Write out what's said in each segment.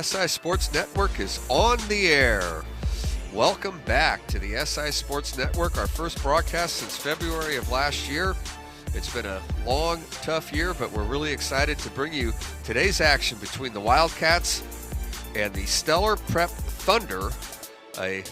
SI Sports Network is on the air. Welcome back to the SI Sports Network, our first broadcast since February of last year. It's been a long, tough year, but we're really excited to bring you today's action between the Wildcats and the Stellar Prep Thunder, a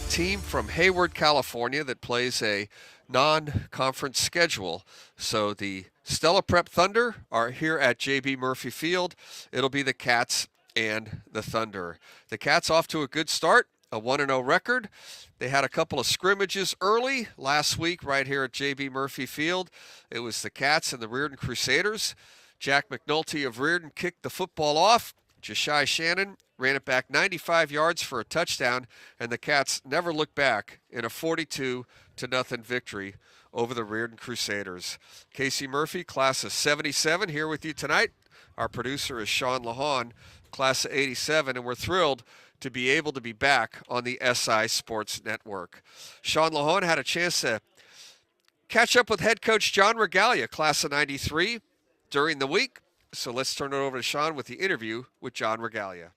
team from Hayward, California that plays a non-conference schedule. So the Stellar Prep Thunder are here at J.B. Murphy Field. It'll be the Cats and the Thunder. The Cats off to a good start, a 1-0 record. They had a couple of scrimmages early last week right here at J.B. Murphy Field. It was the Cats and the Reardon Crusaders. Jack McNulty of Reardon kicked the football off. Jashai Shannon ran it back 95 yards for a touchdown, and the Cats never looked back in a 42-0 victory over the Reardon Crusaders. Casey Murphy, class of 77, here with you tonight. Our producer is Sean Lahan, class of 87, and we're thrilled to be able to be back on the SI Sports Network. Sean Lahan had a chance to catch up with head coach John Regalia, class of 93, during the week. So let's turn it over to Sean with the interview with John Regalia.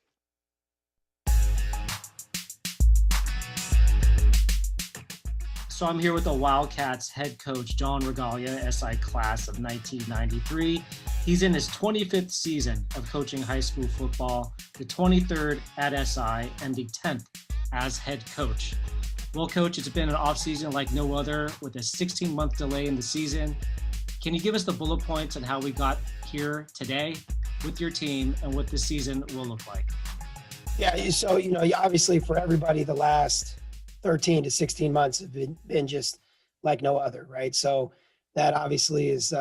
So I'm here with the Wildcats head coach, John Regalia, SI class of 1993. He's in his 25th season of coaching high school football, the 23rd at SI, and the 10th as head coach. Well, Coach, it's been an offseason like no other with a 16-month delay in the season. Can you give us the bullet points on how we got here today with your team and what this season will look like? Yeah, so, obviously for everybody, the last 13 to 16 months have been just like no other, right? So that obviously is,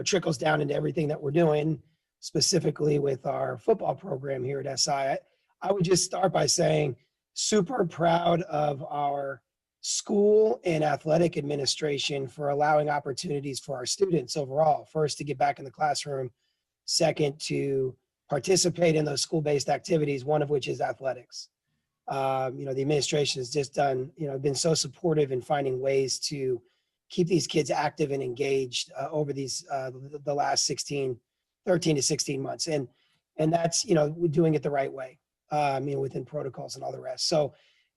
trickles down into everything that we're doing, specifically with our football program here at SI. I would just start by saying super proud of our school and athletic administration for allowing opportunities for our students overall. First, to get back in the classroom. Second, to participate in those school-based activities, one of which is athletics. The administration has just been so supportive in finding ways to keep these kids active and engaged over these the last 13 to 16 months. And that's, we're doing it the right way, within protocols and all the rest. So,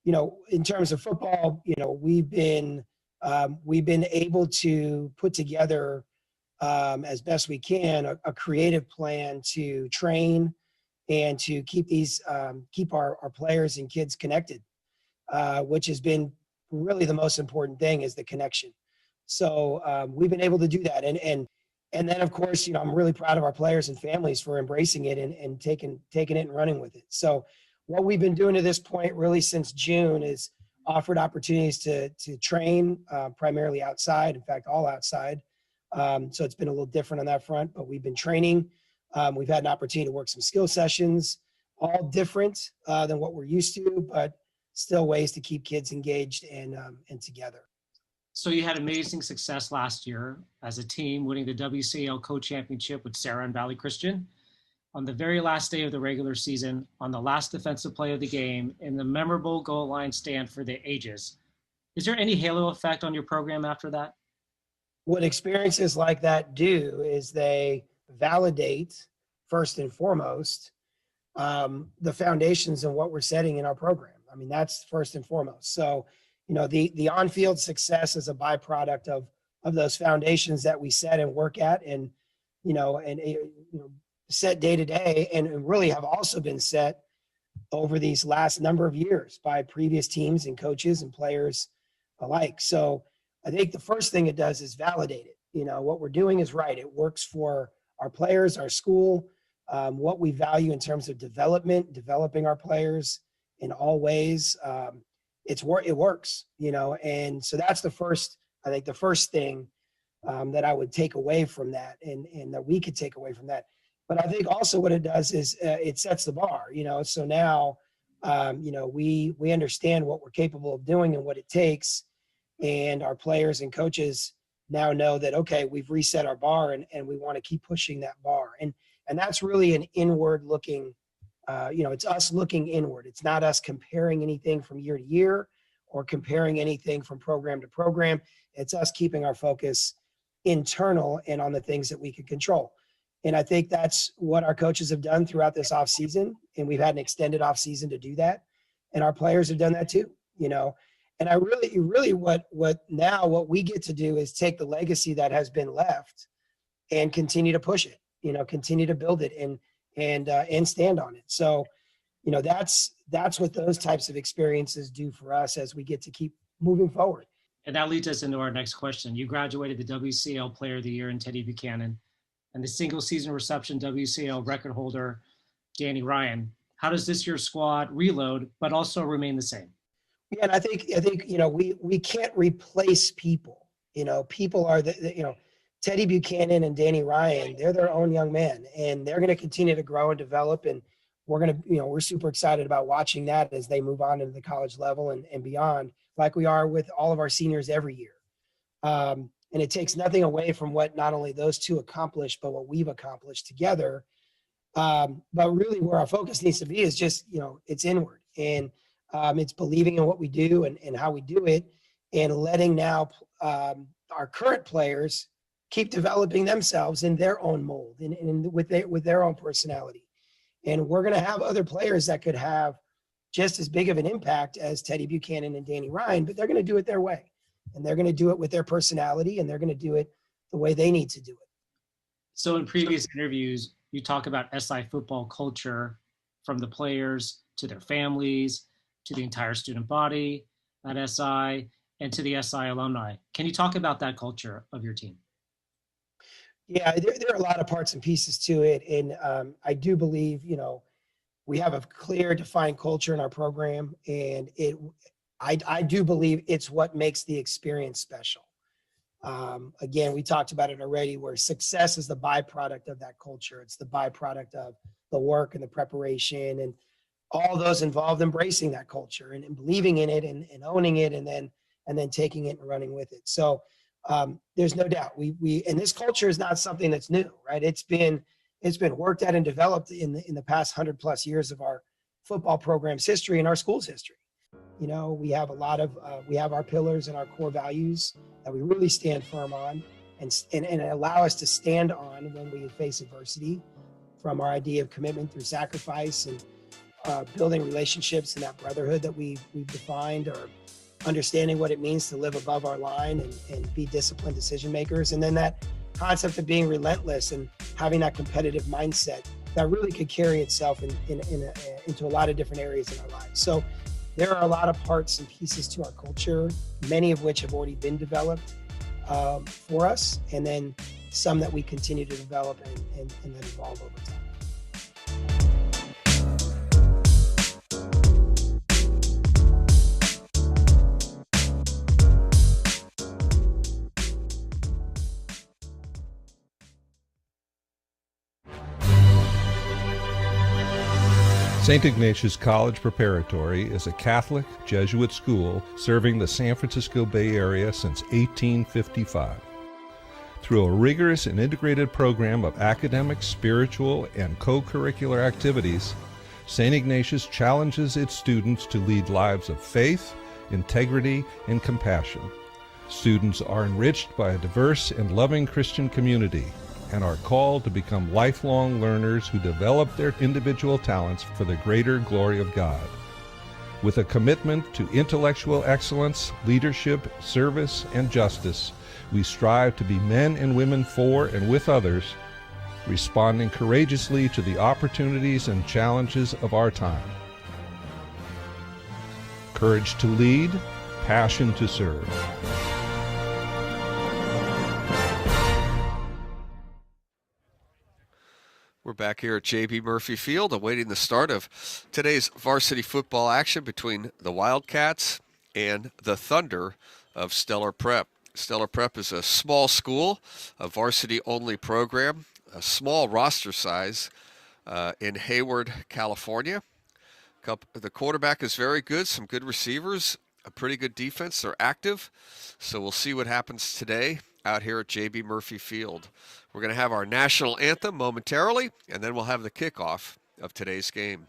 in terms of football, we've been able to put together as best we can a creative plan to train and to keep our players and kids connected, which has been really the most important thing, is the connection. So we've been able to do that, and then of course, I'm really proud of our players and families for embracing it and taking it and running with it. So what we've been doing to this point, really since June, is offered opportunities to train primarily outside. In fact, all outside. So it's been a little different on that front, but we've been training. We've had an opportunity to work some skill sessions, all different than what we're used to, but still ways to keep kids engaged and together. So you had amazing success last year as a team, winning the WCL co-championship with Sarah and Valley Christian. On the very last day of the regular season, on the last defensive play of the game, in the memorable goal line stand for the ages. Is there any halo effect on your program after that? What experiences like that do is they validate, first and foremost, the foundations of what we're setting in our program. That's first and foremost. So, the on-field success is a byproduct of those foundations that we set and work at, and set day to day, and really have also been set over these last number of years by previous teams and coaches and players alike. So I think the first thing it does is validate it. What we're doing is right. It works for our players, our school, what we value in terms of developing our players in all ways. It works, and so that's the first thing that I would take away from that, and that we could take away from that. But I think also what it does is it sets the bar, so now, we understand what we're capable of doing and what it takes, and our players and coaches now know that, okay, we've reset our bar and we want to keep pushing that bar. And that's really an inward looking, it's us looking inward. It's not us comparing anything from year to year or comparing anything from program to program. It's us keeping our focus internal and on the things that we can control. And I think that's what our coaches have done throughout this offseason. And we've had an extended offseason to do that. And our players have done that too, you know. And I really what we get to do is take the legacy that has been left and continue to push it, you know, continue to build it and stand on it. So, you know, that's what those types of experiences do for us as we get to keep moving forward. And that leads us into our next question. You graduated the WCL Player of the Year in Teddy Buchanan and the single season reception WCL record holder, Danny Ryan. How does this year's squad reload, but also remain the same? Yeah, and I think, you know, we can't replace people. You know, people are you know, Teddy Buchanan and Danny Ryan, they're their own young men, and they're going to continue to grow and develop. And we're going to, you know, we're super excited about watching that as they move on into the college level and beyond, like we are with all of our seniors every year. And it takes nothing away from what not only those two accomplished, but what we've accomplished together. But really where our focus needs to be is just, you know, it's inward, and it's believing in what we do and how we do it, and letting now our current players keep developing themselves in their own mold and with their own personality. And we're going to have other players that could have just as big of an impact as Teddy Buchanan and Danny Ryan, but they're going to do it their way. And they're going to do it with their personality, and they're going to do it the way they need to do it. So in previous interviews, you talk about SI football culture, from the players to their families, to the entire student body at SI, and to the SI alumni. Can you talk about that culture of your team? Yeah, there are a lot of parts and pieces to it. And I do believe, you know, we have a clear, defined culture in our program, and I do believe it's what makes the experience special. Again, we talked about it already, where success is the byproduct of that culture. It's the byproduct of the work and the preparation and all those involved embracing that culture and believing in it and owning it, and then taking it and running with it. So there's no doubt and this culture is not something that's new, right? It's been worked at and developed in the past 100+ years of our football program's history and our school's history. You know, we have we have our pillars and our core values that we really stand firm on and allow us to stand on when we face adversity, from our idea of commitment through sacrifice and building relationships and that brotherhood that we've defined, or understanding what it means to live above our line and be disciplined decision makers. And then that concept of being relentless and having that competitive mindset that really could carry itself into a lot of different areas in our lives. So there are a lot of parts and pieces to our culture, many of which have already been developed for us, and then some that we continue to develop and then evolve over time. St. Ignatius College Preparatory is a Catholic Jesuit school serving the San Francisco Bay Area since 1855. Through a rigorous and integrated program of academic, spiritual, and co-curricular activities, St. Ignatius challenges its students to lead lives of faith, integrity, and compassion. Students are enriched by a diverse and loving Christian community and are called to become lifelong learners who develop their individual talents for the greater glory of God. With a commitment to intellectual excellence, leadership, service, and justice, we strive to be men and women for and with others, responding courageously to the opportunities and challenges of our time. Courage to lead, passion to serve. We're back here at J.B. Murphy Field, awaiting the start of today's varsity football action between the Wildcats and the Thunder of Stellar Prep. Stellar Prep is a small school, a varsity-only program, a small roster size in Hayward, California. The quarterback is very good, some good receivers, a pretty good defense. They're active, so we'll see what happens today out here at J.B. Murphy Field. We're going to have our national anthem momentarily, and then we'll have the kickoff of today's game.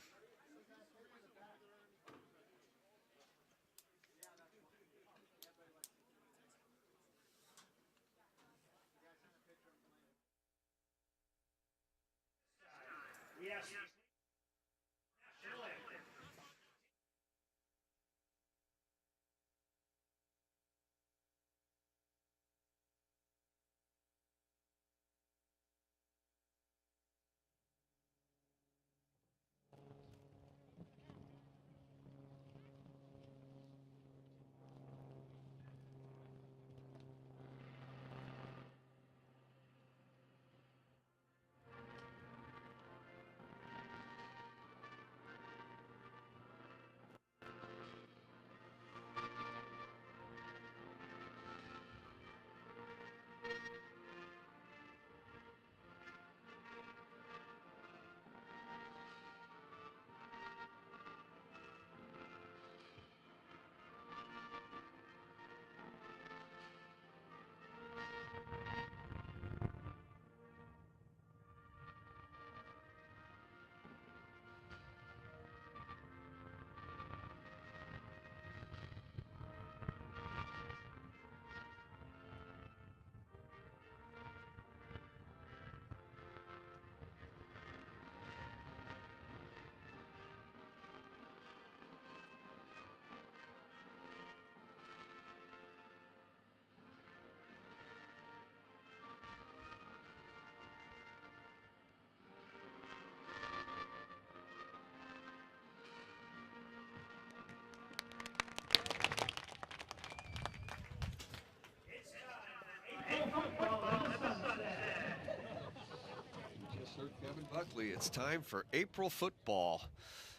quickly, it's time for April football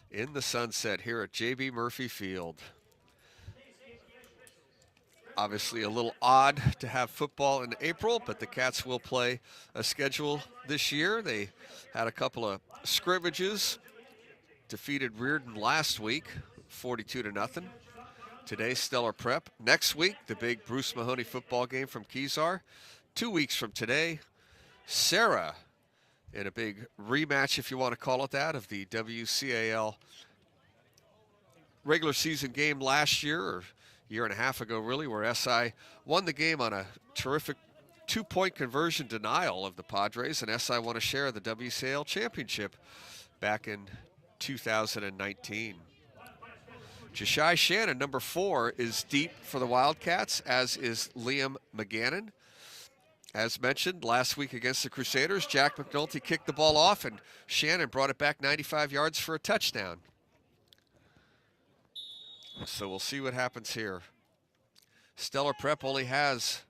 in the sunset here at J.B. Murphy Field. Obviously a little odd to have football in April, but the Cats will play a schedule this year. They had a couple of scrimmages, defeated Reardon last week, 42-0. Today, Stellar Prep. Next week, the big Bruce Mahoney football game from Kezar. 2 weeks from today, Sarah in a big rematch, if you want to call it that, of the WCAL regular season game last year, or a year and a half ago really, where SI won the game on a terrific 2-point conversion denial of the Padres, and SI won a share of the WCAL championship back in 2019. Jashai Shannon, number 4, is deep for the Wildcats, as is Liam McGannon. As mentioned, last week against the Crusaders, Jack McNulty kicked the ball off, and Shannon brought it back 95 yards for a touchdown. So we'll see what happens here. Stellar Prep only has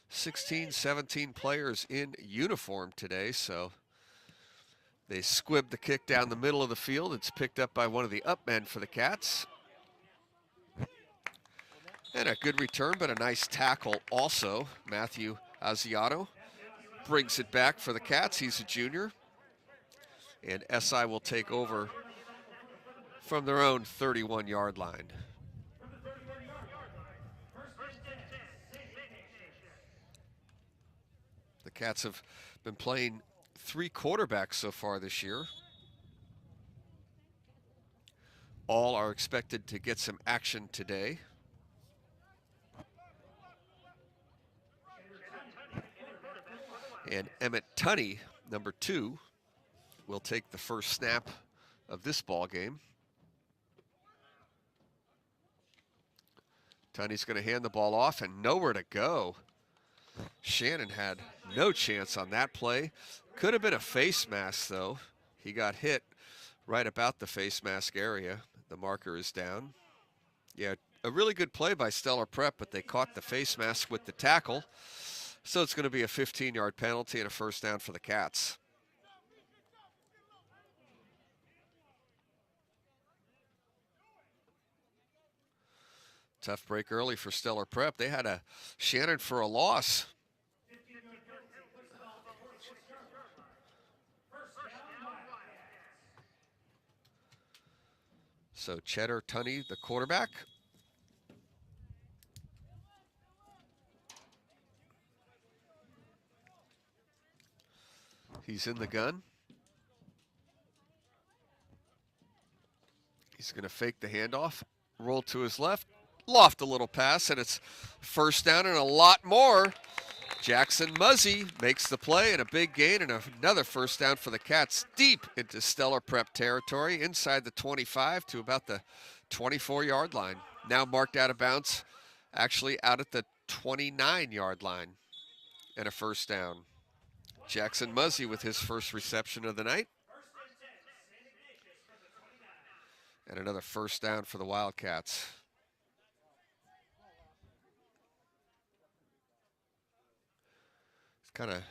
16, 17 players in uniform today, so they squibbed the kick down the middle of the field. It's picked up by one of the up men for the Cats. And a good return, but a nice tackle also. Matthew Asiato brings it back for the Cats. He's a junior. And SI will take over from their own 31-yard line. The Cats have been playing 3 quarterbacks so far this year. All are expected to get some action today. And Emmett Tunney, number 2, will take the first snap of this ball game. Tunney's going to hand the ball off and nowhere to go. Shannon had no chance on that play. Could have been a face mask, though. He got hit right about the face mask area. The marker is down. Yeah, a really good play by Stellar Prep, but they caught the face mask with the tackle. So it's going to be a 15-yard penalty and a first down for the Cats. Tough break early for Stellar Prep. They had a Shannon for a loss. So Cheddar Tunney, the quarterback. He's in the gun. He's going to fake the handoff, roll to his left, loft a little pass, and it's first down and a lot more. Jackson Muzzy makes the play and a big gain and another first down for the Cats deep into Stellar Prep territory, inside the 25 to about the 24-yard line. Now marked out of bounds, actually out at the 29-yard line, and a first down. Jackson Muzzy with his first reception of the night. And another first down for the Wildcats. It's kind of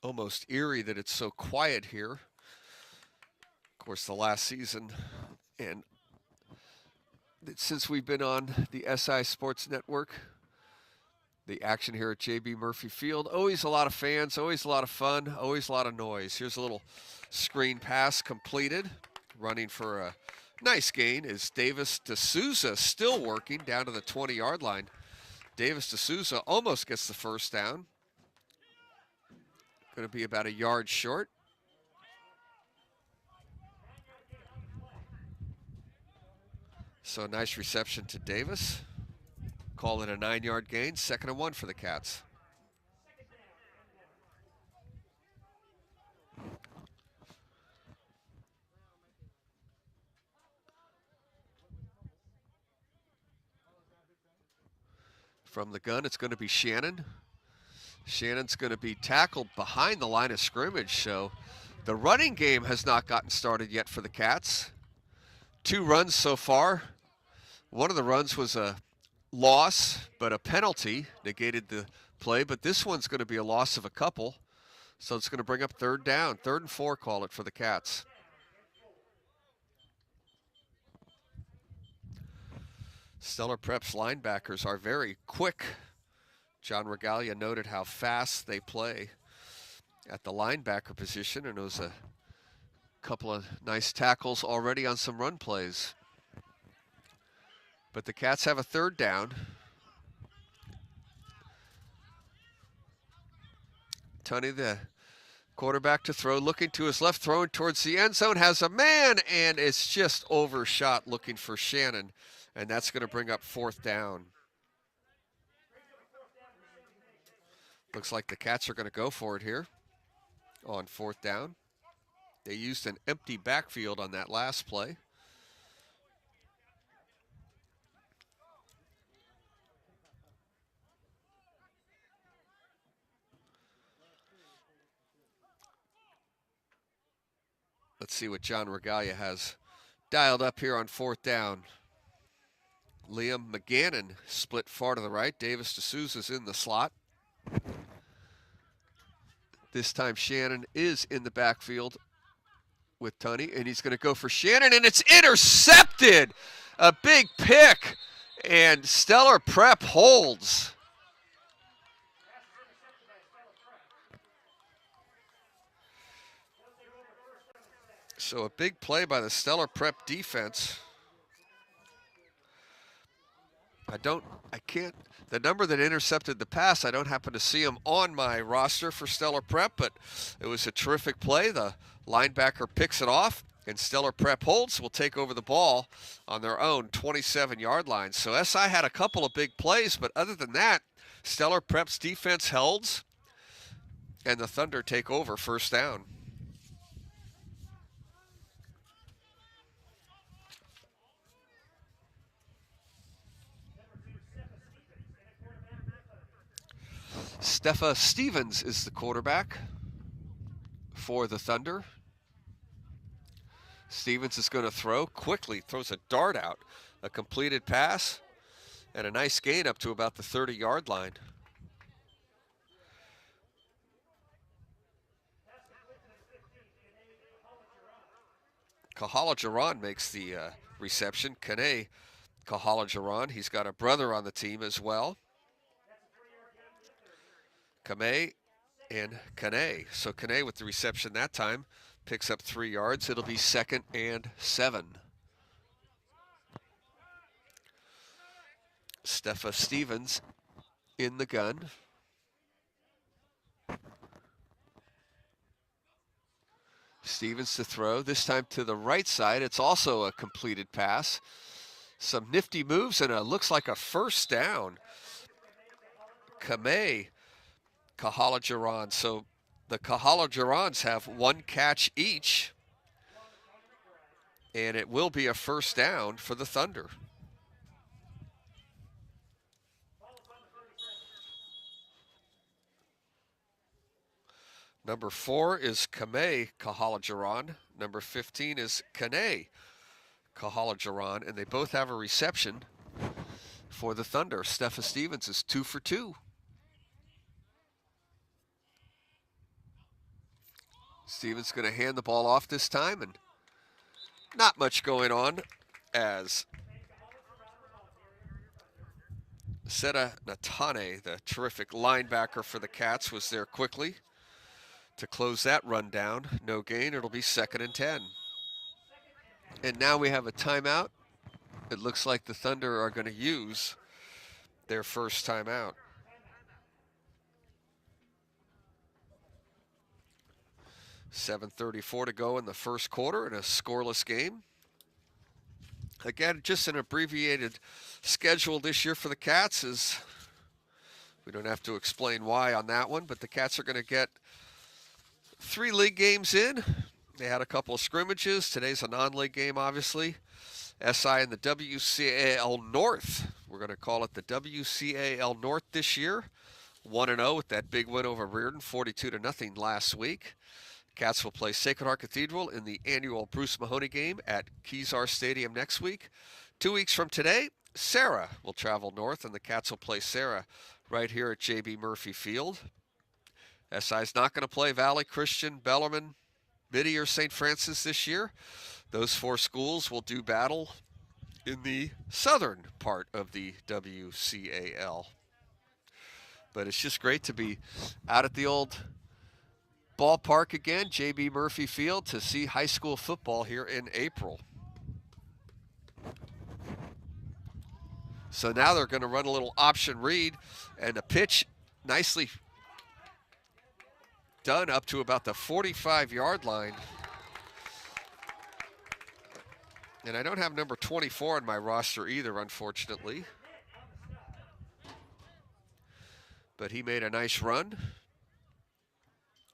almost eerie that it's so quiet here. Of course, the last season, and since we've been on the SI Sports Network, the action here at J.B. Murphy Field, always a lot of fans, always a lot of fun, always a lot of noise. Here's a little screen pass completed. Running for a nice gain is Davis D'Souza, still working down to the 20-yard line. Davis D'Souza almost gets the first down. Going to be about a yard short. So nice reception to Davis. Call it a 9-yard gain, 2nd and 1 for the Cats. From the gun, it's going to be Shannon. Shannon's going to be tackled behind the line of scrimmage, so the running game has not gotten started yet for the Cats. 2 runs so far. One of the runs was a loss, but a penalty negated the play, but this one's going to be a loss of a couple. So it's going to bring up third down. 3rd and 4, call it for the Cats. Stellar Prep's linebackers are very quick. John Regalia noted how fast they play at the linebacker position, and it was a couple of nice tackles already on some run plays. But the Cats have a 3rd down. Tunney, the quarterback to throw, looking to his left, throwing towards the end zone, has a man, and it's just overshot looking for Shannon, and that's going to bring up 4th down. Looks like the Cats are going to go for it here on 4th down. They used an empty backfield on that last play. Let's see what John Regalia has dialed up here on 4th down. Liam McGannon split far to the right. Davis D'Souza's in the slot. This time Shannon is in the backfield with Tunney, and he's going to go for Shannon, and it's intercepted! A big pick, and Stellar Prep holds. So a big play by the Stellar Prep defense. The number that intercepted the pass, I don't happen to see him on my roster for Stellar Prep, but it was a terrific play. The linebacker picks it off, and Stellar Prep holds, will take over the ball on their own 27-yard line. So SI had a couple of big plays, but other than that, Stellar Prep's defense holds, and the Thunder take over 1st down. Stepha Stevens is the quarterback for the Thunder. Stevens is going to throw quickly, throws a dart out, a completed pass, and a nice gain up to about the 30-yard line. Kahalajaran makes the reception. Kane Kahalajaran, he's got a brother on the team as well. Kame and Kane. So Kane with the reception that time picks up 3 yards. It'll be 2nd and 7. Stepha Stevens in the gun. Stevens to throw, this time to the right side. It's also a completed pass. Some nifty moves, and it looks like a 1st down. Kame Kahalajaran. So the Kahalajarans have 1 catch each, and it will be a 1st down for the Thunder. Number 4 is Kame Kahalajaran. Number 15 is Kane Kahalajaran, and they both have a reception for the Thunder. Stepha Stevens is 2 for 2. Stevens going to hand the ball off this time, and not much going on as Seta Natane, the terrific linebacker for the Cats, was there quickly to close that run down. No gain. It'll be 2nd and 10. And now we have a timeout. It looks like the Thunder are going to use their first timeout. .34 to go in the 1st quarter in a scoreless game. Again, just an abbreviated schedule this year for the Cats. Is we don't have to explain why on that one, but the Cats are going to get 3 league games in. They had a couple of scrimmages. Today's a non-league game, obviously. SI and the WCAL North. We're going to call it the WCAL North this year. 1-0 with that big win over Reardon, 42-0 last week. Cats will play Sacred Heart Cathedral in the annual Bruce Mahoney game at Kezar Stadium next week. 2 weeks from today, Sarah will travel north, and the Cats will play Sarah right here at J.B. Murphy Field. SI's not going to play Valley Christian, Bellarmine, Mitty, or St. Francis this year. Those 4 schools will do battle in the southern part of the WCAL. But it's just great to be out at the old ballpark again, J.B. Murphy Field, to see high school football here in April. So now they're going to run a little option read, and a pitch nicely done up to about the 45-yard line. And I don't have number 24 on my roster either, unfortunately. But he made a nice run.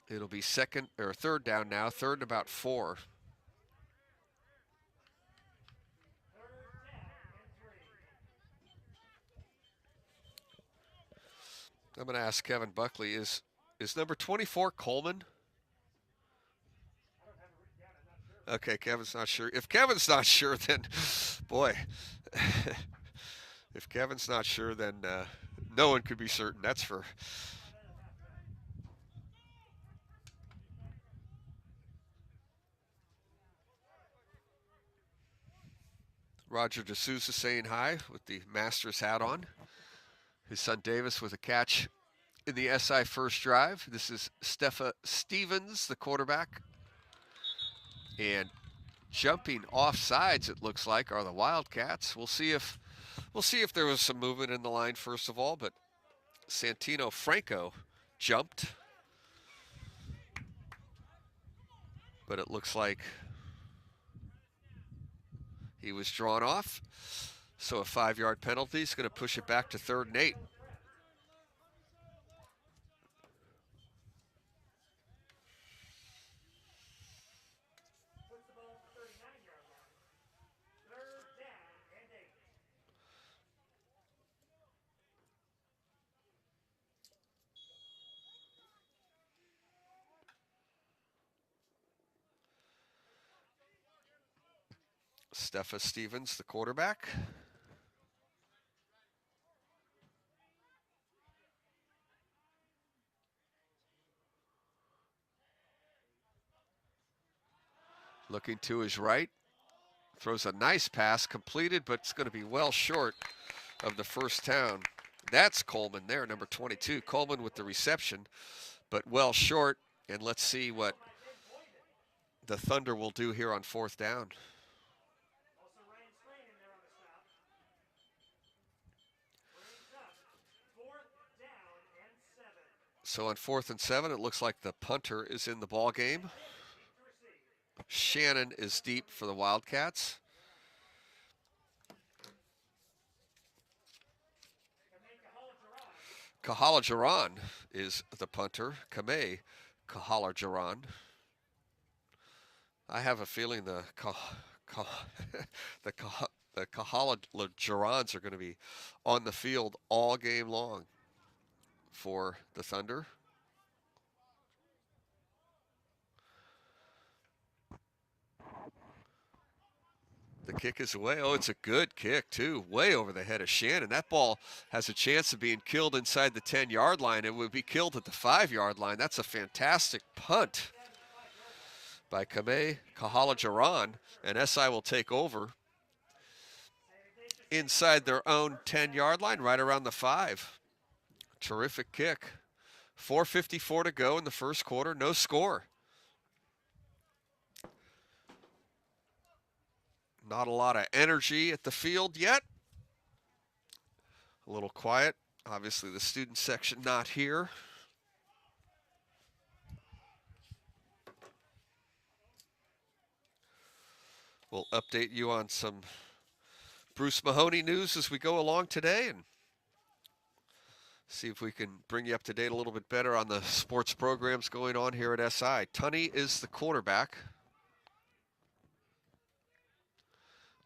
It'll be third down now, third and about 4. I'm going to ask Kevin Buckley, is number 24 Coleman? Okay, Kevin's not sure. If Kevin's not sure, then, boy, if Kevin's not sure, then no one could be certain. That's for. Roger D'Souza saying hi with the Masters hat on. His son Davis with a catch in the SI first drive. This is Stepha Stevens, the quarterback. And jumping off sides, it looks like, are the Wildcats. We'll see if there was some movement in the line first of all, but Santino Franco jumped. But it looks like he was drawn off. So a 5-yard penalty is going to push it back to 3rd and 8. Stepha Stevens, the quarterback. Looking to his right. Throws a nice pass, completed, but it's going to be well short of the first down. That's Coleman there, number 22. Coleman with the reception, but well short. And let's see what the Thunder will do here on 4th down. So on 4th and 7, it looks like the punter is in the ball game. Shannon is deep for the Wildcats. Kahalajaran is the punter. Kame Kahalajaran. I have a feeling the Kahalajarans are going to be on the field all game long for the Thunder. The kick is away. Oh, it's a good kick, too. Way over the head of Shannon. That ball has a chance of being killed inside the 10-yard line. It would be killed at the 5-yard line. That's a fantastic punt by Kame Kahalajaran. And SI will take over inside their own 10-yard line, right around the 5. Terrific kick. 4:54 to go in the first quarter. No score. Not a lot of energy at the field yet. A little quiet. Obviously, the student section not here. We'll update you on some Bruce Mahoney news as we go along today and see if we can bring you up to date a little bit better on the sports programs going on here at SI. Tunney is the quarterback.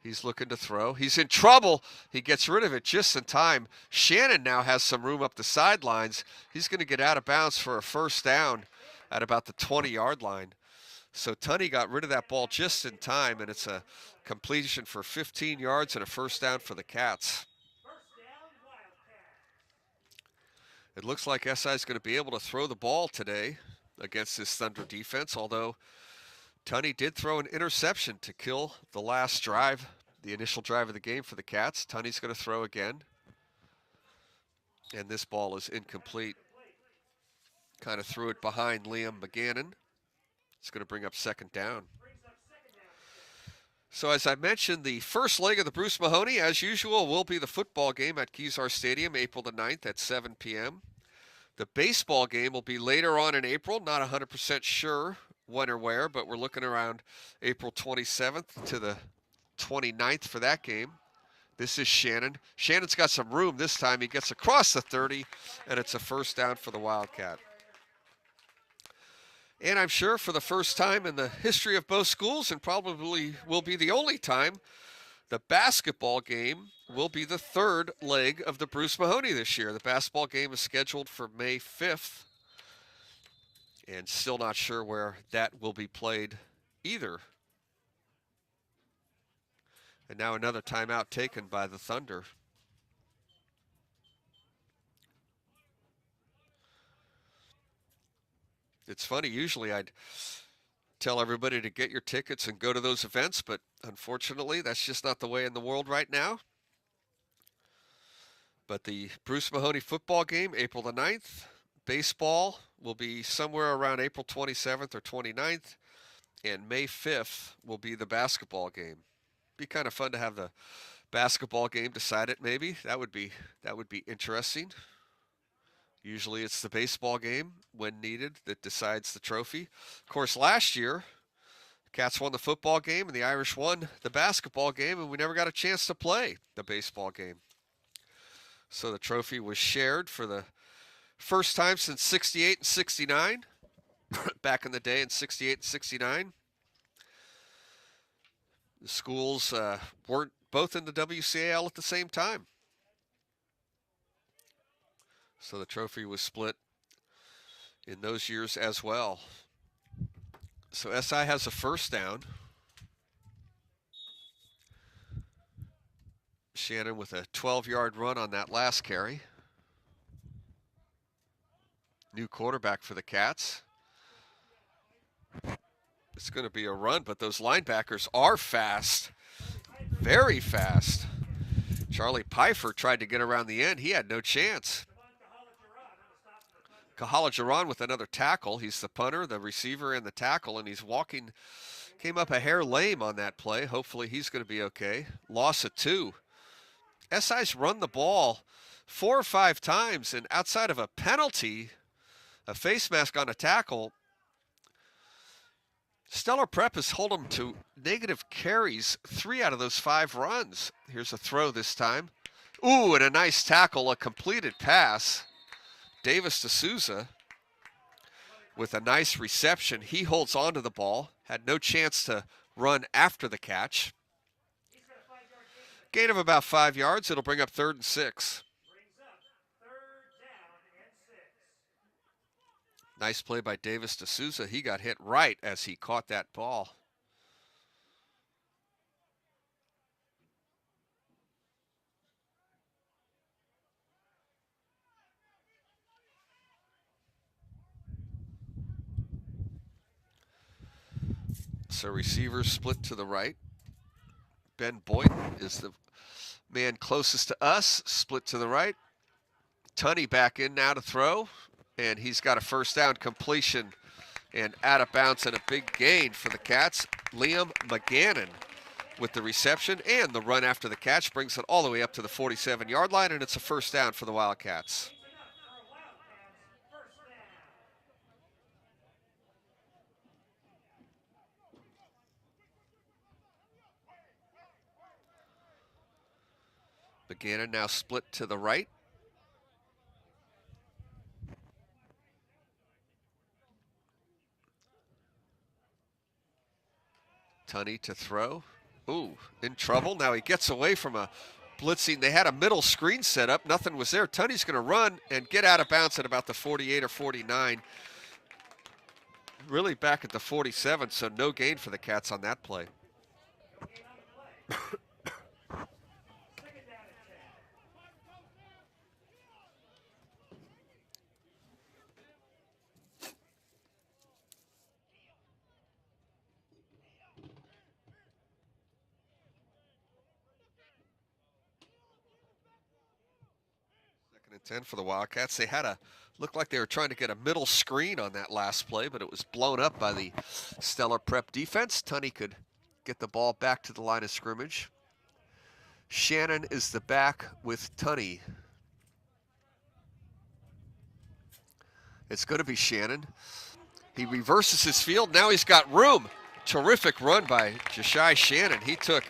He's looking to throw. He's in trouble. He gets rid of it just in time. Shannon now has some room up the sidelines. He's going to get out of bounds for a first down at about the 20-yard line. So Tunney got rid of that ball just in time, and it's a completion for 15 yards and a first down for the Cats. It looks like SI is going to be able to throw the ball today against this Thunder defense, although Tunney did throw an interception to kill the last drive, the initial drive of the game for the Cats. Tunney's going to throw again. And this ball is incomplete. Kind of threw it behind Liam McGannon. It's going to bring up second down. So as I mentioned, the first leg of the Bruce Mahoney, as usual, will be the football game at Kezar Stadium, April the 9th at 7 p.m. The baseball game will be later on in April. Not 100% sure when or where, but we're looking around April 27th to the 29th for that game. This is Shannon. Shannon's got some room this time. He gets across the 30, and it's a first down for the Wildcat. And I'm sure for the first time in the history of both schools, and probably will be the only time, the basketball game will be the third leg of the Bruce Mahoney this year. The basketball game is scheduled for May 5th, and still not sure where that will be played either. And now another timeout taken by the Thunder. It's funny, usually I'd tell everybody to get your tickets and go to those events, but unfortunately that's just not the way in the world right now. But the Bruce Mahoney football game, April the 9th. Baseball will be somewhere around April 27th or 29th. And May 5th will be the basketball game. Be kind of fun to have the basketball game decided maybe. That would be interesting. Usually it's the baseball game, when needed, that decides the trophy. Of course, last year, the Cats won the football game and the Irish won the basketball game, and we never got a chance to play the baseball game. So the trophy was shared for the first time since 68 and 69, back in the day in 68 and 69. The schools weren't both in the WCAL at the same time. So the trophy was split in those years as well. So SI has a first down. Shannon with a 12-yard run on that last carry. New quarterback for the Cats. It's going to be a run, but those linebackers are fast. Very fast. Charlie Pfeiffer tried to get around the end. He had no chance. Kahalajaran with another tackle. He's the punter, the receiver, and the tackle, and he's walking, came up a hair lame on that play. Hopefully he's going to be okay. Loss of 2. SI's run the ball 4 or 5 times, and outside of a penalty, a face mask on a tackle, Stellar Prep has held them to negative carries 3 out of those 5 runs. Here's a throw this time. Ooh, and a nice tackle, a completed pass. Davis D'Souza with a nice reception. He holds on to the ball, had no chance to run after the catch. Gain of about 5 yards. It'll bring up 3rd and 6. Nice play by Davis D'Souza. He got hit right as he caught that ball. So receivers split to the right. Ben Boynton is the man closest to us, split to the right. Tunney back in now to throw, and he's got a first down completion and out of bounds and a big gain for the Cats. Liam McGannon with the reception and the run after the catch brings it all the way up to the 47-yard line, and it's a first down for the Wildcats. McGannon now split to the right. Tunney to throw. Ooh, in trouble. Now he gets away from a blitzing. They had a middle screen set up. Nothing was there. Tunney's going to run and get out of bounds at about the 48 or 49. Really back at the 47, so no gain for the Cats on that play. and 10 for the Wildcats. They had looked like they were trying to get a middle screen on that last play, but it was blown up by the Stellar Prep defense. Tunney could get the ball back to the line of scrimmage. Shannon is the back with Tunney. It's going to be Shannon. He reverses his field. Now he's got room. Terrific run by Jashai Shannon. He took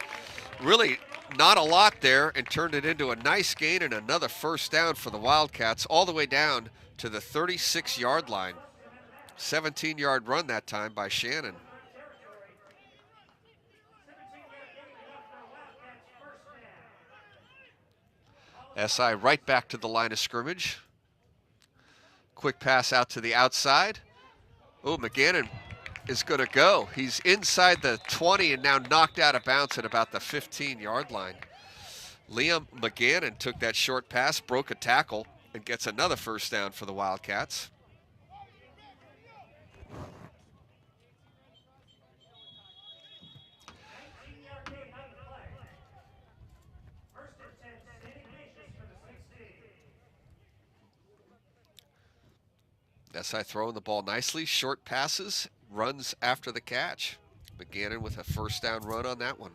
really not a lot there and turned it into a nice gain and another first down for the Wildcats, all the way down to the 36-yard line. 17-yard run that time by Shannon. SI right back to the line of scrimmage. Quick pass out to the outside. Oh, McGannon is going to go. He's inside the 20 and now knocked out of bounds at about the 15-yard line. Liam McGannon took that short pass, broke a tackle, and gets another first down for the Wildcats. SI throwing the ball nicely, short passes, runs after the catch. McGannon with a first down run on that one.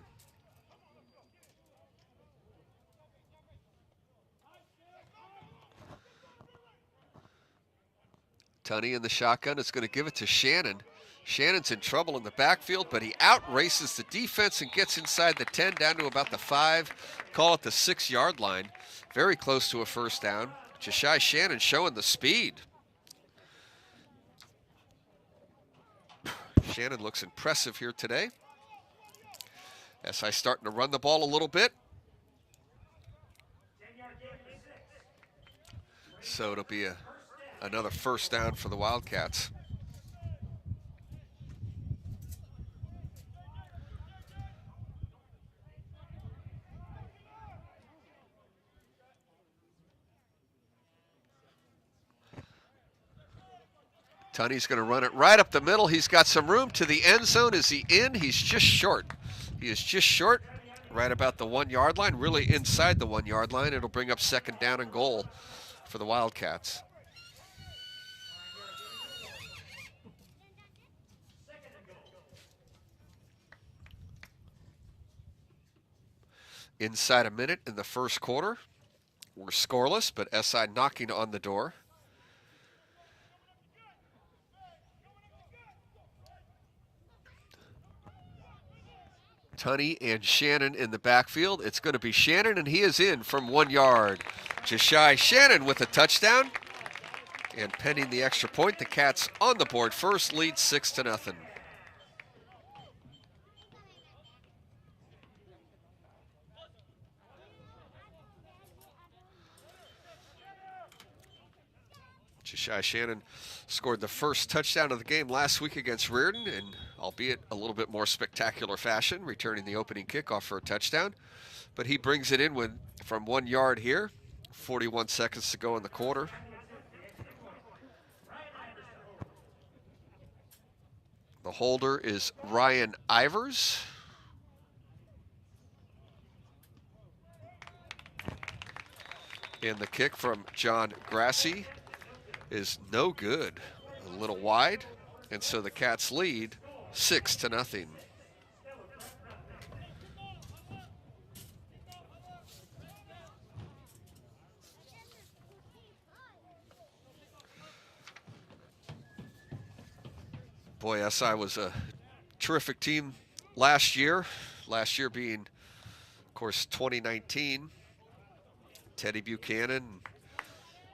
Tunney in the shotgun is going to give it to Shannon. Shannon's in trouble in the backfield, but he outraces the defense and gets inside the 10 down to about the 5, call it the 6-yard line. Very close to a first down. Jashai Shannon showing the speed. Shannon looks impressive here today. SI starting to run the ball a little bit. So it'll be another first down for the Wildcats. Tunney's going to run it right up the middle. He's got some room to the end zone. Is he in? He's just short. He is just short, right about the 1-yard line, really inside the 1-yard line. It'll bring up second down and goal for the Wildcats. Inside a minute in the first quarter. We're scoreless, but SI knocking on the door. Tunney and Shannon in the backfield. It's going to be Shannon, and he is in from 1 yard. Jashai Shannon with a touchdown. And pending the extra point, the Cats on the board first, lead 6-0. Jashai Shannon scored the first touchdown of the game last week against Reardon, and albeit a little bit more spectacular fashion, returning the opening kickoff for a touchdown. But he brings it in from 1 yard here. 41 seconds to go in the quarter. The holder is Ryan Ivers. And the kick from John Grassi is no good, a little wide, and so the Cats lead 6-0. Boy, SI was a terrific team last year being, of course, 2019. Teddy Buchanan,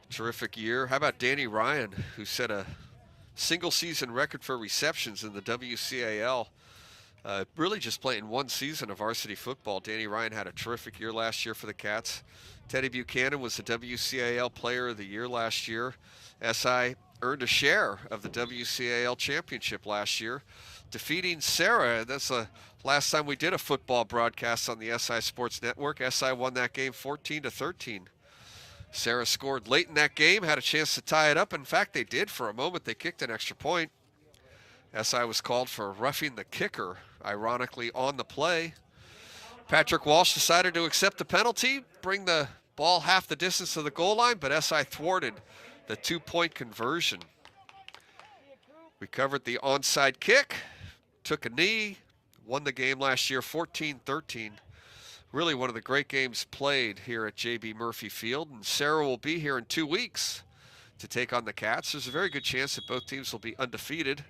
terrific year. How about Danny Ryan, who set a single season record for receptions in the WCAL? Really just playing one season of varsity football. Danny Ryan had a terrific year last year for the Cats. Teddy Buchanan was the WCAL Player of the Year last year. SI earned a share of the WCAL championship last year, defeating Sarah. That's the last time we did a football broadcast on the SI Sports Network. SI won that game 14-13. Sarah scored late in that game, had a chance to tie it up. In fact, they did for a moment. They kicked an extra point. SI was called for roughing the kicker, ironically, on the play. Patrick Walsh decided to accept the penalty, bring the Ball half the distance to the goal line, but SI thwarted the 2-point conversion. We covered the onside kick, took a knee, won the game last year 14-13. Really one of the great games played here at J.B. Murphy Field, and Sarah will be here in 2 weeks to take on the Cats. There's a very good chance that both teams will be undefeated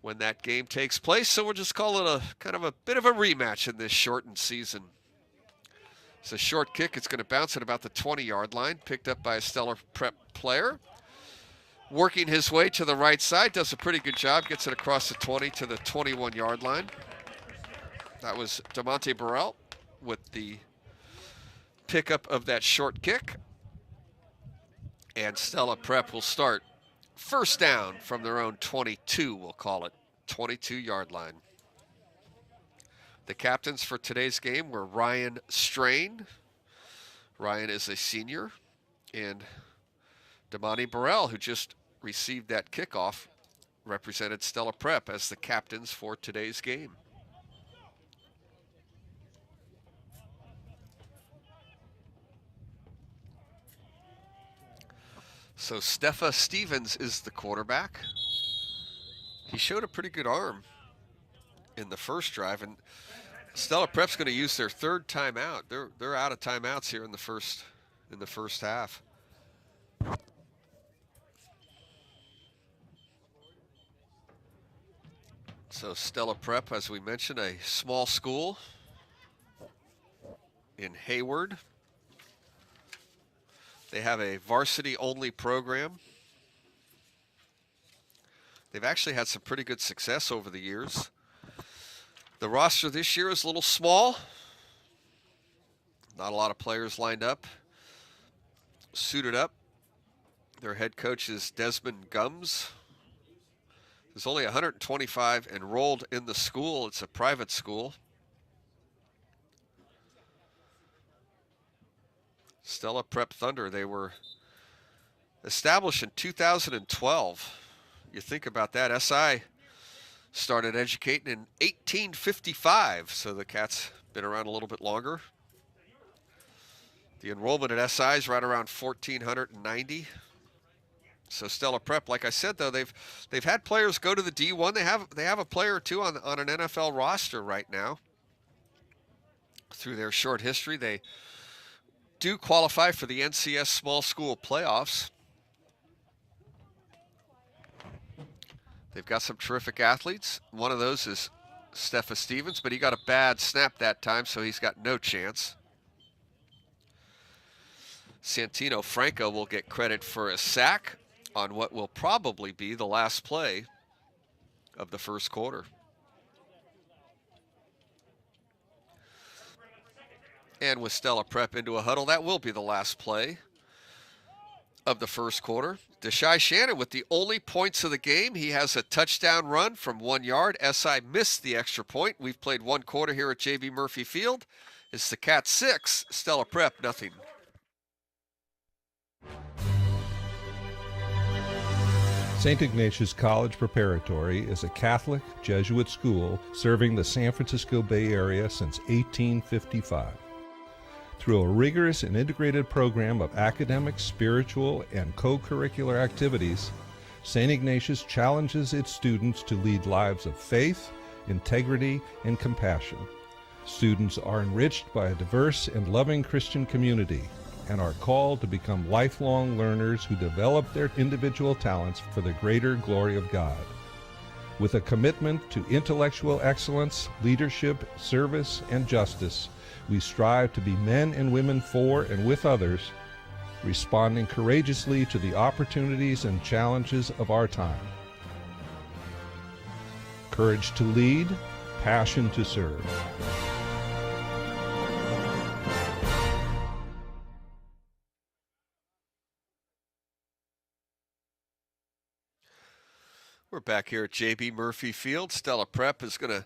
when that game takes place, so we'll just call it a kind of a bit of a rematch in this shortened season. It's a short kick. It's going to bounce at about the 20-yard line, picked up by a Stellar Prep player. Working his way to the right side, does a pretty good job, gets it across the 20 to the 21-yard line. That was DeMonte Burrell with the pickup of that short kick. And Stella Prep will start first down from their own 22, we'll call it, 22-yard line. The captains for today's game were Ryan Strain. Ryan is a senior, and Damani Burrell, who just received that kickoff, represented Stella Prep as the captains for today's game. So Steffa Stevens is the quarterback. He showed a pretty good arm in the first drive, and Stella Prep's going to use their third timeout. They're out of timeouts here in the first half. So Stella Prep, as we mentioned, a small school in Hayward. They have a varsity-only program. They've actually had some pretty good success over the years. The roster this year is a little small. Not a lot of players lined up, suited up. Their head coach is Desmond Gums. There's only 125 enrolled in the school. It's a private school. Stella Prep Thunder, they were established in 2012. You think about that, SI started educating in 1855, so the Cats been around a little bit longer. The enrollment at SI is right around 1,490. So Stella Prep, like I said, though, they've had players go to the D1. They have a player or two on an NFL roster right now. Through their short history, they do qualify for the NCS Small School Playoffs. They've got some terrific athletes. One of those is Steffa Stevens, but he got a bad snap that time, so he's got no chance. Santino Franco will get credit for a sack on what will probably be the last play of the first quarter. And with Stella Prep into a huddle, that will be the last play of the first quarter. Deshaun Shannon with the only points of the game. He has a touchdown run from 1 yard. SI missed the extra point. We've played one quarter here at J.B. Murphy Field. It's the Cats 6, Stella Prep nothing. St. Ignatius College Preparatory is a Catholic Jesuit school serving the San Francisco Bay Area since 1855. Through a rigorous and integrated program of academic, spiritual, and co-curricular activities, St. Ignatius challenges its students to lead lives of faith, integrity, and compassion. Students are enriched by a diverse and loving Christian community and are called to become lifelong learners who develop their individual talents for the greater glory of God. With a commitment to intellectual excellence, leadership, service, and justice, we strive to be men and women for and with others, responding courageously to the opportunities and challenges of our time. Courage to lead, passion to serve. We're back here at J.B. Murphy Field. Stella Prep is going to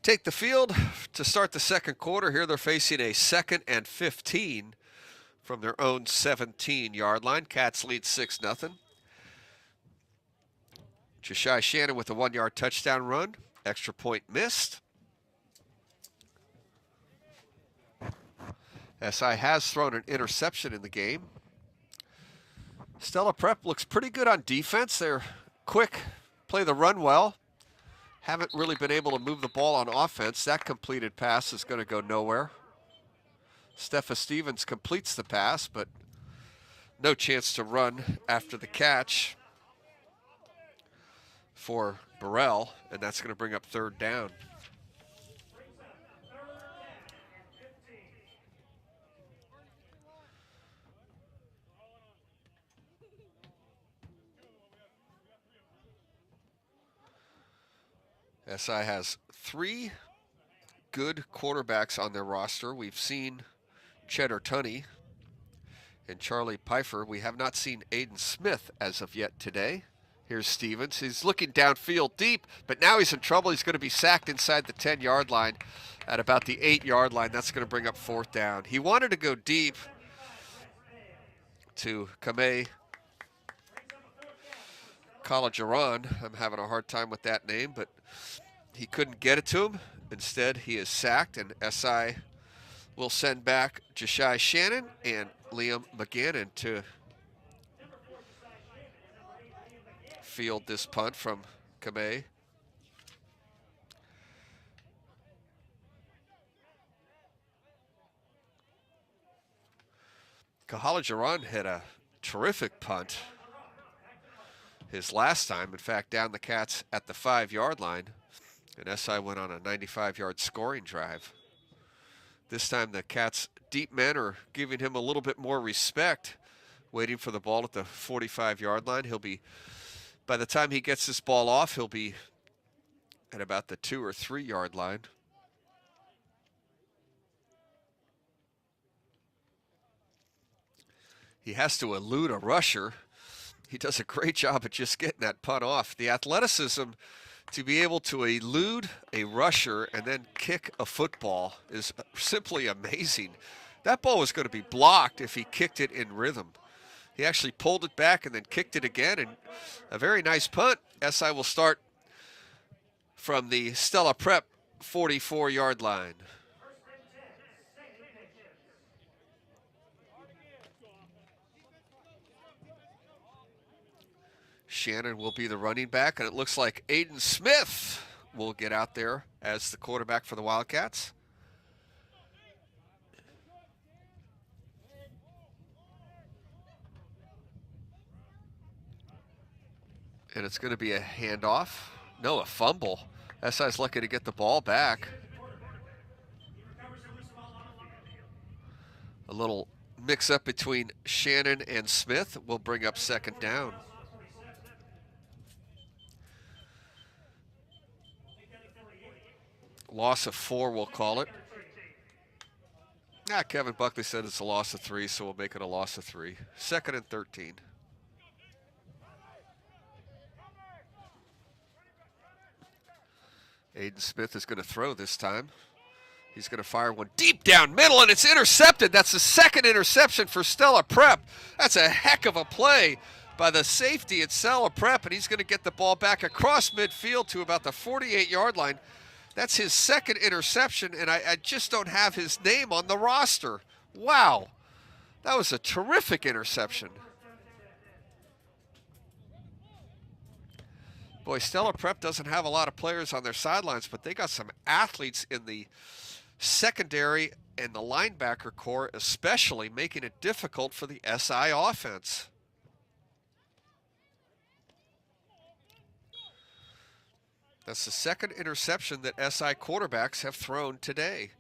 take the field to start the second quarter. Here they're facing a 2nd and 15 from their own 17-yard line. Cats lead 6-0. Josiah Shannon with a 1-yard touchdown run. Extra point missed. SI has thrown an interception in the game. Stella Prep looks pretty good on defense. They're quick, play the run well. Haven't really been able to move the ball on offense. That completed pass is going to go nowhere. Steffa Stevens completes the pass, but no chance to run after the catch for Burrell, and that's going to bring up 3rd down. SI has 3 good quarterbacks on their roster. We've seen Cheddar Tunney and Charlie Pfeiffer. We have not seen Aiden Smith as of yet today. Here's Stevens. He's looking downfield deep, but now he's in trouble. He's going to be sacked inside the 10-yard line at about the 8-yard line. That's going to bring up 4th down. He wanted to go deep to Kamei Kalajaran. I'm having a hard time with that name, but he couldn't get it to him. Instead, he is sacked, and SI will send back Jashai Shannon and Liam McGannon to field this punt from Kamei. Kahalajaran had a terrific punt his last time. In fact, down the Cats at the 5-yard line. And SI went on a 95-yard scoring drive. This time the Cats' deep men are giving him a little bit more respect, waiting for the ball at the 45-yard line. He'll be, by the time he gets this ball off, he'll be at about the 2 or 3-yard line. He has to elude a rusher. He does a great job at just getting that punt off. The athleticism to be able to elude a rusher and then kick a football is simply amazing. That ball was going to be blocked if he kicked it in rhythm. He actually pulled it back and then kicked it again, and a very nice punt. SI will start from the Stella Prep 44-yard line. Shannon will be the running back, and it looks like Aiden Smith will get out there as the quarterback for the Wildcats. And it's going to be a handoff. No, a fumble. SI's lucky to get the ball back. A little mix-up between Shannon and Smith will bring up 2nd down. Loss of 4, we'll call it. Kevin Buckley said it's a loss of 3, so we'll make it a loss of 3. 2nd and 13. Aiden Smith is going to throw this time. He's going to fire one deep down middle, and it's intercepted. That's the 2nd interception for Stella Prep. That's a heck of a play by the safety at Stella Prep, and he's going to get the ball back across midfield to about the 48-yard line. That's his 2nd interception, and I just don't have his name on the roster. Wow. That was a terrific interception. Boy, Stella Prep doesn't have a lot of players on their sidelines, but they got some athletes in the secondary and the linebacker core, especially, making it difficult for the SI offense. That's the 2nd interception that SI quarterbacks have thrown today.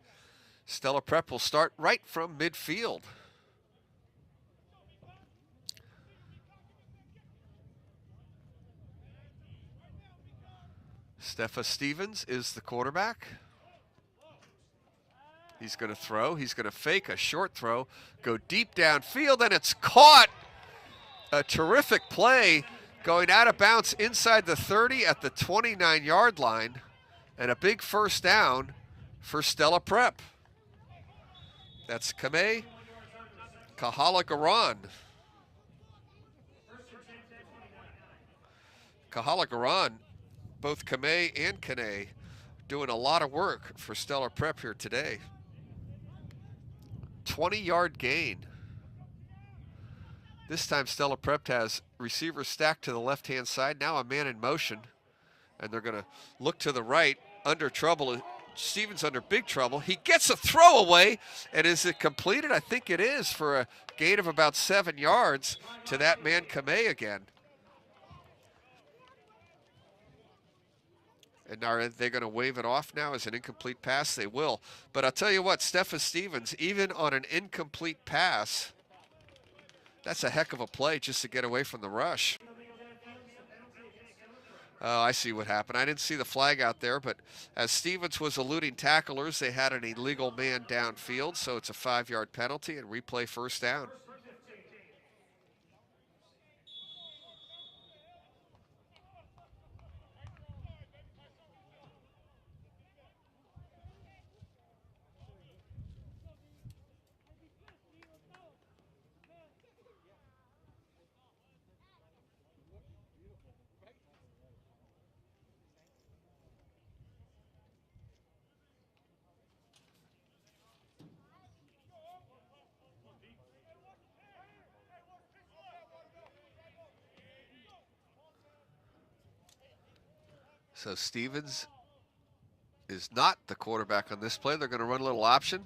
Stella Prep will start right from midfield. Steffa Stevens is the quarterback. He's going to throw. He's going to fake a short throw, go deep downfield, and it's caught. A terrific play. Going out of bounds inside the 30 at the 29-yard line, and a big 1st down for Stella Prep. That's Kamei Kahalagaran. Kahalagaran, both Kamei and Kane, doing a lot of work for Stella Prep here today. 20-yard gain. This time Stella Prep has receivers stacked to the left-hand side. Now a man in motion, and they're going to look to the right. Under trouble. Stevens under big trouble. He gets a throwaway, and is it completed? I think it is, for a gain of about 7 yards to that man Kamei again. And are they going to wave it off now as an incomplete pass? They will. But I'll tell you what, Stephen Stevens, even on an incomplete pass, that's a heck of a play just to get away from the rush. Oh, I see what happened. I didn't see the flag out there, but as Stevens was eluding tacklers, they had an illegal man downfield, so it's a 5-yard penalty and replay first down. So Stevens is not the quarterback on this play. They're going to run a little option.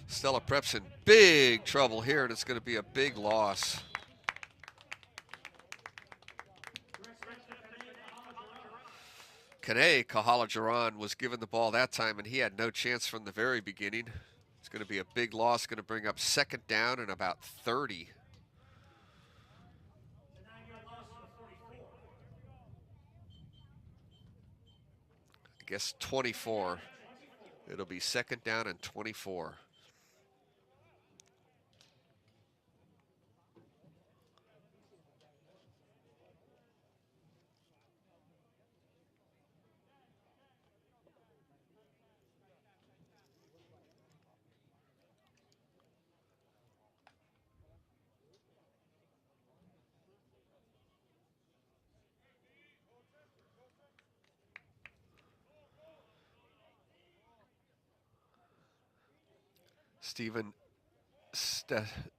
Stella Prep's in big trouble here, and it's going to be a big loss. Kane Kahalajaran was given the ball that time, and he had no chance from the very beginning. It's going to be a big loss, going to bring up second down and about 30. I guess 24. It'll be second down and 24.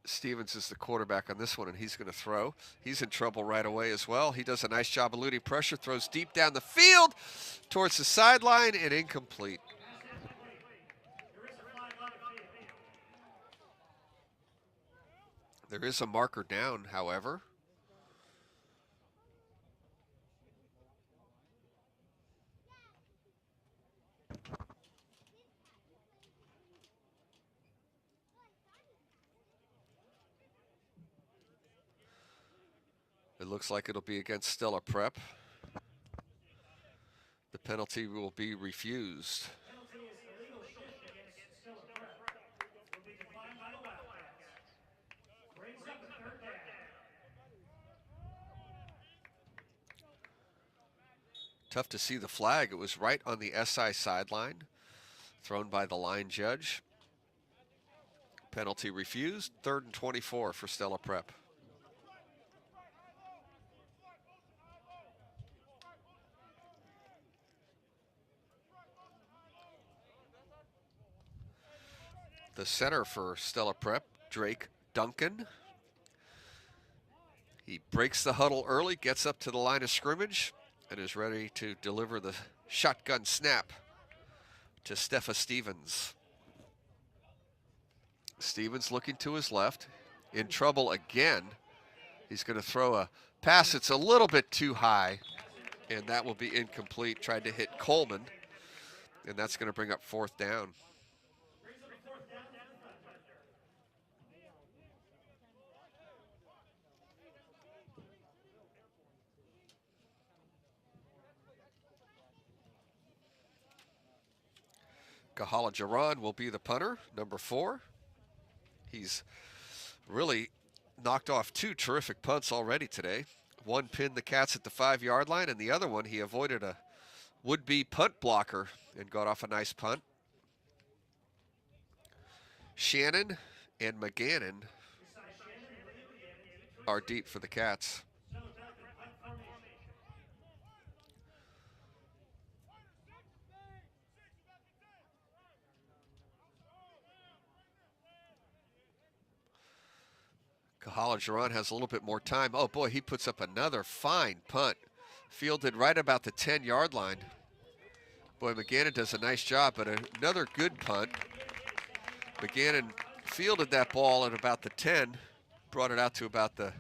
Stevens is the quarterback on this one, and he's going to throw. He's in trouble right away as well. He does a nice job eluding pressure, throws deep down the field towards the sideline, and incomplete. There is a marker down, however. It looks like it'll be against Stella Prep. The penalty will be refused. Tough to see the flag. It was right on the SI sideline, thrown by the line judge. Penalty refused. 3rd and 24 for Stella Prep. The center for Stella Prep, Drake Duncan. He breaks the huddle early, gets up to the line of scrimmage, and is ready to deliver the shotgun snap to Stephen Stevens. Stevens looking to his left, in trouble again. He's going to throw a pass that's a little bit too high, and that will be incomplete. Tried to hit Coleman, and that's going to bring up 4th down. Kahalajaran will be the punter, number 4. He's really knocked off 2 terrific punts already today. One pinned the Cats at the 5-yard line, and the other one he avoided a would-be punt blocker and got off a nice punt. Shannon and McGannon are deep for the Cats. Cahalan has a little bit more time. Oh boy, he puts up another fine punt. Fielded right about the 10-yard line. Boy, McGannon does a nice job, but another good punt. McGannon fielded that ball at about the 10, brought it out to about the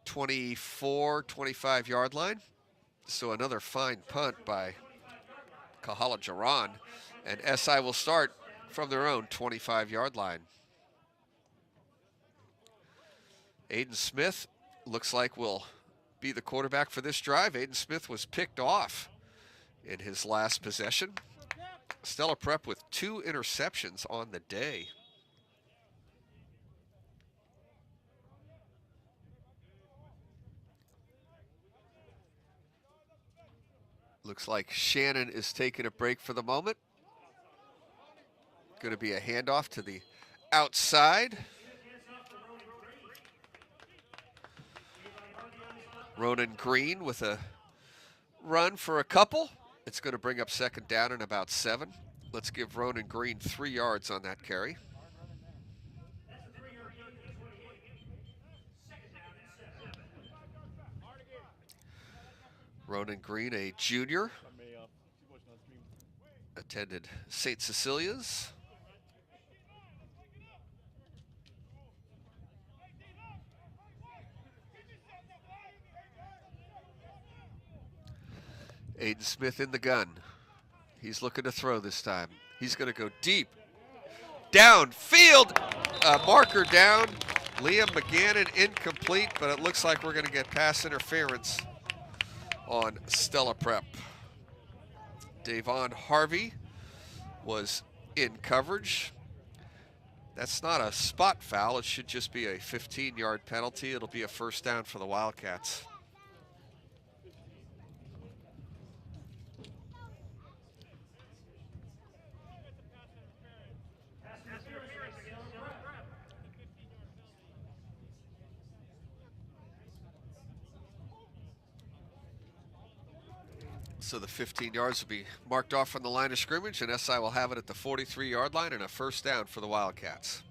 24, 25-yard line. So another fine punt by Cahalan, and SI will start from their own 25-yard line. Aiden Smith looks like will be the quarterback for this drive. Aiden Smith was picked off in his last possession. Stella Prep with 2 interceptions on the day. Looks like Shannon is taking a break for the moment. Going to be a handoff to the outside. Ronan Green with a run for a couple. It's going to bring up second down and about 7. Let's give Ronan Green 3 yards on that carry. Ronan Green, a junior, attended St. Cecilia's. Aiden Smith in the gun. He's looking to throw this time. He's going to go deep. Downfield. Marker down. Liam McGannon incomplete, but it looks like we're going to get pass interference on Stella Prep. Davon Harvey was in coverage. That's not a spot foul. It should just be a 15-yard penalty. It'll be a first down for the Wildcats. So the 15 yards will be marked off from the line of scrimmage, and SI will have it at the 43-yard line and a first down for the Wildcats.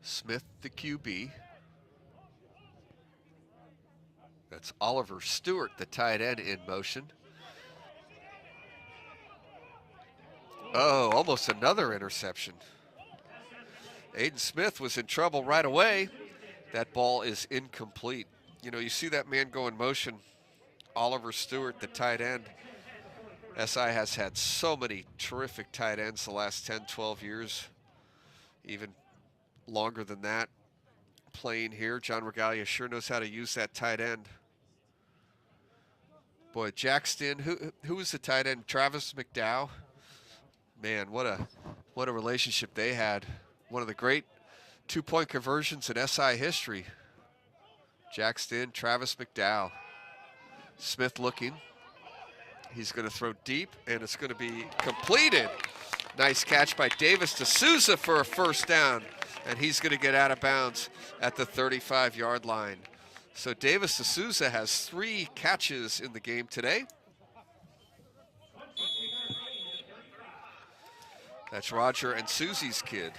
Smith, the QB. That's Oliver Stewart, the tight end, in motion. Oh, almost another interception. Aiden Smith was in trouble right away. That ball is incomplete. You know, you see that man go in motion. Oliver Stewart, the tight end. SI has had so many terrific tight ends the last 10, 12 years. Even longer than that playing here. John Regalia sure knows how to use that tight end. Boy, Jackson, who was the tight end? Travis McDowell. Man, what a relationship they had. One of the great two-point conversions in SI history. Jackson, Travis McDowell. Smith looking. He's going to throw deep, and it's going to be completed. Nice catch by Davis D'Souza for a first down. And he's going to get out of bounds at the 35-yard line. So Davis D'Souza has 3 catches in the game today. That's Roger and Susie's kid.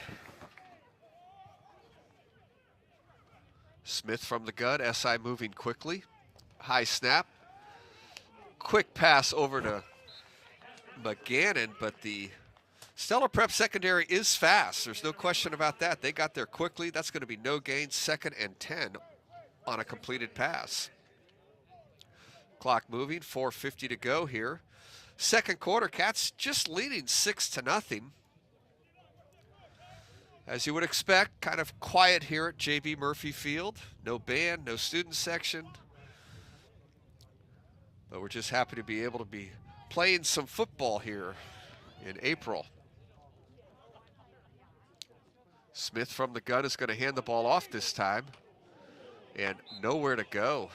Smith from the gun, SI moving quickly. High snap. Quick pass over to McGannon, but the Stella Prep secondary is fast. There's no question about that. They got there quickly. That's going to be no gain, 2nd and 10 on a completed pass. Clock moving, 4:50 to go here. Second quarter, Cats just leading 6-0. As you would expect, kind of quiet here at JB Murphy Field. No band, no student section. But we're just happy to be able to be playing some football here in April. Smith from the gun is going to hand the ball off this time, and nowhere to go.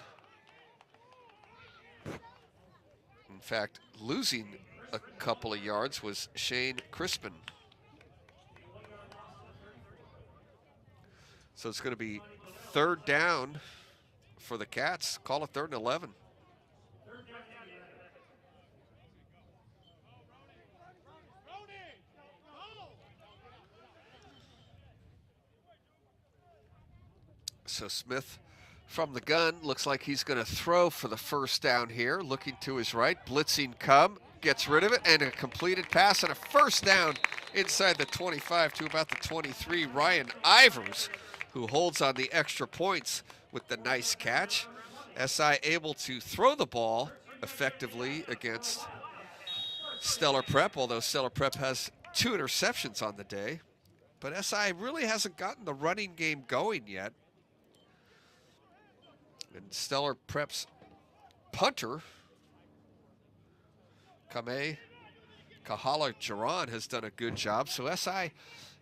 In fact, losing a couple of yards was Shane Crispin. So it's going to be 3rd down for the Cats. Call it 3rd and 11. So Smith from the gun, looks like he's going to throw for the 1st down here. Looking to his right, blitzing come, gets rid of it, and a completed pass and a 1st down inside the 25 to about the 23. Ryan Ivers, who holds on the extra points with the nice catch. SI able to throw the ball effectively against Stellar Prep, although Stellar Prep has 2 interceptions on the day. But SI really hasn't gotten the running game going yet. And Stellar Prep's punter, Kame Kahala Jaran, has done a good job. So SI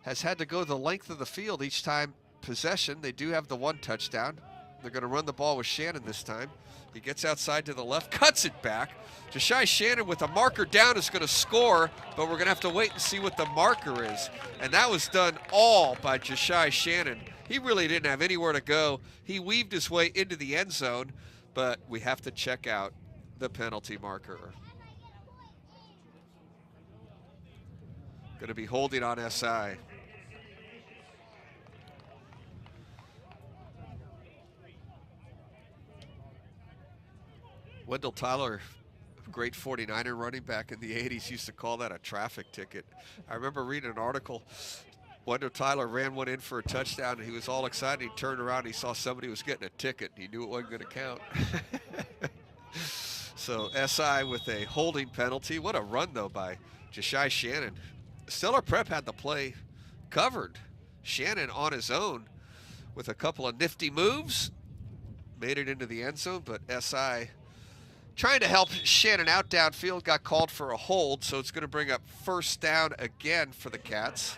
has had to go the length of the field each time possession. They do have the 1 touchdown. They're going to run the ball with Shannon this time. He gets outside to the left, cuts it back. Jashai Shannon with a marker down is going to score, but we're going to have to wait and see what the marker is. And that was done all by Jashai Shannon. He really didn't have anywhere to go. He weaved his way into the end zone, but we have to check out the penalty marker. Going to be holding on SI. Wendell Tyler, great 49er running back in the 80s, used to call that a traffic ticket. I remember reading an article. Wendell Tyler ran one in for a touchdown, and he was all excited. He turned around, and he saw somebody was getting a ticket, and he knew it wasn't going to count. So SI with a holding penalty. What a run, though, by Jashai Shannon. Stellar Prep had the play covered. Shannon on his own with a couple of nifty moves. Made it into the end zone, but SI trying to help Shannon out downfield, got called for a hold, so it's going to bring up 1st down again for the Cats.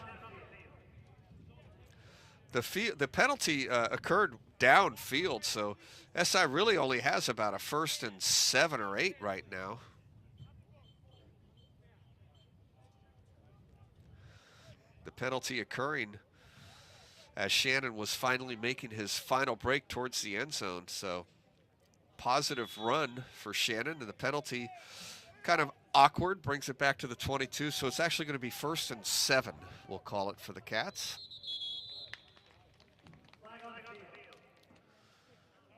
The penalty occurred downfield, so SI really only has about a 1st and 7 or 8 right now. The penalty occurring as Shannon was finally making his final break towards the end zone, so positive run for Shannon, and the penalty kind of awkward, brings it back to the 22, so it's actually going to be 1st and 7, we'll call it, for the Cats.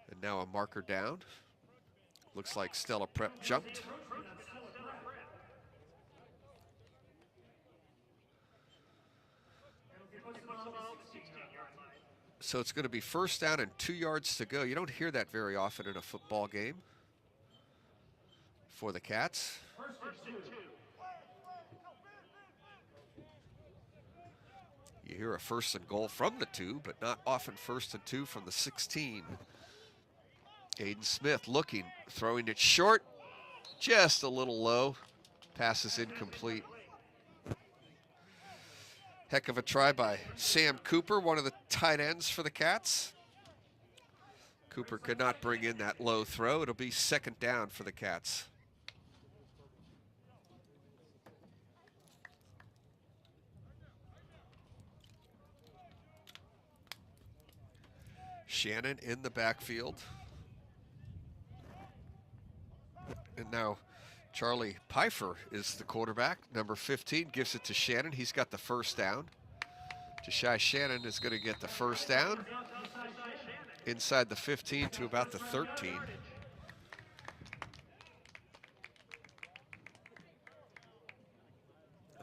And now a marker down. Looks like Stella Prep jumped. So it's going to be 1st down and 2 yards to go. You don't hear that very often in a football game for the Cats. You hear a 1st and goal from the 2, but not often 1st and 2 from the 16. Aiden Smith looking, throwing it short, just a little low. Pass is incomplete. Heck of a try by Sam Cooper, one of the tight ends for the Cats. Cooper could not bring in that low throw. It'll be 2nd down for the Cats. Shannon in the backfield. And now Charlie Pfeiffer is the quarterback. Number 15 gives it to Shannon. He's got the 1st down. Jashai Shannon is going to get the 1st down inside the 15 to about the 13.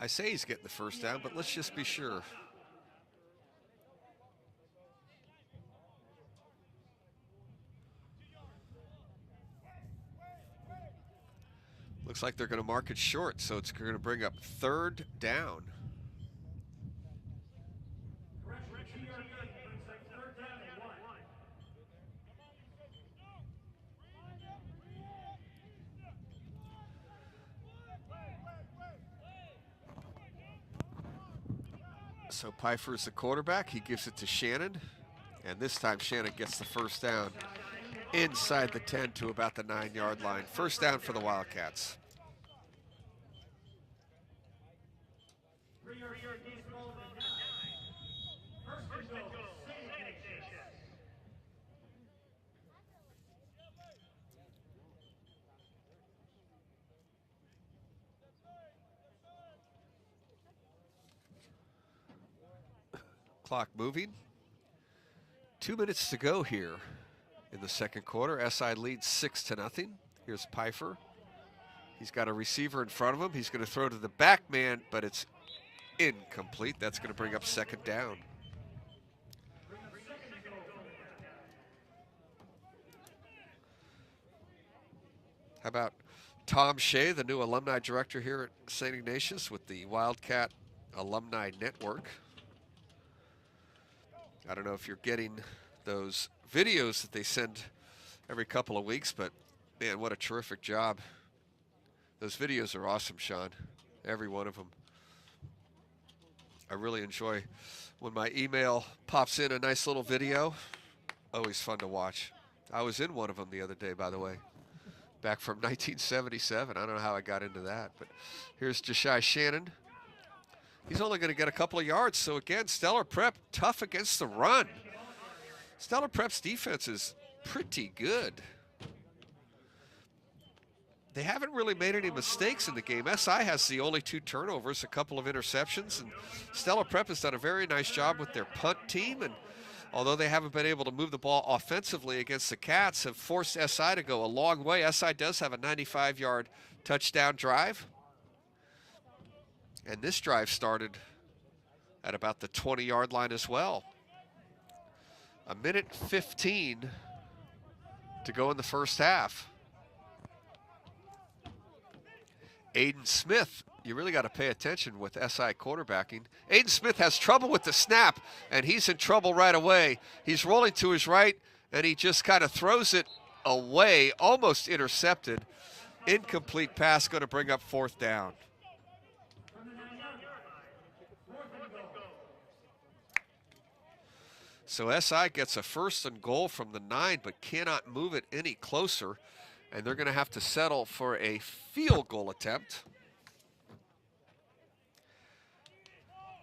I say he's getting the 1st down, but let's just be sure. Looks like they're going to mark it short, so it's going to bring up 3rd down. So Pfeiffer's the quarterback. He gives it to Shannon, and this time Shannon gets the 1st down inside the 10 to about the 9-yard line. 1st down for the Wildcats. Clock moving. 2 minutes to go here in the second quarter. SI leads 6-0. Here's Pfeiffer. He's got a receiver in front of him. He's going to throw to the back man, but it's incomplete. That's going to bring up second down. How about Tom Shea, the new alumni director here at St. Ignatius with the Wildcat Alumni Network. I don't know if you're getting those videos that they send every couple of weeks, but man, what a terrific job. Those videos are awesome, Sean. Every one of them. I really enjoy when my email pops in a nice little video. Always fun to watch. I was in one of them the other day, by the way. Back from 1977. I don't know how I got into that, but here's Jashai Shannon. He's only going to get a couple of yards. So again, Stellar Prep tough against the run. Stellar Prep's defense is pretty good. They haven't really made any mistakes in the game. SI has the only 2 turnovers, a couple of interceptions, and Stellar Prep has done a very nice job with their punt team. And although they haven't been able to move the ball offensively against the Cats, have forced SI to go a long way. SI does have a 95-yard touchdown drive. And this drive started at about the 20-yard line as well. 1:15 to go in the first half. Aiden Smith, you really got to pay attention with SI quarterbacking. Aiden Smith has trouble with the snap, and he's in trouble right away. He's rolling to his right, and he just kind of throws it away, almost intercepted. Incomplete pass, going to bring up fourth down. So SI gets a 1st and goal from the 9, but cannot move it any closer. And they're going to have to settle for a field goal attempt.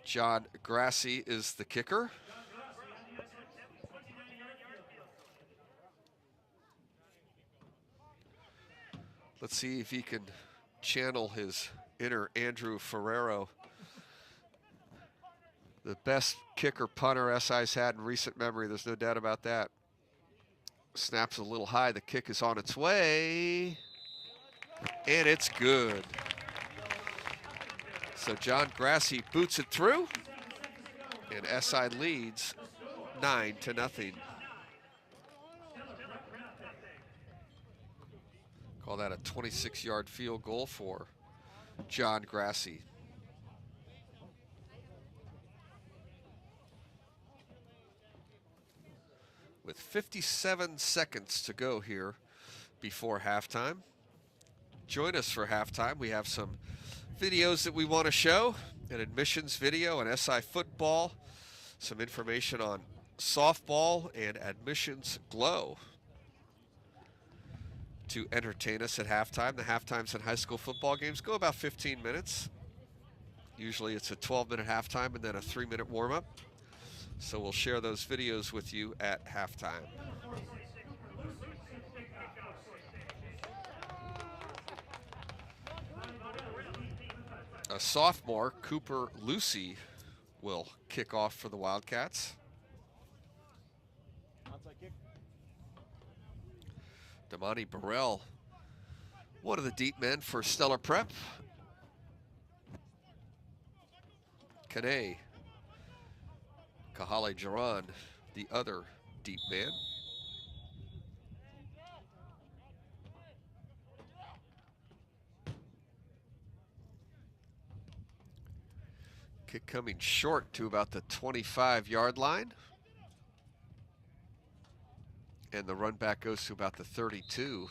John Grassi is the kicker. Let's see if he can channel his inner Andrew Ferrero. The best kicker punter SI's had in recent memory. There's no doubt about that. Snaps a little high. The kick is on its way. And it's good. So John Grassi boots it through. And SI leads 9-0. Call that a 26-yard field goal for John Grassi. With 57 seconds to go here before halftime. Join us for halftime. We have some videos that we want to show, an admissions video, an SI football, some information on softball and admissions glow to entertain us at halftime. The halftimes in high school football games go about 15 minutes. Usually it's a 12-minute halftime and then a 3-minute warm-up. So we'll share those videos with you at halftime. A sophomore, Cooper Lucy, will kick off for the Wildcats. Damani Burrell, one of the deep men for Stellar Prep. Kane Kahale Jaran, the other deep man. Kick coming short to about the 25-yard line. And the run back goes to about the 32.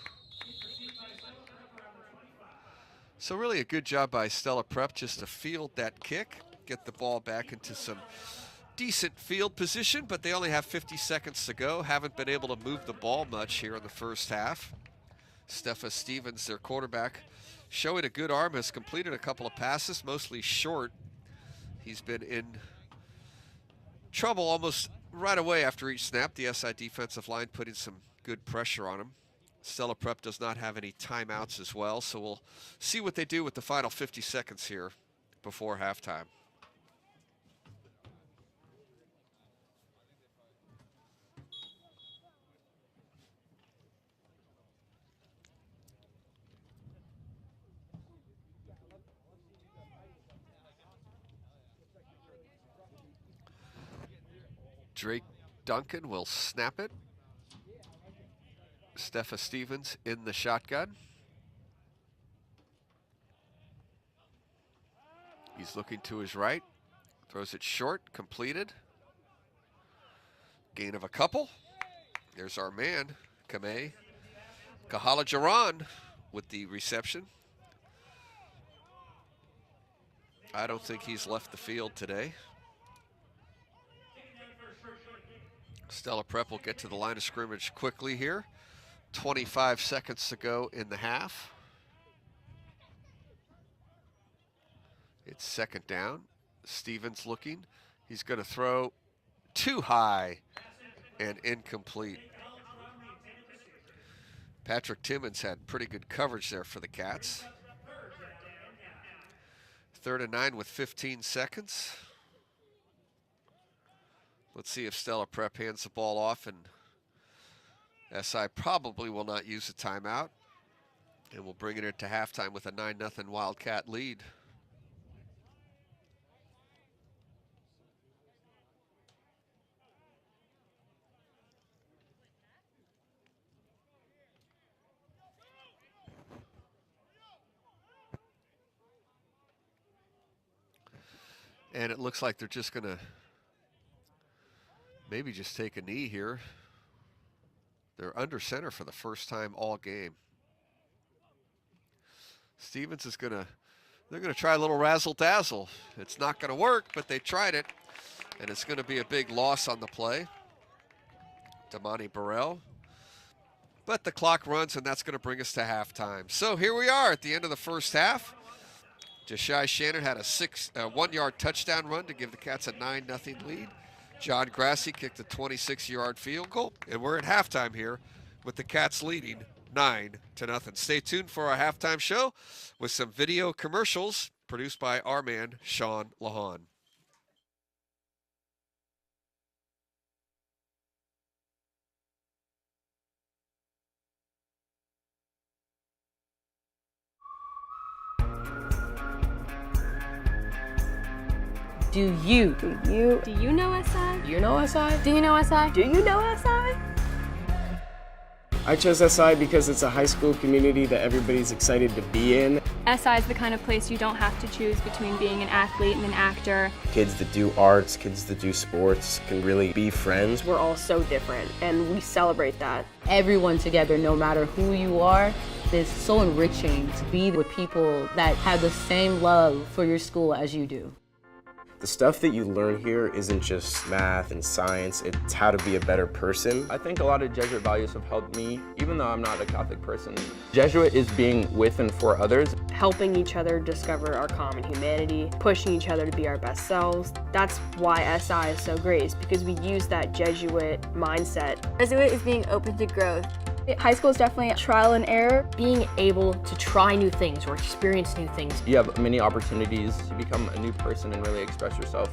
So really a good job by Stellar Prep just to field that kick, get the ball back into some decent field position, but they only have 50 seconds to go. Haven't been able to move the ball much here in the first half. Stepha Stevens, their quarterback, showing a good arm, has completed a couple of passes, mostly short. He's been in trouble almost right away after each snap. The SI defensive line putting some good pressure on him. Stella Prep does not have any timeouts as well, so we'll see what they do with the final 50 seconds here before halftime. Drake Duncan will snap it. Steffa Stevens in the shotgun. He's looking to his right. Throws it short, completed. Gain of a couple. There's our man, Kame Kahalajaran with the reception. I don't think he's left the field today. Stella Prep will get to the line of scrimmage quickly here. 25 seconds to go in the half. It's second down. Stevens looking. He's going to throw too high and incomplete. Patrick Timmons had pretty good coverage there for the Cats. 3rd and 9 with 15 seconds. Let's see if Stella Prep hands the ball off, and SI probably will not use a timeout. And we'll bring it into halftime with a 9-0 Wildcat lead. And it looks like they're just going to maybe just take a knee here. They're under center for the first time all game. Stevens is they're gonna try a little razzle-dazzle. It's not gonna work, but they tried it. And it's gonna be a big loss on the play. Damani Burrell. But the clock runs, and that's gonna bring us to halftime. So here we are at the end of the first half. Jashai Shannon had a 1-yard touchdown run to give the Cats a 9-0 lead. John Grassi kicked a 26-yard field goal, and we're at halftime here with the Cats leading 9-0. Stay tuned for our halftime show with some video commercials produced by our man, Sean Lahan. Do you know SI? Do you know SI? Do you know SI? Do you know SI? I chose SI because it's a high school community that everybody's excited to be in. SI is the kind of place you don't have to choose between being an athlete and an actor. Kids that do arts, kids that do sports can really be friends. We're all so different, and we celebrate that. Everyone together, no matter who you are, is so enriching to be with people that have the same love for your school as you do. The stuff that you learn here isn't just math and science, it's how to be a better person. I think a lot of Jesuit values have helped me, even though I'm not a Catholic person. Jesuit is being with and for others. Helping each other discover our common humanity, pushing each other to be our best selves. That's why SI is so great, is because we use that Jesuit mindset. Jesuit is being open to growth. High school is definitely trial and error. Being able to try new things or experience new things. You have many opportunities to become a new person and really express yourself.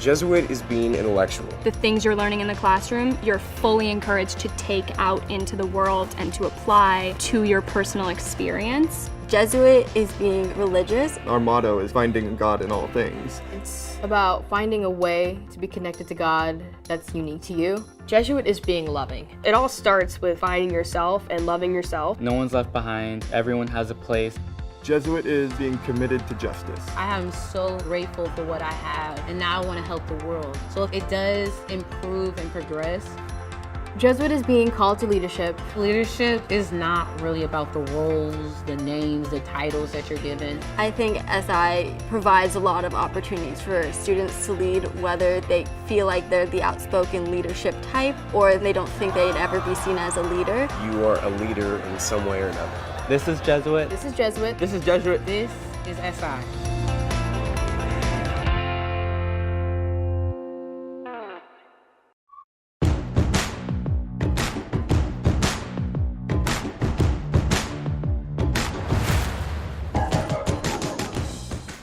Jesuit is being intellectual. The things you're learning in the classroom, you're fully encouraged to take out into the world and to apply to your personal experience. Jesuit is being religious. Our motto is finding God in all things. It's about finding a way to be connected to God that's unique to you. Jesuit is being loving. It all starts with finding yourself and loving yourself. No one's left behind. Everyone has a place. Jesuit is being committed to justice. I am so grateful for what I have, and now I want to help the world. So if it does improve and progress. Jesuit is being called to leadership. Leadership is not really about the roles, the names, the titles that you're given. I think SI provides a lot of opportunities for students to lead, whether they feel like they're the outspoken leadership type or they don't think they'd ever be seen as a leader. You are a leader in some way or another. This is Jesuit. This is Jesuit. This is Jesuit. This is SI.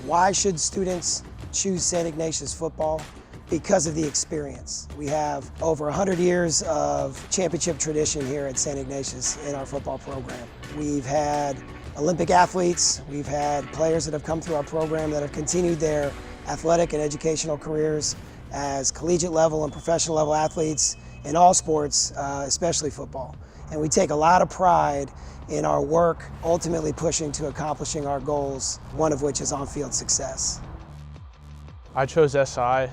Why should students choose St. Ignatius football? Because of the experience. We have over 100 years of championship tradition here at St. Ignatius in our football program. We've had Olympic athletes, we've had players that have come through our program that have continued their athletic and educational careers as collegiate level and professional level athletes in all sports, especially football. And we take a lot of pride in our work, ultimately pushing to accomplishing our goals, one of which is on-field success. I chose SI,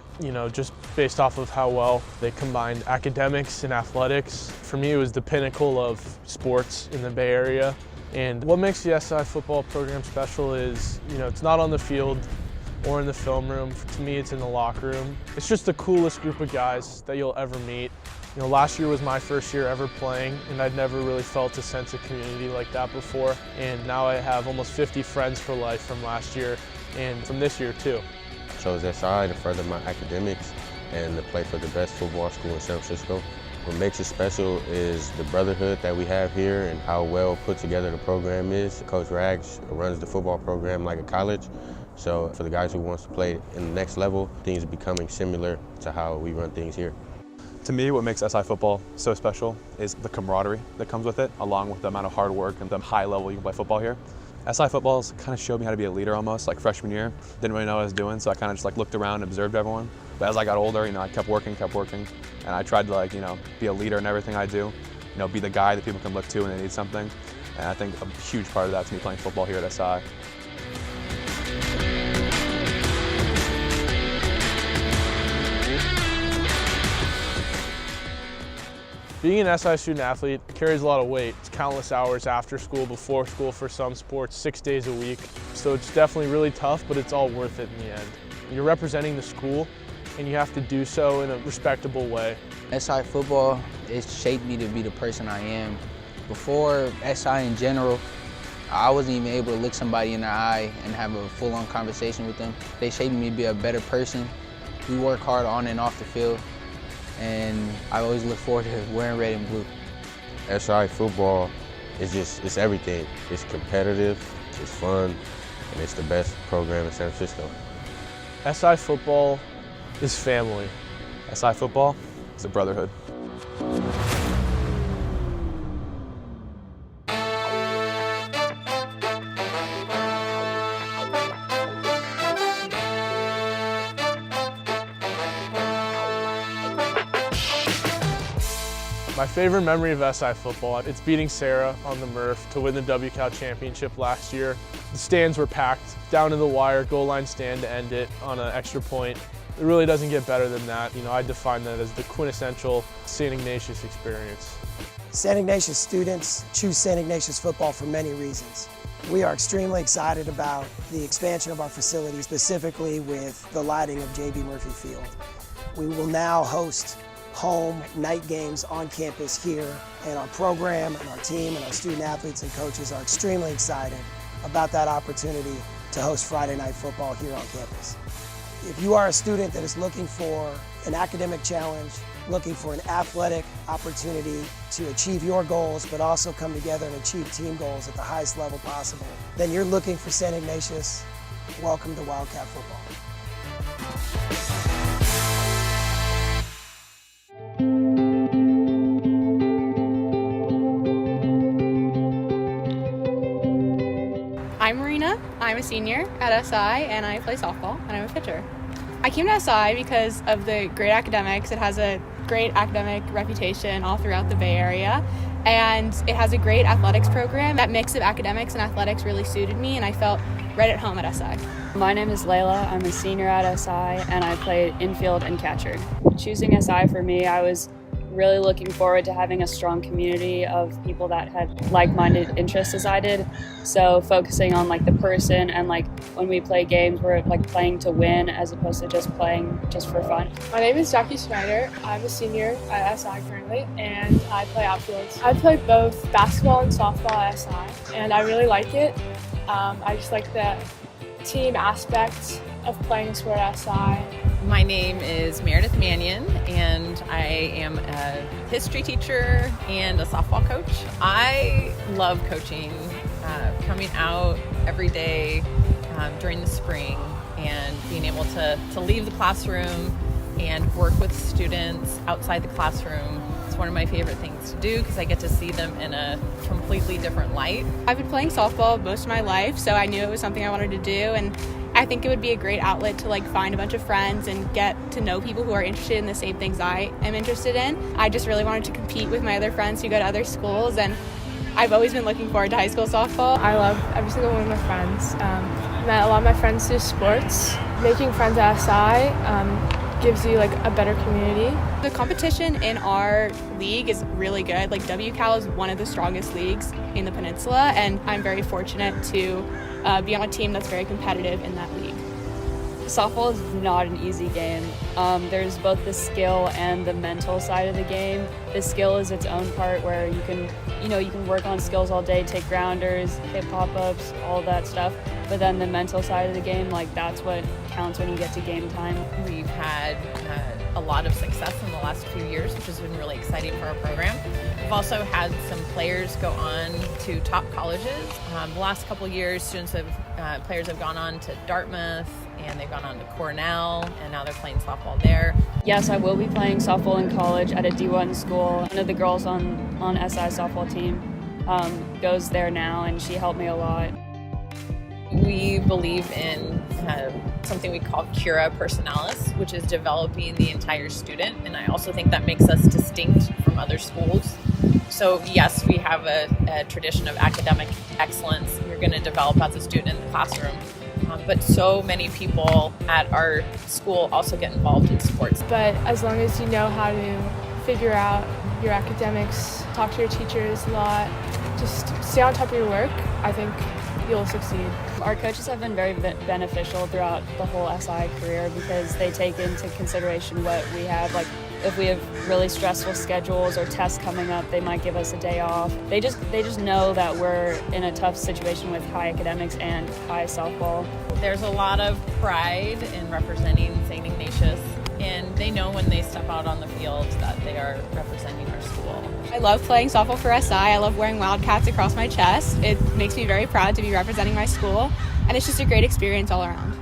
just based off of how well they combined academics and athletics. For me, it was the pinnacle of sports in the Bay Area. And what makes the SI football program special is, it's not on the field or in the film room. To me, it's in the locker room. It's just the coolest group of guys that you'll ever meet. Last year was my first year ever playing, and I'd never really felt a sense of community like that before. And now I have almost 50 friends for life from last year and from this year too. Chose SI to further my academics and to play for the best football school in San Francisco. What makes it special is the brotherhood that we have here and how well put together the program is. Coach Rags runs the football program like a college. So for the guys who wants to play in the next level, things are becoming similar to how we run things here. To me, what makes SI football so special is the camaraderie that comes with it, along with the amount of hard work and the high level you can play football here. SI football's kind of showed me how to be a leader almost, like freshman year. Didn't really know what I was doing, so I kind of just looked around and observed everyone. But as I got older, I kept working, and I tried to be a leader in everything I do. Be the guy that people can look to when they need something. And I think a huge part of that's me playing football here at SI. Being an SI student athlete carries a lot of weight. It's countless hours after school, before school for some sports, 6 days a week. So it's definitely really tough, but it's all worth it in the end. You're representing the school, and you have to do so in a respectable way. SI football, it's shaped me to be the person I am. Before SI in general, I wasn't even able to look somebody in the eye and have a full-on conversation with them. They shaped me to be a better person. We work hard on and off the field, and I always look forward to wearing red and blue. SI football it's everything. It's competitive, it's fun, and it's the best program in San Francisco. SI football is family. SI football is a brotherhood. My favorite memory of SI football, it's beating Sarah on the Murph to win the WCAL championship last year. The stands were packed, down to the wire, goal line stand to end it on an extra point. It really doesn't get better than that. I define that as the quintessential St. Ignatius experience. St. Ignatius students choose St. Ignatius football for many reasons. We are extremely excited about the expansion of our facility, specifically with the lighting of J.B. Murphy Field. We will now host home night games on campus here, and our program and our team and our student athletes and coaches are extremely excited about that opportunity to host Friday night football here on campus. If you are a student that is looking for an academic challenge, looking for an athletic opportunity to achieve your goals, but also come together and achieve team goals at the highest level possible, then you're looking for St. Ignatius. Welcome to Wildcat Football. I'm Marina. I'm a senior at SI, and I play softball, and I'm a pitcher. I came to SI because of the great academics. It has a great academic reputation all throughout the Bay Area, and it has a great athletics program. That mix of academics and athletics really suited me, and I felt right at home at SI. My name is Layla. I'm a senior at SI, and I play infield and catcher. Choosing SI for me, I was really looking forward to having a strong community of people that had like-minded interests as I did. So focusing on the person, and when we play games, we're playing to win as opposed to just playing just for fun. My name is Schneider. I'm a senior at SI currently, and I play outfield. I play both basketball and softball at SI, and I really like it. I just like the team aspect of playing a sport at SI. My name is Meredith Mannion, and I am a history teacher and a softball coach. I love coaching, coming out every day during the spring, and being able to leave the classroom and work with students outside the classroom. It's one of my favorite things to do because I get to see them in a completely different light. I've been playing softball most of my life, so I knew it was something I wanted to do, and I think it would be a great outlet to find a bunch of friends and get to know people who are interested in the same things I am interested in. I just really wanted to compete with my other friends who go to other schools, and I've always been looking forward to high school softball. I love every single one of my friends. Met a lot of my friends through sports. Making friends at SI gives you a better community. The competition in our league is really good. WCAL is one of the strongest leagues in the peninsula, and I'm very fortunate to be on a team that's very competitive in that league. Softball is not an easy game. There's both the skill and the mental side of the game. The skill is its own part where you can work on skills all day, take grounders, hit pop-ups, all that stuff. But then the mental side of the game, that's what counts when you get to game time. We've had a lot of success in the last few years, which has been really exciting for our program. We've also had some players go on to top colleges. The last couple of years, players have gone on to Dartmouth, and they've gone on to Cornell, and now they're playing softball there. Yes, I will be playing softball in college at a D1 school. One of the girls on SI's softball team goes there now, and she helped me a lot. We believe in something we call cura personalis, which is developing the entire student, and I also think that makes us distinct from other schools. So yes, we have a tradition of academic excellence you're going to develop as a student in the classroom, but so many people at our school also get involved in sports. But as long as you know how to figure out your academics, talk to your teachers a lot, just stay on top of your work, I think you'll succeed. Our coaches have been very beneficial throughout the whole SI career because they take into consideration what we have. If we have really stressful schedules or tests coming up, they might give us a day off. They just know that we're in a tough situation with high academics and high softball. There's a lot of pride in representing St. Ignatius, and they know when they step out on the field that they are representing our school. I love playing softball for SI. I love wearing Wildcats across my chest. It makes me very proud to be representing my school, and it's just a great experience all around.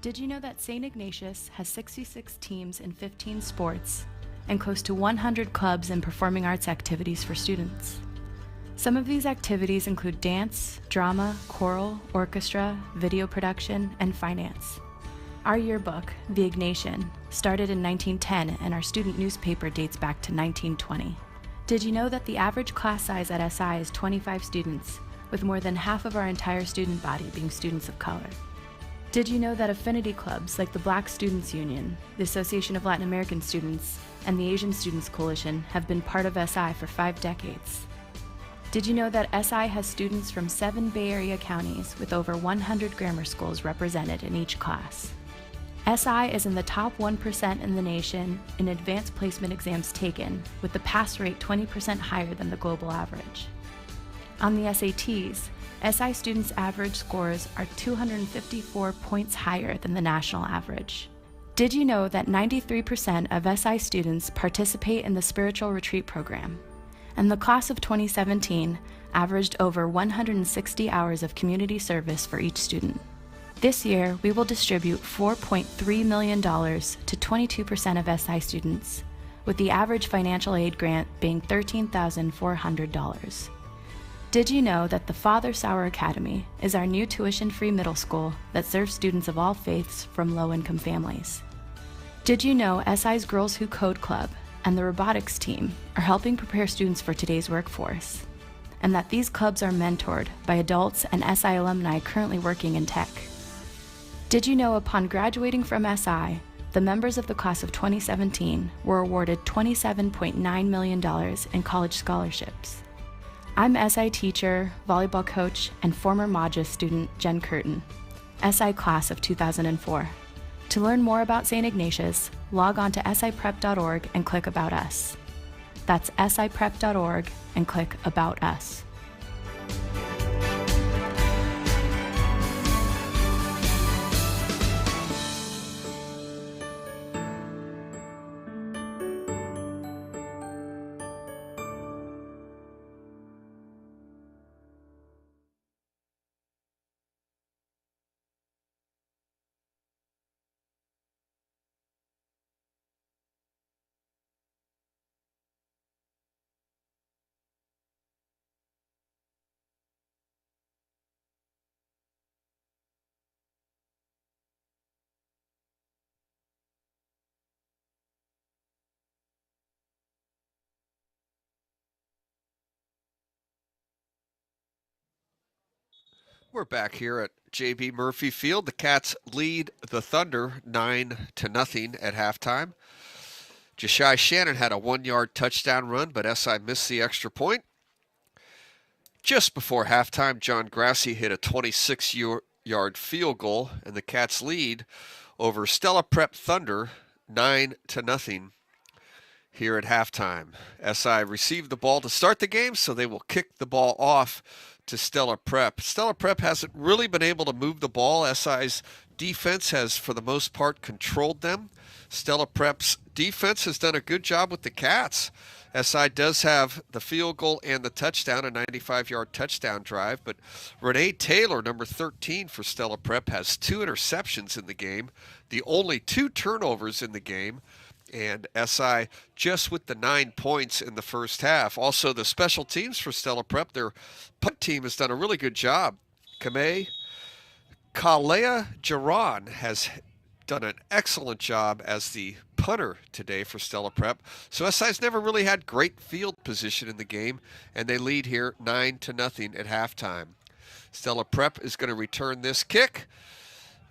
Did you know that St. Ignatius has 66 teams in 15 sports and close to 100 clubs and performing arts activities for students? Some of these activities include dance, drama, choral, orchestra, video production, and finance. Our yearbook, The Ignatian, started in 1910 and our student newspaper dates back to 1920. Did you know that the average class size at SI is 25 students, with more than half of our entire student body being students of color? Did you know that affinity clubs like the Black Students Union, the Association of Latin American Students, and the Asian Students Coalition have been part of SI for 5 decades? Did you know that SI has students from 7 Bay Area counties with over 100 grammar schools represented in each class? SI is in the top 1% in the nation in advanced placement exams taken, with the pass rate 20% higher than the global average. On the SATs, SI students' average scores are 254 points higher than the national average. Did you know that 93% of SI students participate in the Spiritual Retreat program? And the class of 2017 averaged over 160 hours of community service for each student. This year, we will distribute $4.3 million to 22% of SI students, with the average financial aid grant being $13,400. Did you know that the Father Sauer Academy is our new tuition-free middle school that serves students of all faiths from low-income families? Did you know SI's Girls Who Code Club and the robotics team are helping prepare students for today's workforce, and that these clubs are mentored by adults and SI alumni currently working in tech? Did you know upon graduating from SI, the members of the class of 2017 were awarded $27.9 million in college scholarships? I'm SI teacher, volleyball coach, and former Maja student Jen Curtin, SI class of 2004. To learn more about St. Ignatius, log on to siprep.org and click About Us. That's siprep.org and click About Us. We're back here at J.B. Murphy Field. The Cats lead the Thunder 9-0 at halftime. Jashai Shannon had a 1-yard touchdown run, but SI missed the extra point. Just before halftime, John Grassi hit a 26-yard field goal, and the Cats lead over Stella Prep Thunder 9-0 here at halftime. SI received the ball to start the game, so they will kick the ball off to Stella Prep. Stella Prep hasn't really been able to move the ball. SI's defense has, for the most part, controlled them. Stella Prep's defense has done a good job with the Cats. SI does have the field goal and the touchdown, a 95-yard touchdown drive, but Renee Taylor, number 13 for Stella Prep, has 2 interceptions in the game, the only 2 turnovers in the game, and SI just with the 9 points in the first half. Also, the special teams for Stella Prep, their punt team has done a really good job. Kalea Jaron has done an excellent job as the punter today for Stella Prep. So SI's never really had great field position in the game, and they lead here 9-0 at halftime. Stella Prep is going to return this kick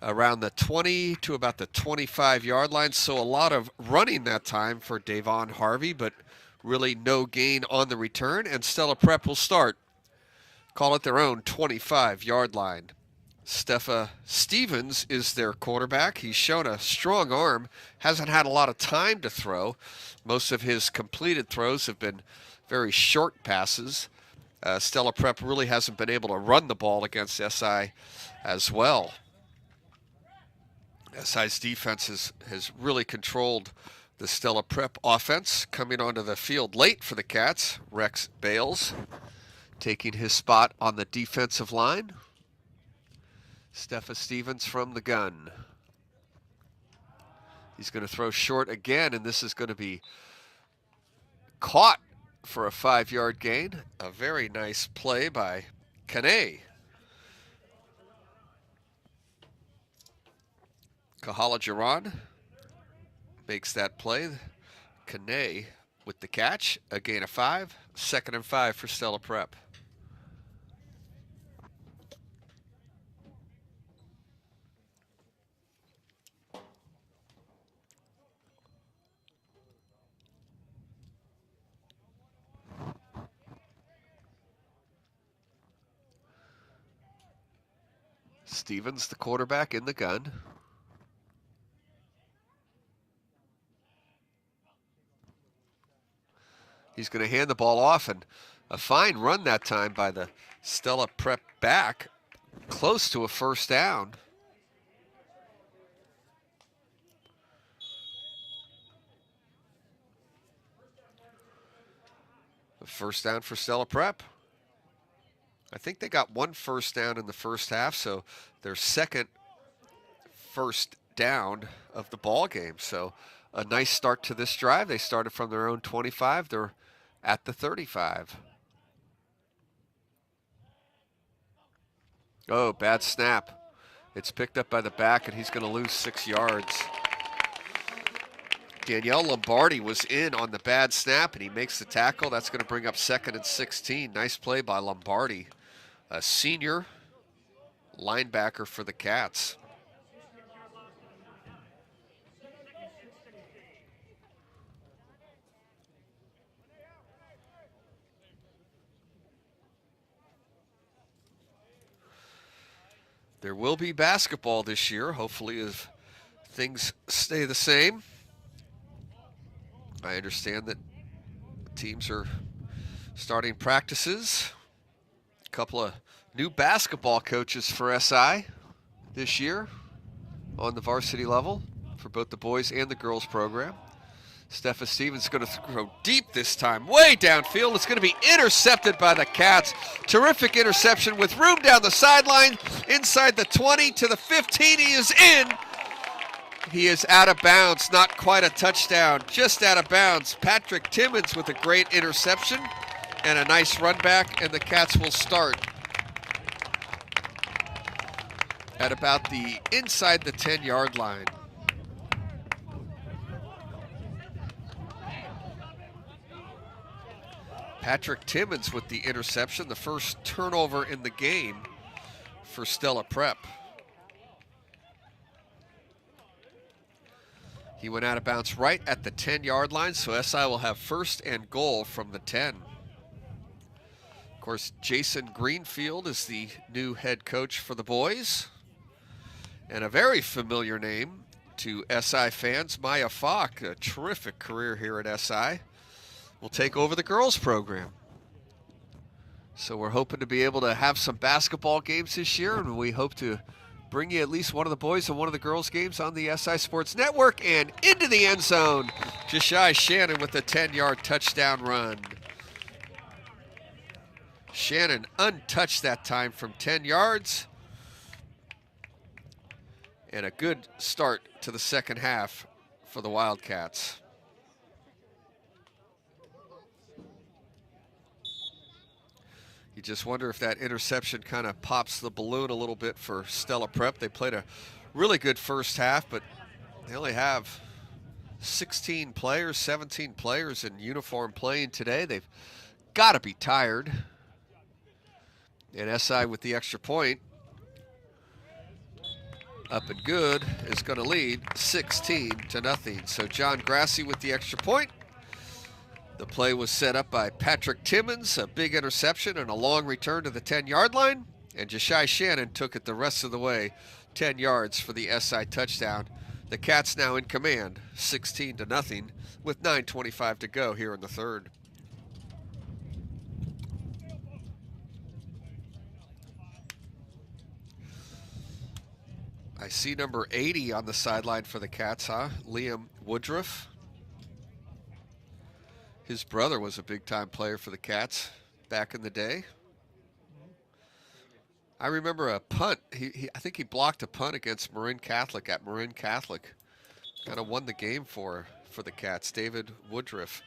around the 20 to about the 25-yard line. So a lot of running that time for Davon Harvey, but really no gain on the return. And Stella Prep will start, call it their own 25-yard line. Steffa Stevens is their quarterback. He's shown a strong arm, hasn't had a lot of time to throw. Most of his completed throws have been very short passes. Stella Prep really hasn't been able to run the ball against SI as well. SI's defense has really controlled the Stella Prep offense. Coming onto the field late for the Cats, Rex Bales taking his spot on the defensive line. Steffa Stevens from the gun. He's going to throw short again, and this is going to be caught for a 5-yard gain. A very nice play by Kane. Kahalajaran makes that play. Kane with the catch, a gain of 5, 2nd and 5 for Stella Prep. Stevens, the quarterback, in the gun. He's going to hand the ball off, and a fine run that time by the Stella Prep back, close to a first down. A first down for Stella Prep. I think they got 1 first down in the first half, so their second first down of the ball game. So a nice start to this drive. They started from their own 25. They're at the 35. Oh, bad snap. It's picked up by the back, and he's going to lose 6 yards. Danielle Lombardi was in on the bad snap, and he makes the tackle. That's going to bring up 2nd and 16. Nice play by Lombardi, a senior linebacker for the Cats. There will be basketball this year, hopefully, if things stay the same. I understand that teams are starting practices. A couple of new basketball coaches for SI this year on the varsity level for both the boys and the girls program. Steffa Stevens is going to throw deep this time, way downfield. It's going to be intercepted by the Cats. Terrific interception with room down the sideline, inside the 20 to the 15. He is in. He is out of bounds, not quite a touchdown, just out of bounds. Patrick Timmons with a great interception and a nice run back, and the Cats will start at about the inside the 10-yard line. Patrick Timmons with the interception, the first turnover in the game for Stella Prep. He went out of bounds right at the 10-yard line, so SI will have 1st and goal from the 10. Of course, Jason Greenfield is the new head coach for the boys. And a very familiar name to SI fans, Maya Falk, a terrific career here at SI, will take over the girls program. So we're hoping to be able to have some basketball games this year, and we hope to bring you at least one of the boys and one of the girls games on the SI Sports Network. And into the end zone, Jashai Shannon with a 10-yard touchdown run. Shannon untouched that time from 10 yards. And a good start to the second half for the Wildcats. You just wonder if that interception kind of pops the balloon a little bit for Stella Prep. They played a really good first half, but they only have 16 players, 17 players in uniform playing today. They've got to be tired. And SI with the extra point, up and good, is going to lead 16-0. So John Grassi with the extra point. The play was set up by Patrick Timmons, a big interception and a long return to the 10-yard line. And Jashai Shannon took it the rest of the way, 10 yards for the SI touchdown. The Cats now in command, 16-0, with 9:25 to go here in the third. I see number 80 on the sideline for the Cats, huh? Liam Woodruff. His brother was a big-time player for the Cats back in the day. I remember a punt. I think he blocked a punt against Marin Catholic at Marin Catholic. Kind of won the game for the Cats, David Woodruff.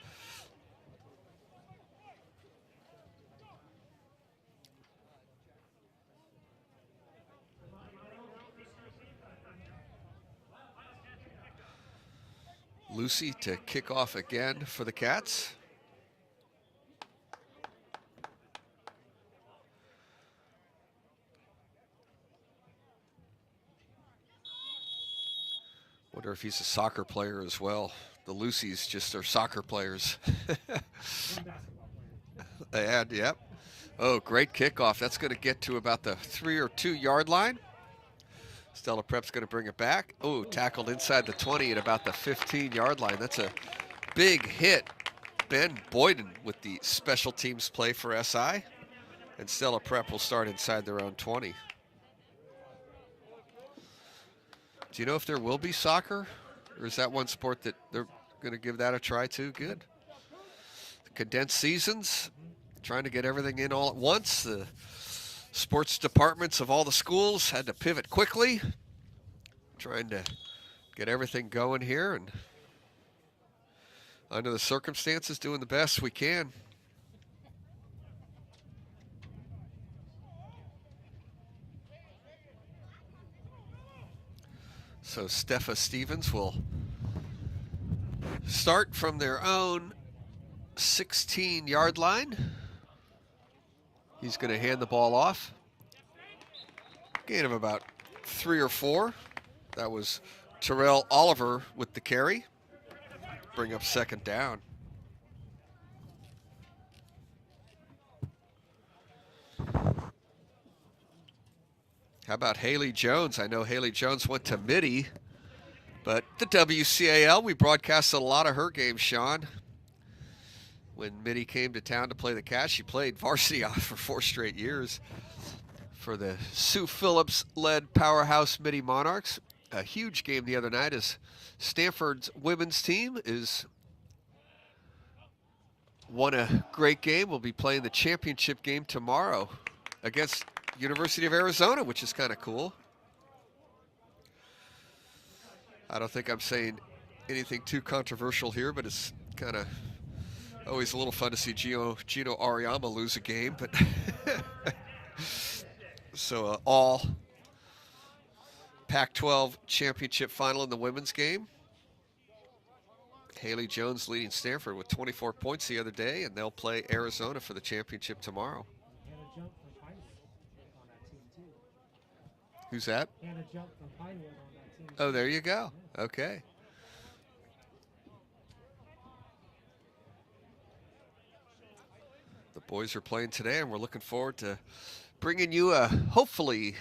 Lucy to kick off again for the Cats. Wonder if he's a soccer player as well. The Lucys just are soccer players. And, yep. Oh, great kickoff. That's going to get to about the 3 or 2 yard line. Stella Prep's going to bring it back. Oh, tackled inside the 20 at about the 15-yard line. That's a big hit. Ben Boyden with the special teams play for SI. And Stella Prep will start inside their own 20. Do you know if there will be soccer? Or is that one sport that they're going to give that a try too? Good. The condensed seasons, trying to get everything in all at once. The sports departments of all the schools had to pivot quickly, trying to get everything going here, and under the circumstances, doing the best we can. So Steffa Stevens will start from their own 16-yard line. He's going to hand the ball off. Gain of about 3 or 4. That was Terrell Oliver with the carry. Bring up second down. How about Haley Jones? I know Haley Jones went to Midi, but the WCAL, we broadcasted a lot of her games, Sean. When Midi came to town to play the Cats, she played varsity for 4 straight years for the Sue Phillips-led powerhouse Midi Monarchs. A huge game the other night as Stanford's women's team won a great game. We'll be playing the championship game tomorrow against University of Arizona, which is kind of cool. I don't think I'm saying anything too controversial here, but it's kind of always a little fun to see Gino Ariyama lose a game. But so all Pac-12 championship final in the women's game. Haley Jones leading Stanford with 24 points the other day, and they'll play Arizona for the championship tomorrow. Who's that? Oh, there you go. Okay. The boys are playing today, and we're looking forward to bringing you hopefully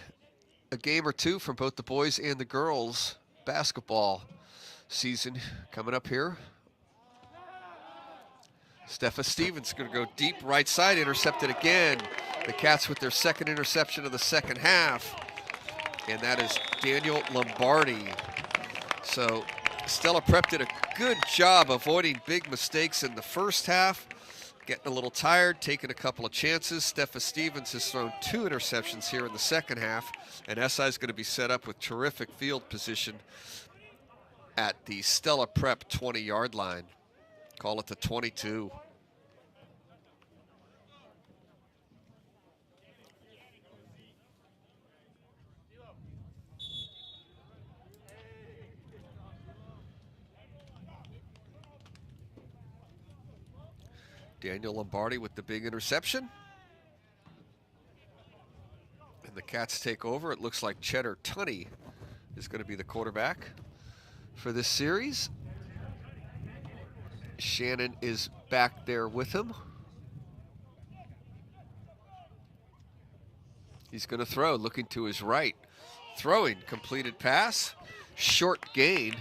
a game or two from both the boys and the girls basketball season coming up here. Steffa Stevens going to go deep right side, intercepted again. The Cats with their second interception of the second half, and that is Daniel Lombardi. So Stella Prep did a good job avoiding big mistakes in the first half, getting a little tired, taking a couple of chances. Steffa Stevens has thrown 2 interceptions here in the second half, and SI is going to be set up with terrific field position at the Stella Prep 20-yard line. Call it the 22. Daniel Lombardi with the big interception. And the Cats take over. It looks like Cheddar Tunney is going to be the quarterback for this series. Shannon is back there with him. He's going to throw, looking to his right. Throwing, completed pass, short gain,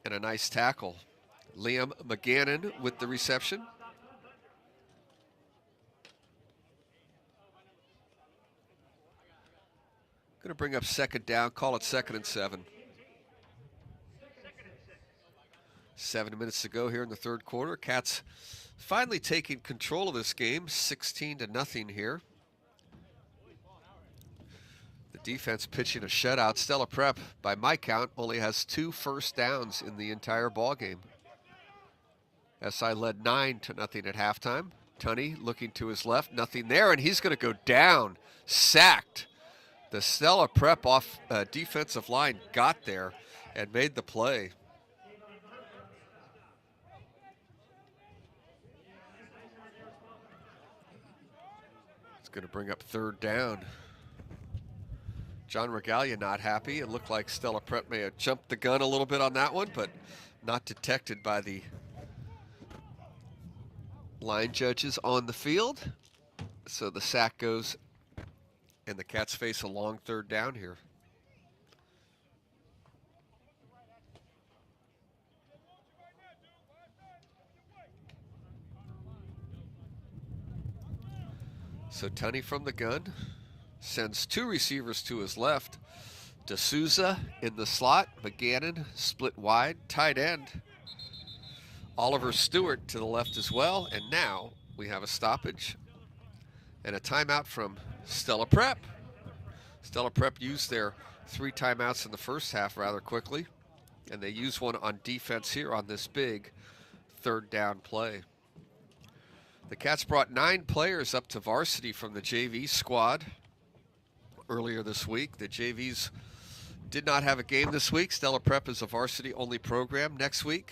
and a nice tackle. Liam McGannon with the reception. Going to bring up second down, call it 2nd and 7. 7 minutes to go here in the third quarter. Cats finally taking control of this game, 16-0 here. The defense pitching a shutout. Stella Prep, by my count, only has 2 first downs in the entire ball game. SI led 9-0 at halftime. Tunney looking to his left, nothing there, and he's going to go down, sacked. The Stella Prep off defensive line got there, and made the play. It's going to bring up third down. John Regalia not happy. It looked like Stella Prep may have jumped the gun a little bit on that one, but not detected by the line judges on the field. So the sack goes, and the Cats face a long third down here. So Tunney from the gun sends two receivers to his left. D'Souza in the slot, McGannon split wide, tight end. Oliver Stewart to the left as well, and now we have a stoppage and a timeout from Stella Prep. Stella Prep used their 3 timeouts in the first half rather quickly, and they use one on defense here on this big third down play. The Cats brought 9 players up to varsity from the JV squad earlier this week. The JVs did not have a game this week. Stella Prep is a varsity-only program next week.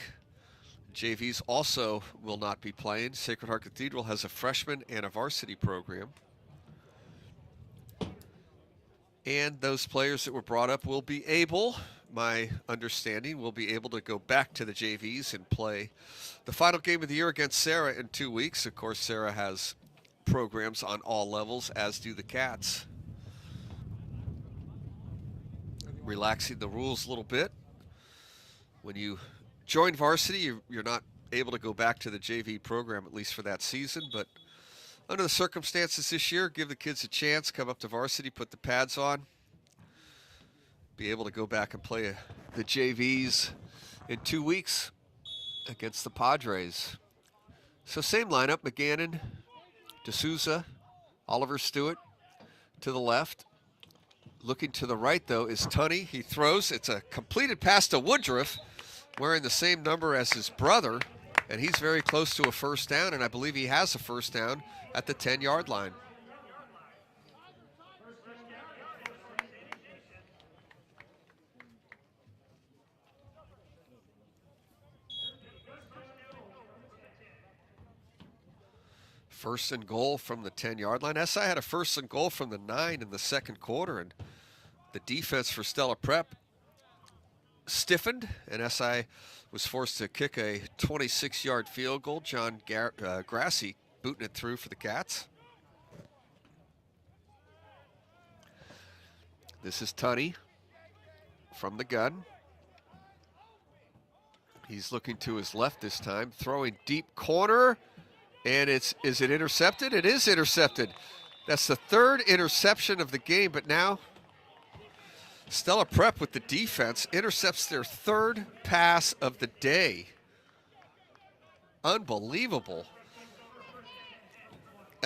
JVs also will not be playing. Sacred Heart Cathedral has a freshman and a varsity program. And those players that were brought up will be able, my understanding, will be able to go back to the JVs and play the final game of the year against Sarah in 2 weeks. Of course, Sarah has programs on all levels, as do the Cats. Relaxing the rules a little bit. When you join varsity, you're not able to go back to the JV program, at least for that season, but under the circumstances this year, give the kids a chance, come up to varsity, put the pads on, be able to go back and play the JVs in 2 weeks against the Padres. So same lineup, McGannon, D'Souza, Oliver Stewart to the left. Looking to the right, though, is Tunney. He throws. It's a completed pass to Woodruff, wearing the same number as his brother, and he's very close to a first down, and I believe he has a first down at the 10-yard line. First and goal from the 10-yard line. SI had a first and goal from the 9 in the second quarter, and the defense for Stella Prep stiffened, and SI was forced to kick a 26-yard field goal. John Grassi booting it through for the Cats. This is Tunney from the gun. He's looking to his left this time, throwing deep corner, and is it intercepted? It is intercepted. That's the 3rd interception of the game, but now Stella Prep with the defense intercepts their 3rd pass of the day. Unbelievable.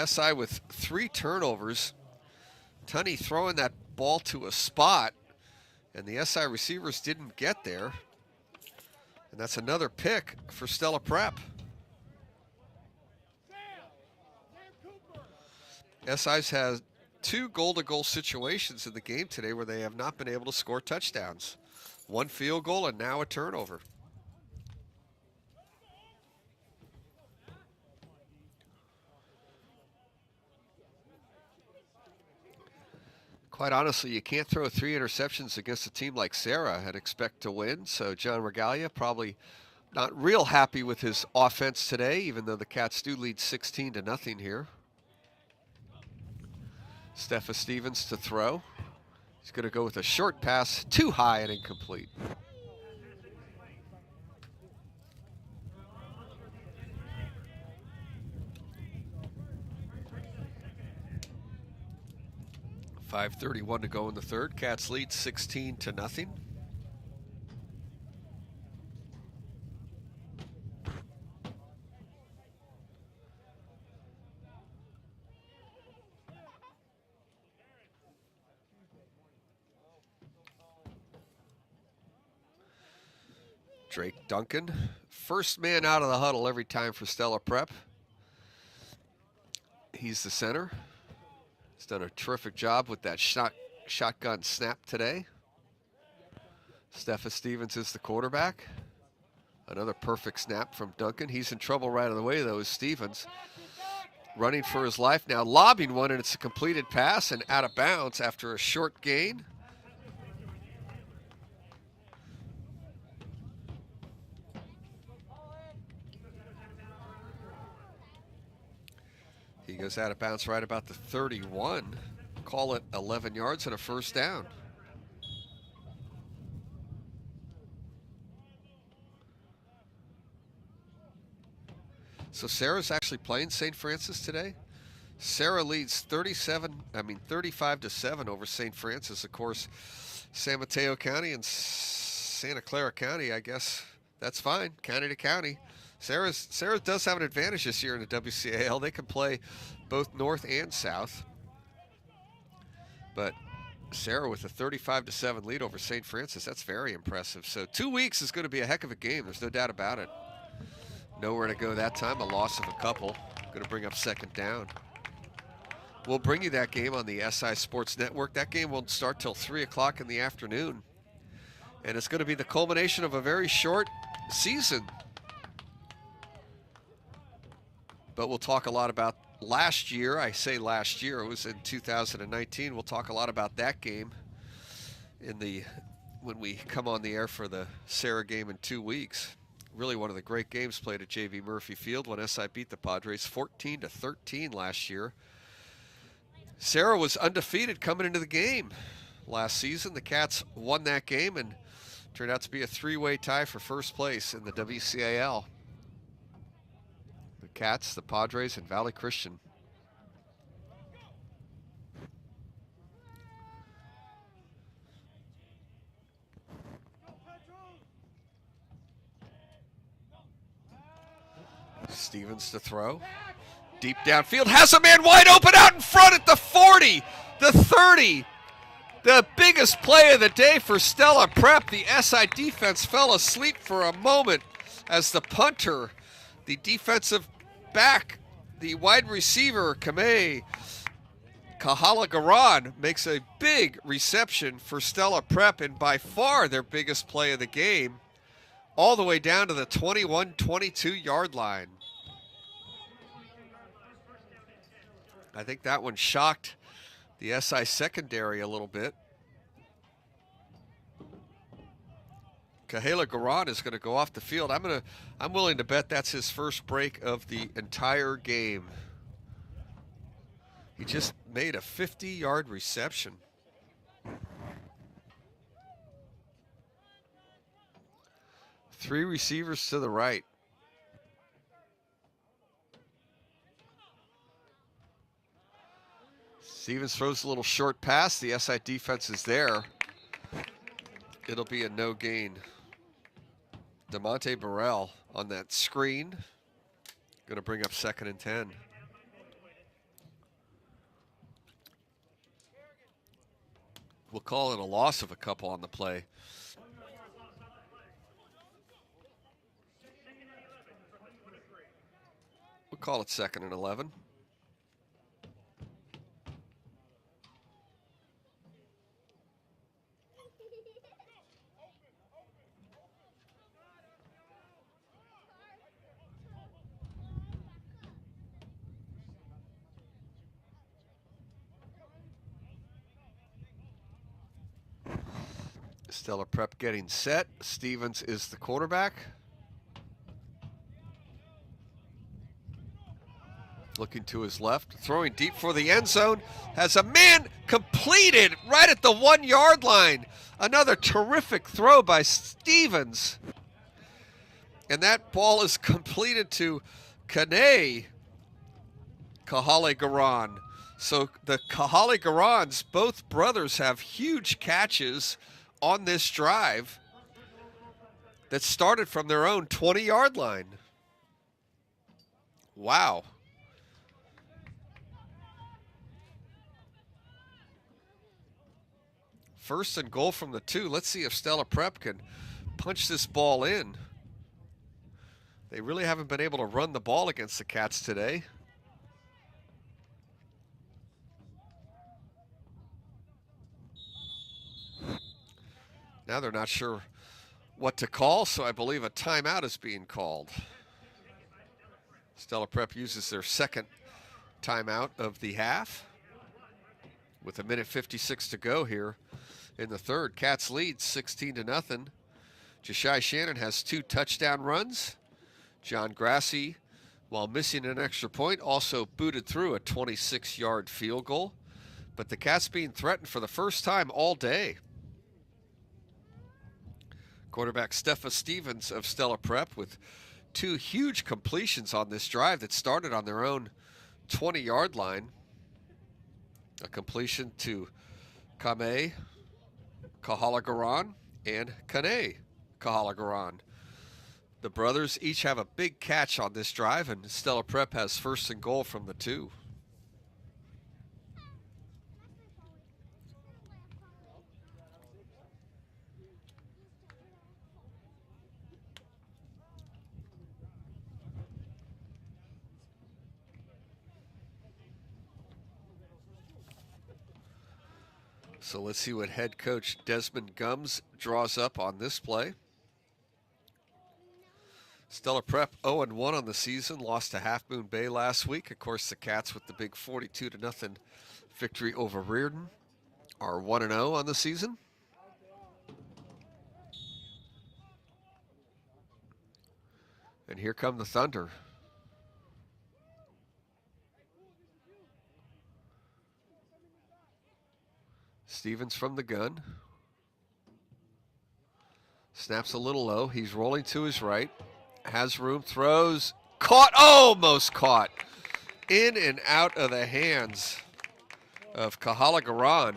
SI with 3 turnovers. Tunney throwing that ball to a spot, and the SI receivers didn't get there. And that's another pick for Stella Prep. SI's has 2 goal-to-goal situations in the game today where they have not been able to score touchdowns. 1 field goal and now a turnover. Quite honestly, you can't throw 3 interceptions against a team like Sarah and expect to win. So John Regalia probably not real happy with his offense today, even though the Cats do lead 16-0 here. Stepha Stevens to throw. He's going to go with a short pass, too high and incomplete. .5:31 to go in the third. Cats lead 16-0. Drake Duncan, first man out of the huddle every time for Stella Prep. He's the center. He's done a terrific job with that shotgun snap today. Stephen Stevens is the quarterback. Another perfect snap from Duncan. He's in trouble right out of the way, though, is Stevens. Running for his life now, lobbing one, and it's a completed pass and out of bounds after a short gain. He goes out of bounds right about the 31. Call it 11 yards and a first down. So Sarah's actually playing St. Francis today. Sarah leads 35-7 over St. Francis. Of course, San Mateo County and Santa Clara County, I guess that's fine, county to county. Sarah does have an advantage this year in the WCAL. They can play both north and south. But Sarah with a 35-7 lead over St. Francis, that's very impressive. So 2 weeks is going to be a heck of a game. There's no doubt about it. Nowhere to go that time, a loss of a couple. Going to bring up second down. We'll bring you that game on the SI Sports Network. That game won't start till 3 o'clock in the afternoon. And it's going to be the culmination of a very short season. But we'll talk a lot about last year. I say last year, it was in 2019. We'll talk a lot about that game when we come on the air for the Sarah game in 2 weeks. Really one of the great games played at JV Murphy Field when SI beat the Padres 14-13 last year. Sarah was undefeated coming into the game last season. The Cats won that game and turned out to be a three-way tie for first place in the WCAL. The Cats, the Padres, and Valley Christian. Stevens to throw. Deep downfield, has a man wide open out in front at the 40, the 30. The biggest play of the day for Stella Prep. The SI defense fell asleep for a moment as the punter, the defensive back, the wide receiver, Kamei Kahalagaran, makes a big reception for Stella Prep, and by far their biggest play of the game, all the way down to the 21-22 yard line. I think that one shocked the SI secondary a little bit. Kahela Garan is going to go off the field. I'm willing to bet that's his first break of the entire game. He just made a 50-yard reception. Three receivers to the right. Stevens throws a little short pass. The SI defense is there. It'll be a no gain. DeMonte Burrell on that screen. Going to bring up 2nd and 10. We'll call it a loss of a couple on the play. We'll call it 2nd and 11. Stella Prep getting set. Stevens is the quarterback. Looking to his left, throwing deep for the end zone. Has a man completed right at the 1 yard line. Another terrific throw by Stevens. And that ball is completed to Kane Kahale Garan. So the Kahale Garans, both brothers, have huge catches on this drive that started from their own 20-yard line. Wow. First and goal from the 2. Let's see if Stella Prep can punch this ball in. They really haven't been able to run the ball against the Cats today. Now they're not sure what to call, so I believe a timeout is being called. Stella Prep uses their second timeout of the half with 1:56 to go here in the third. Cats lead 16-0. Jashai Shannon has 2 touchdown runs. John Grassi, while missing an extra point, also booted through a 26-yard field goal. But the Cats being threatened for the first time all day. Quarterback Steffa Stevens of Stella Prep with 2 huge completions on this drive that started on their own 20-yard line. A completion to Kame Kahalagaran and Kane Kahalagaran. The brothers each have a big catch on this drive, and Stella Prep has first and goal from the 2. So let's see what head coach Desmond Gums draws up on this play. Stella Prep 0-1 on the season, lost to Half Moon Bay last week. Of course, the Cats with the big 42-0 victory over Reardon are 1-0 on the season. And here come the Thunder. Stevens from the gun. Snaps a little low. He's rolling to his right. Has room, throws. Caught, almost caught. In and out of the hands of Kahalagaran.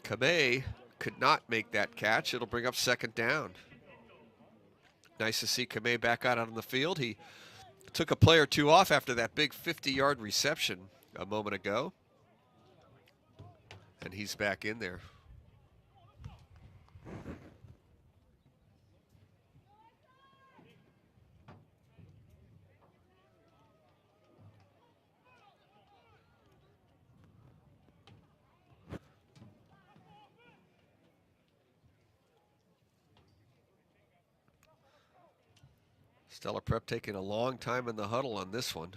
Kame could not make that catch. It'll bring up second down. Nice to see Kame back out on the field. He took a play or 2 off after that big 50-yard reception a moment ago. And he's back in there. Stella Prep taking a long time in the huddle on this one.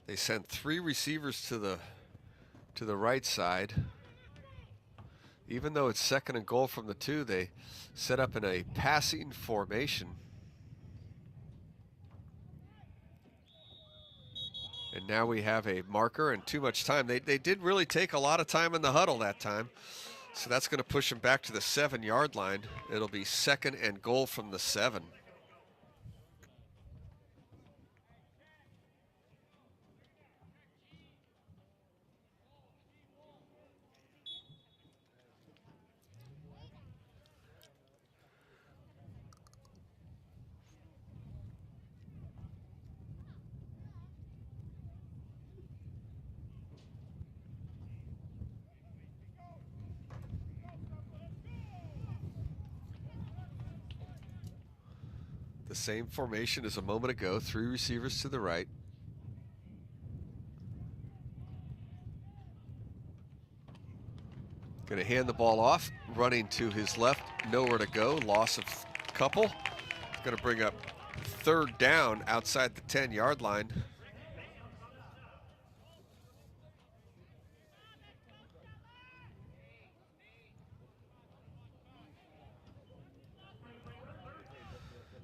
They sent 3 receivers to the right side. Even though it's second and goal from the 2, they set up in a passing formation. And now we have a marker and too much time. They did really take a lot of time in the huddle that time. So that's going to push them back to the 7-yard line. It'll be second and goal from the 7. Same formation as a moment ago, 3 receivers to the right. Going to hand the ball off, running to his left, nowhere to go, loss of couple. Going to bring up third down outside the 10-yard line.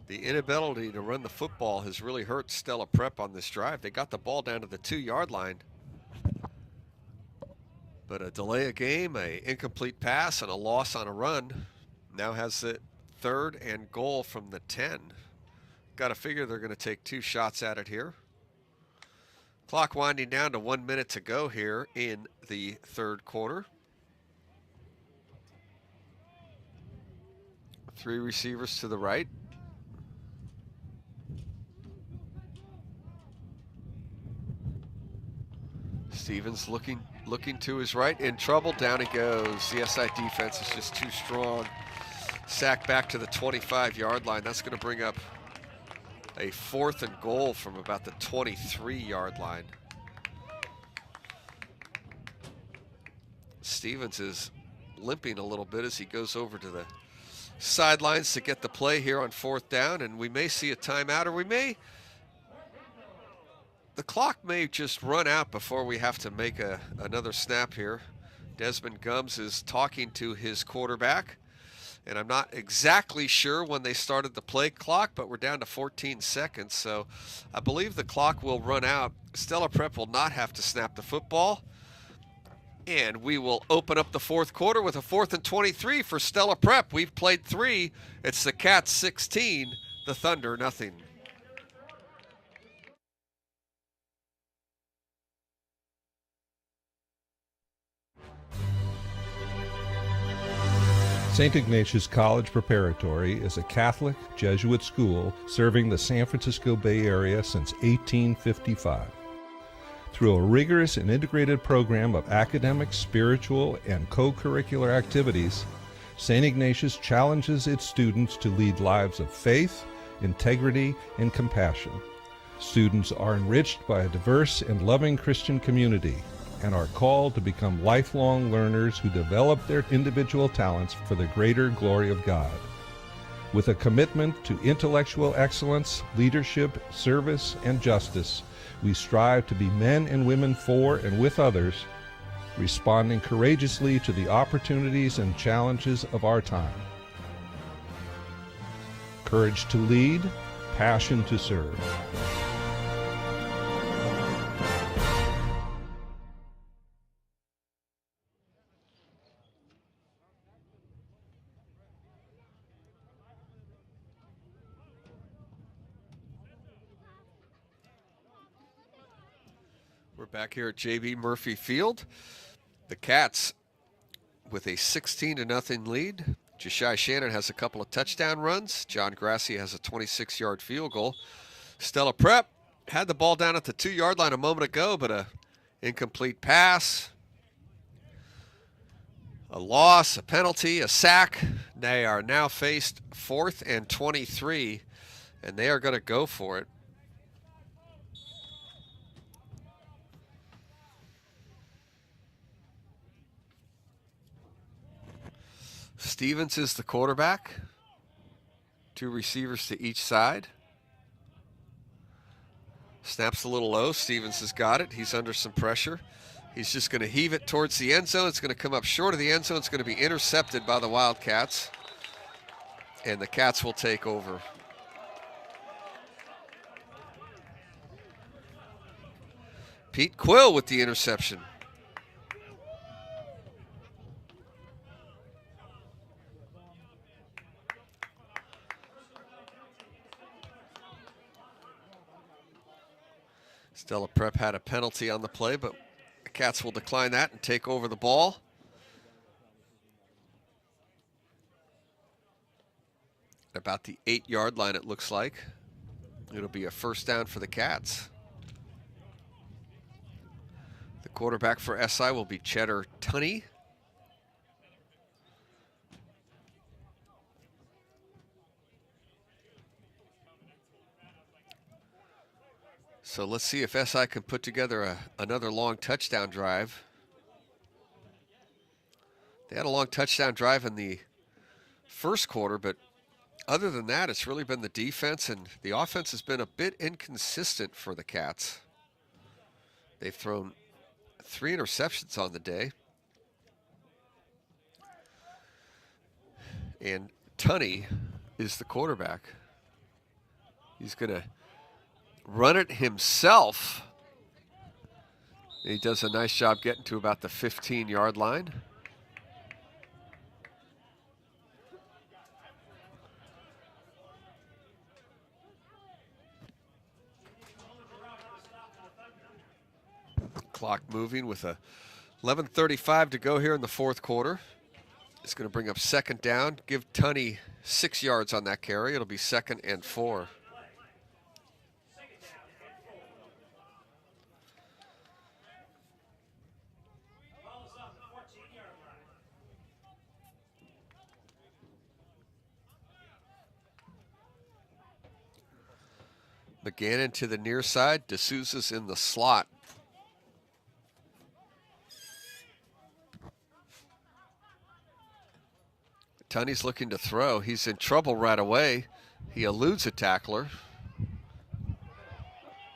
The inability to run the football has really hurt Stella Prep on this drive. They got the ball down to the 2-yard line. But a delay of game, an incomplete pass, and a loss on a run now has it third and goal from the 10. Got to figure they're going to take 2 shots at it here. Clock winding down to 1 minute to go here in the third quarter. 3 receivers to the right. Stevens looking to his right, in trouble, down he goes. The SI defense is just too strong. Sack back to the 25-yard line. That's going to bring up a 4th and goal from about the 23-yard line. Stevens is limping a little bit as he goes over to the sidelines to get the play here on 4th down, and we may see a timeout, or the clock may just run out before we have to make another snap here. Desmond Gums is talking to his quarterback, and I'm not exactly sure when they started the play clock, but we're down to 14 seconds, so I believe the clock will run out. Stella Prep will not have to snap the football, and we will open up the 4th quarter with a 4th and 23 for Stella Prep. We've played 3. It's the Cats 16, the Thunder nothing. St. Ignatius College Preparatory is a Catholic Jesuit school serving the San Francisco Bay Area since 1855. Through a rigorous and integrated program of academic, spiritual, and co-curricular activities, St. Ignatius challenges its students to lead lives of faith, integrity, and compassion. Students are enriched by a diverse and loving Christian community and are called to become lifelong learners who develop their individual talents for the greater glory of God. With a commitment to intellectual excellence, leadership, service, and justice, we strive to be men and women for and with others, responding courageously to the opportunities and challenges of our time. Courage to lead, passion to serve. We're back here at J.B. Murphy Field. The Cats with a 16-0 lead. Jashai Shannon has a couple of touchdown runs. John Grassi has a 26-yard field goal. Stella Prep had the ball down at the 2-yard line a moment ago, but a incomplete pass, a loss, a penalty, a sack. They are now faced 4th and 23, and they are going to go for it. Stevens is the quarterback. 2 receivers to each side. Snaps a little low. Stevens has got it. He's under some pressure. He's just going to heave it towards the end zone. It's going to come up short of the end zone. It's going to be intercepted by the Wildcats. And the Cats will take over. Pete Quill with the interception. Stella Prep had a penalty on the play, but the Cats will decline that and take over the ball. About the 8-yard line, it looks like. It'll be a first down for the Cats. The quarterback for SI will be Cheddar Tunney. So let's see if SI can put together another long touchdown drive. They had a long touchdown drive in the first quarter, but other than that, it's really been the defense, and the offense has been a bit inconsistent for the Cats. They've thrown 3 interceptions on the day. And Tunney is the quarterback. He's going to run it himself. He does a nice job getting to about the 15-yard line. Clock moving with a 11:35 to go here in the 4th quarter. It's going to bring up 2nd down. Give Tunney 6 yards on that carry. It'll be 2nd and 4. McGannon to the near side. D'Souza's in the slot. Tunney's looking to throw. He's in trouble right away. He eludes a tackler.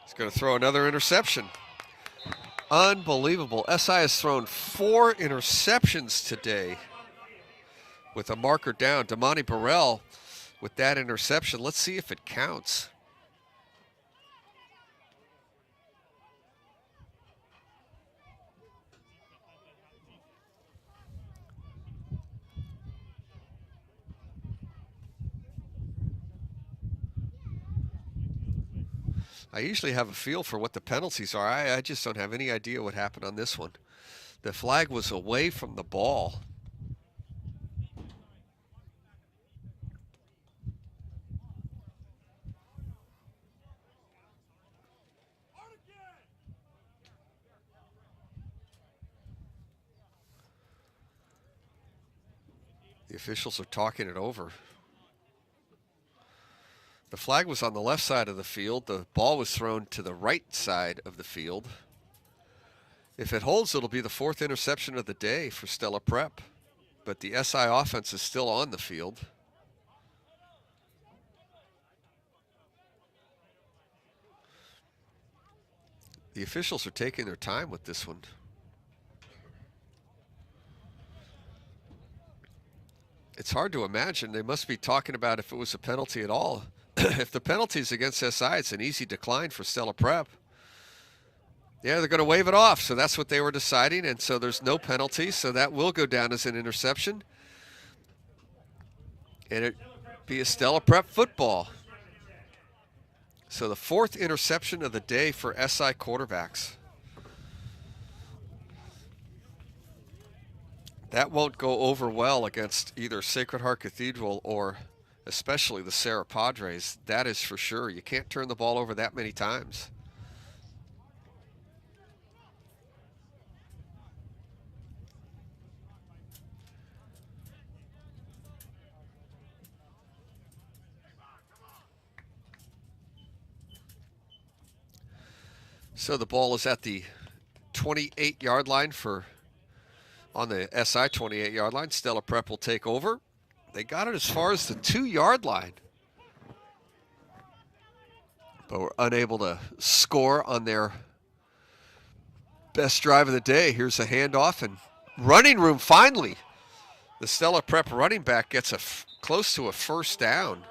He's going to throw another interception. Unbelievable. SI has thrown 4 interceptions today with a marker down. Damani Burrell with that interception. Let's see if it counts. I usually have a feel for what the penalties are. I just don't have any idea what happened on this one. The flag was away from the ball. The officials are talking it over. The flag was on the left side of the field. The ball was thrown to the right side of the field. If it holds, it'll be the 4th interception of the day for Stella Prep. But the SI offense is still on the field. The officials are taking their time with this one. It's hard to imagine. They must be talking about if it was a penalty at all. If the penalty is against SI, it's an easy decline for Stella Prep. Yeah, they're going to wave it off. So that's what they were deciding. And so there's no penalty. So that will go down as an interception. And it'd be a Stella Prep football. So the 4th interception of the day for SI quarterbacks. That won't go over well against either Sacred Heart Cathedral or especially the Serra Padres. That is for sure. You can't turn the ball over that many times. So the ball is at the 28-yard line on the SI 28-yard line. Stella Prep will take over. They got it as far as the 2-yard line, but were unable to score on their best drive of the day. Here's a handoff and running room finally. The Stella Prep running back gets close to a 1st down.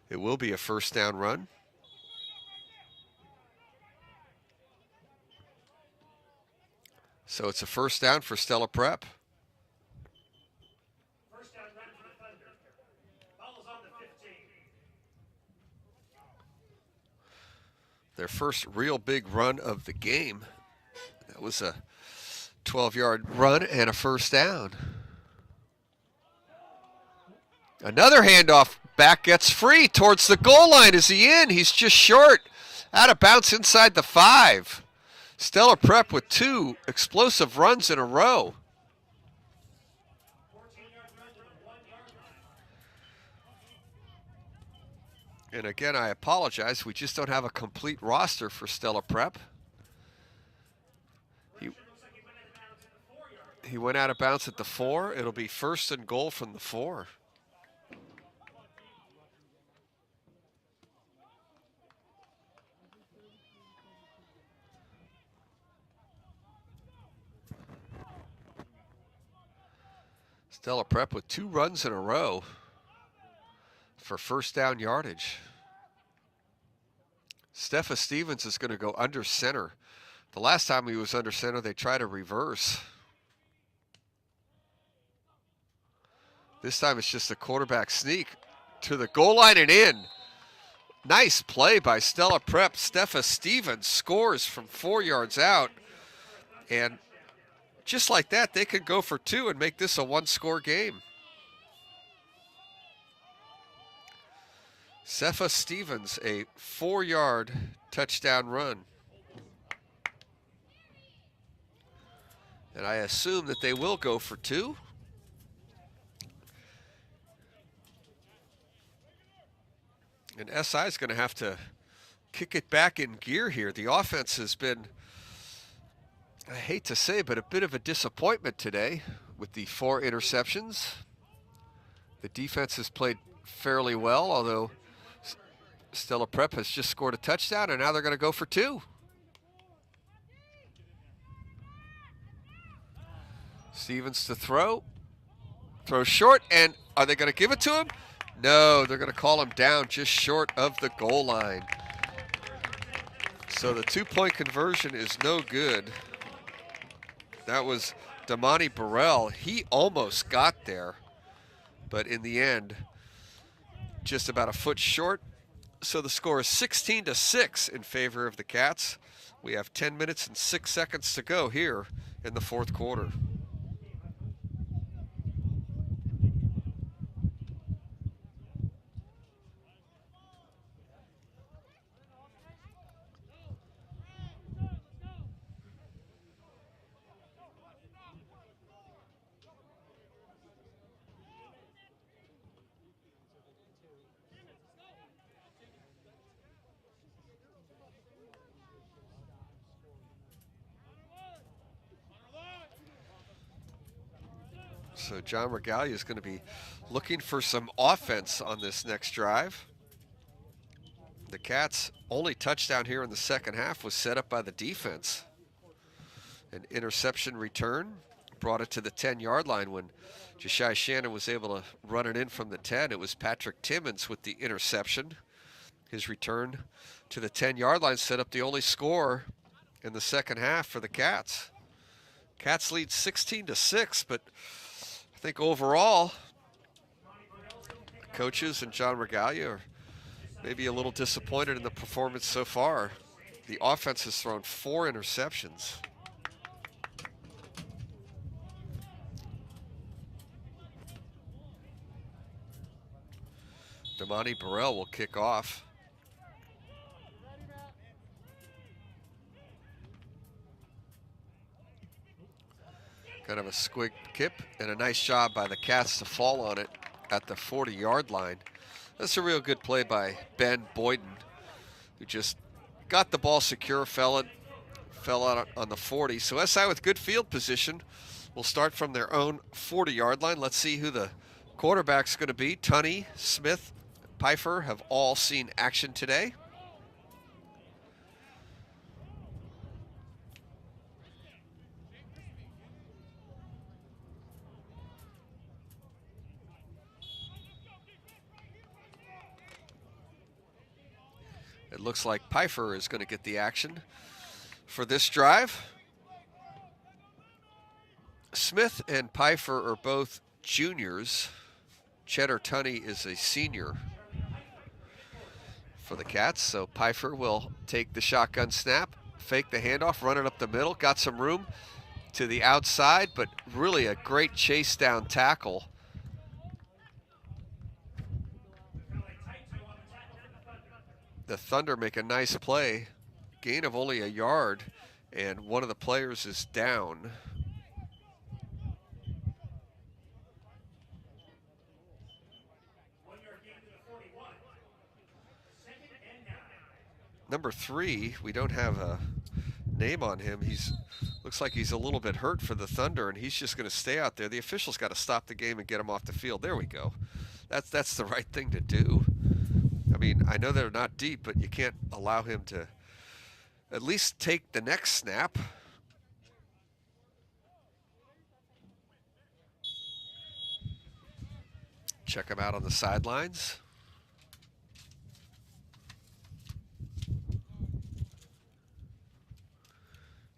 It will be a 1st down run. So it's a 1st down for Stella Prep. First down run for the Thunder. Ball is on the 15. Their first real big run of the game. That was a 12-yard run and a 1st down. Another handoff. Back gets free towards the goal line. Is he in? He's just short. Out of bounds inside the 5. Stella Prep with 2 explosive runs in a row. And again, I apologize. We just don't have a complete roster for Stella Prep. He went out of bounds at the 4. It'll be 1st and goal from the 4. Stella Prep with 2 runs in a row for 1st down yardage. Steffa Stevens is going to go under center. The last time he was under center, they tried a reverse. This time it's just a quarterback sneak to the goal line and in. Nice play by Stella Prep. Steffa Stevens scores from 4 yards out. And just like that, they could go for 2 and make this a 1-score game. Steffa Stevens, a 4-yard touchdown run. And I assume that they will go for 2. And SI is going to have to kick it back in gear here. The offense has been, I hate to say, but a bit of a disappointment today with the 4 interceptions. The defense has played fairly well, although Stella Prep has just scored a touchdown, and now they're going to go for 2. Stevens to throw. Throws short, and are they going to give it to him? No, they're going to call him down just short of the goal line. So the 2-point conversion is no good. That was Damani Burrell. He almost got there, but in the end, just about a foot short. So the score is 16-6 in favor of the Cats. We have 10 minutes and 6 seconds to go here in the 4th quarter. So John Regalia is going to be looking for some offense on this next drive. The Cats' only touchdown here in the second half was set up by the defense. An interception return brought it to the 10-yard line when Jashai Shannon was able to run it in from the 10. It was Patrick Timmons with the interception. His return to the 10-yard line set up the only score in the second half for the Cats. Cats lead 16-6, but I think overall, coaches and John Regalia are maybe a little disappointed in the performance so far. The offense has thrown 4 interceptions. Damani Burrell will kick off. Kind of a squig kip and a nice job by the Cats to fall on it at the 40-yard line. That's a real good play by Ben Boyden, who just got the ball secure, fell out on the 40. So SI with good field position will start from their own 40-yard line. Let's see who the quarterback's going to be. Tunney, Smith, Pfeiffer have all seen action today. It looks like Pfeiffer is going to get the action for this drive. Smith and Pfeiffer are both juniors. Cheddar Tunney is a senior for the Cats, so Pfeiffer will take the shotgun snap, fake the handoff, run it up the middle, got some room to the outside, but really a great chase down tackle. The Thunder make a nice play, gain of only a yard, and one of the players is down. Number 3, we don't have a name on him. Looks like he's a little bit hurt for the Thunder, and he's just going to stay out there. The officials got to stop the game and get him off the field. There we go. That's the right thing to do. I mean, I know they're not deep, but you can't allow him to at least take the next snap. Check him out on the sidelines.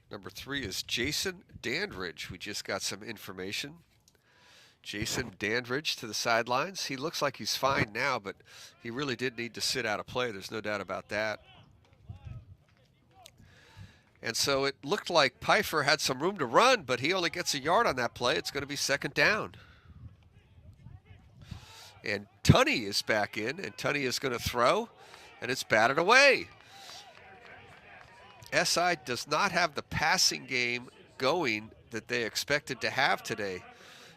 Number 3 is Jason Dandridge. We just got some information. Jason Dandridge to the sidelines. He looks like he's fine now, but he really did need to sit out a play. There's no doubt about that. And so it looked like Pfeiffer had some room to run, but he only gets a yard on that play. It's going to be second down. And Tunney is back in, and Tunney is going to throw, and it's batted away. SI does not have the passing game going that they expected to have today.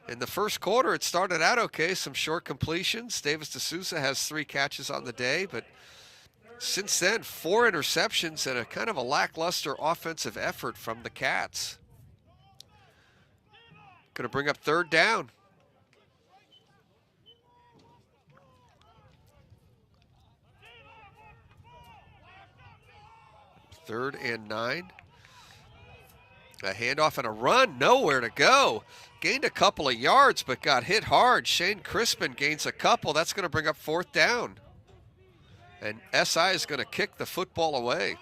In the first quarter, it started out okay, some short completions. Davis D'Souza has 3 catches on the day, but Since then, 4 interceptions and a kind of a lackluster offensive effort from the Cats. Going to bring up 3rd down. Third and 9. A handoff and a run, nowhere to go. Gained a couple of yards, but got hit hard. Shane Crispin gains a couple. That's going to bring up 4th down. And SI is going to kick the football away.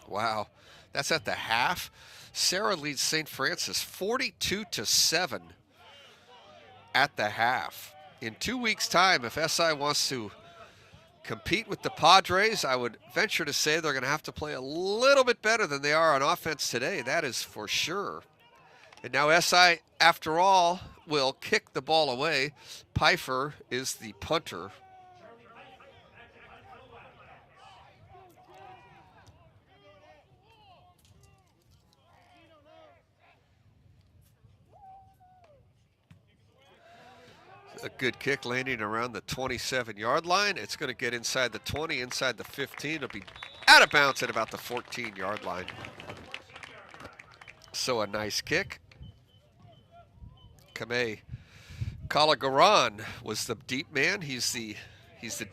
Wow, that's at the half. Sarah leads St. Francis 42-7 at the half. In 2 weeks' time, if SI wants to compete with the Padres, I would venture to say they're going to have to play a little bit better than they are on offense today. That is for sure. And now SI, after all, will kick the ball away. Pfeiffer is the punter. A good kick landing around the 27-yard line. It's going to get inside the 20, inside the 15. It'll be out of bounds at about the 14-yard line. So a nice kick. Kame Kalagaran was the deep man. He's the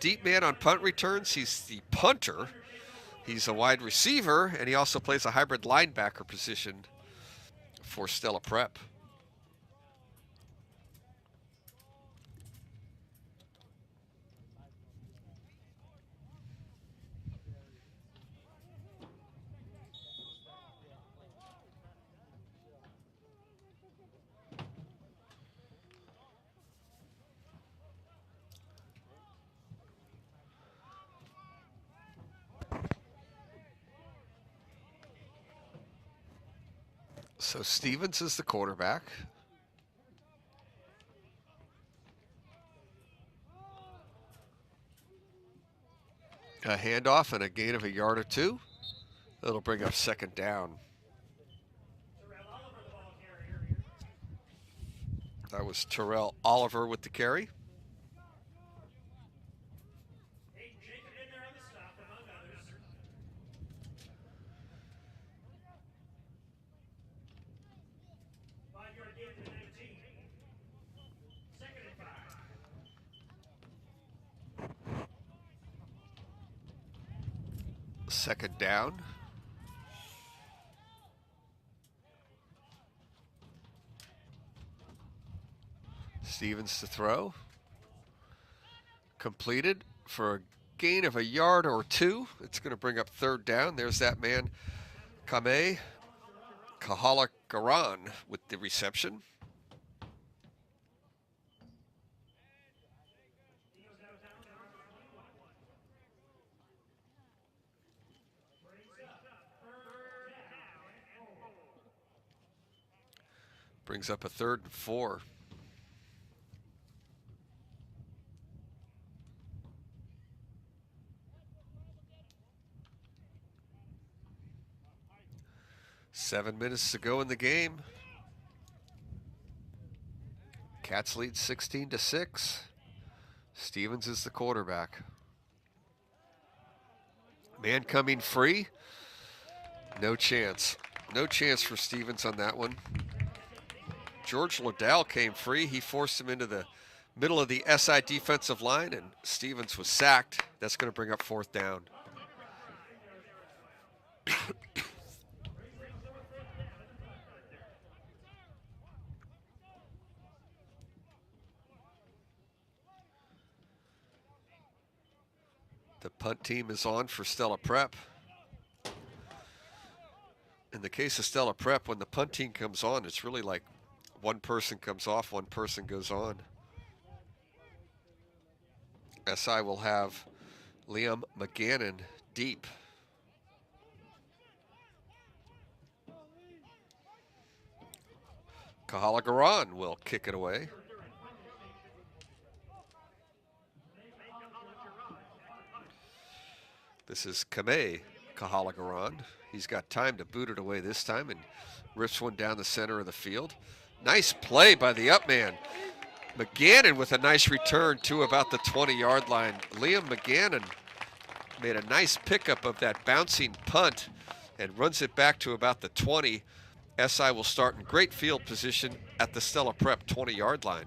deep man on punt returns. He's the punter. He's a wide receiver, and he also plays a hybrid linebacker position for Stella Prep. So Stevens is the quarterback. A handoff and a gain of a yard or 2. That'll bring up 2nd down. That was Terrell Oliver with the carry. Second down. Stevens to throw. Completed for a gain of a yard or 2. It's going to bring up 3rd down. There's that man, Kame Kahalakaran, with the reception. Brings up a 3rd and 4. Seven minutes to go in the game. Cats lead 16-6. Stevens is the quarterback. Man coming free. No chance. No chance for Stevens on that one. George Liddell came free. He forced him into the middle of the SI defensive line, and Stevens was sacked. That's going to bring up 4th down. The punt team is on for Stella Prep. In the case of Stella Prep, when the punt team comes on, it's really like one person comes off, one person goes on. SI will have Liam McGannon deep. Kahalagaran will kick it away. This is Kame Kahalagaran. He's got time to boot it away this time and rips one down the center of the field. Nice play by the up man. McGannon with a nice return to about the 20-yard line. Liam McGannon made a nice pickup of that bouncing punt and runs it back to about the 20. SI will start in great field position at the Stella Prep 20-yard line.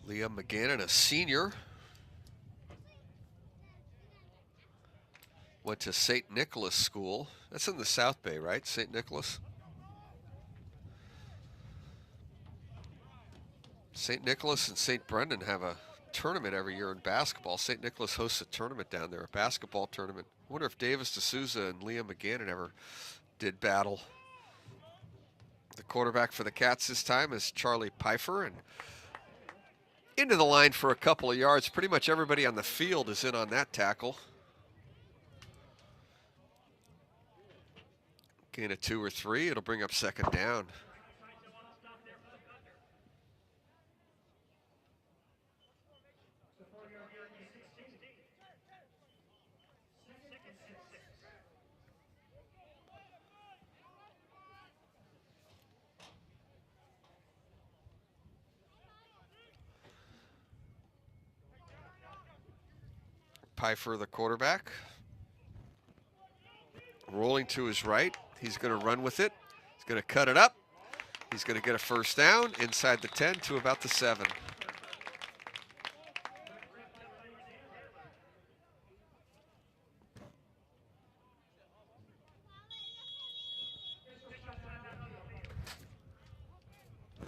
Liam McGannon, a senior, went to St. Nicholas School. That's in the South Bay, right? St. Nicholas. St. Nicholas and St. Brendan have a tournament every year in basketball. St. Nicholas hosts a tournament down there, a basketball tournament. I wonder if Davis D'Souza and Liam McGannon ever did battle. The quarterback for the Cats this time is Charlie Pfeiffer, and into the line for a couple of yards. Pretty much everybody on the field is in on that tackle. Gain of 2 or 3, it'll bring up second down. Pfeiffer, the quarterback, rolling to his right. He's going to run with it. He's going to cut it up. He's going to get a first down inside the 10 to about the 7.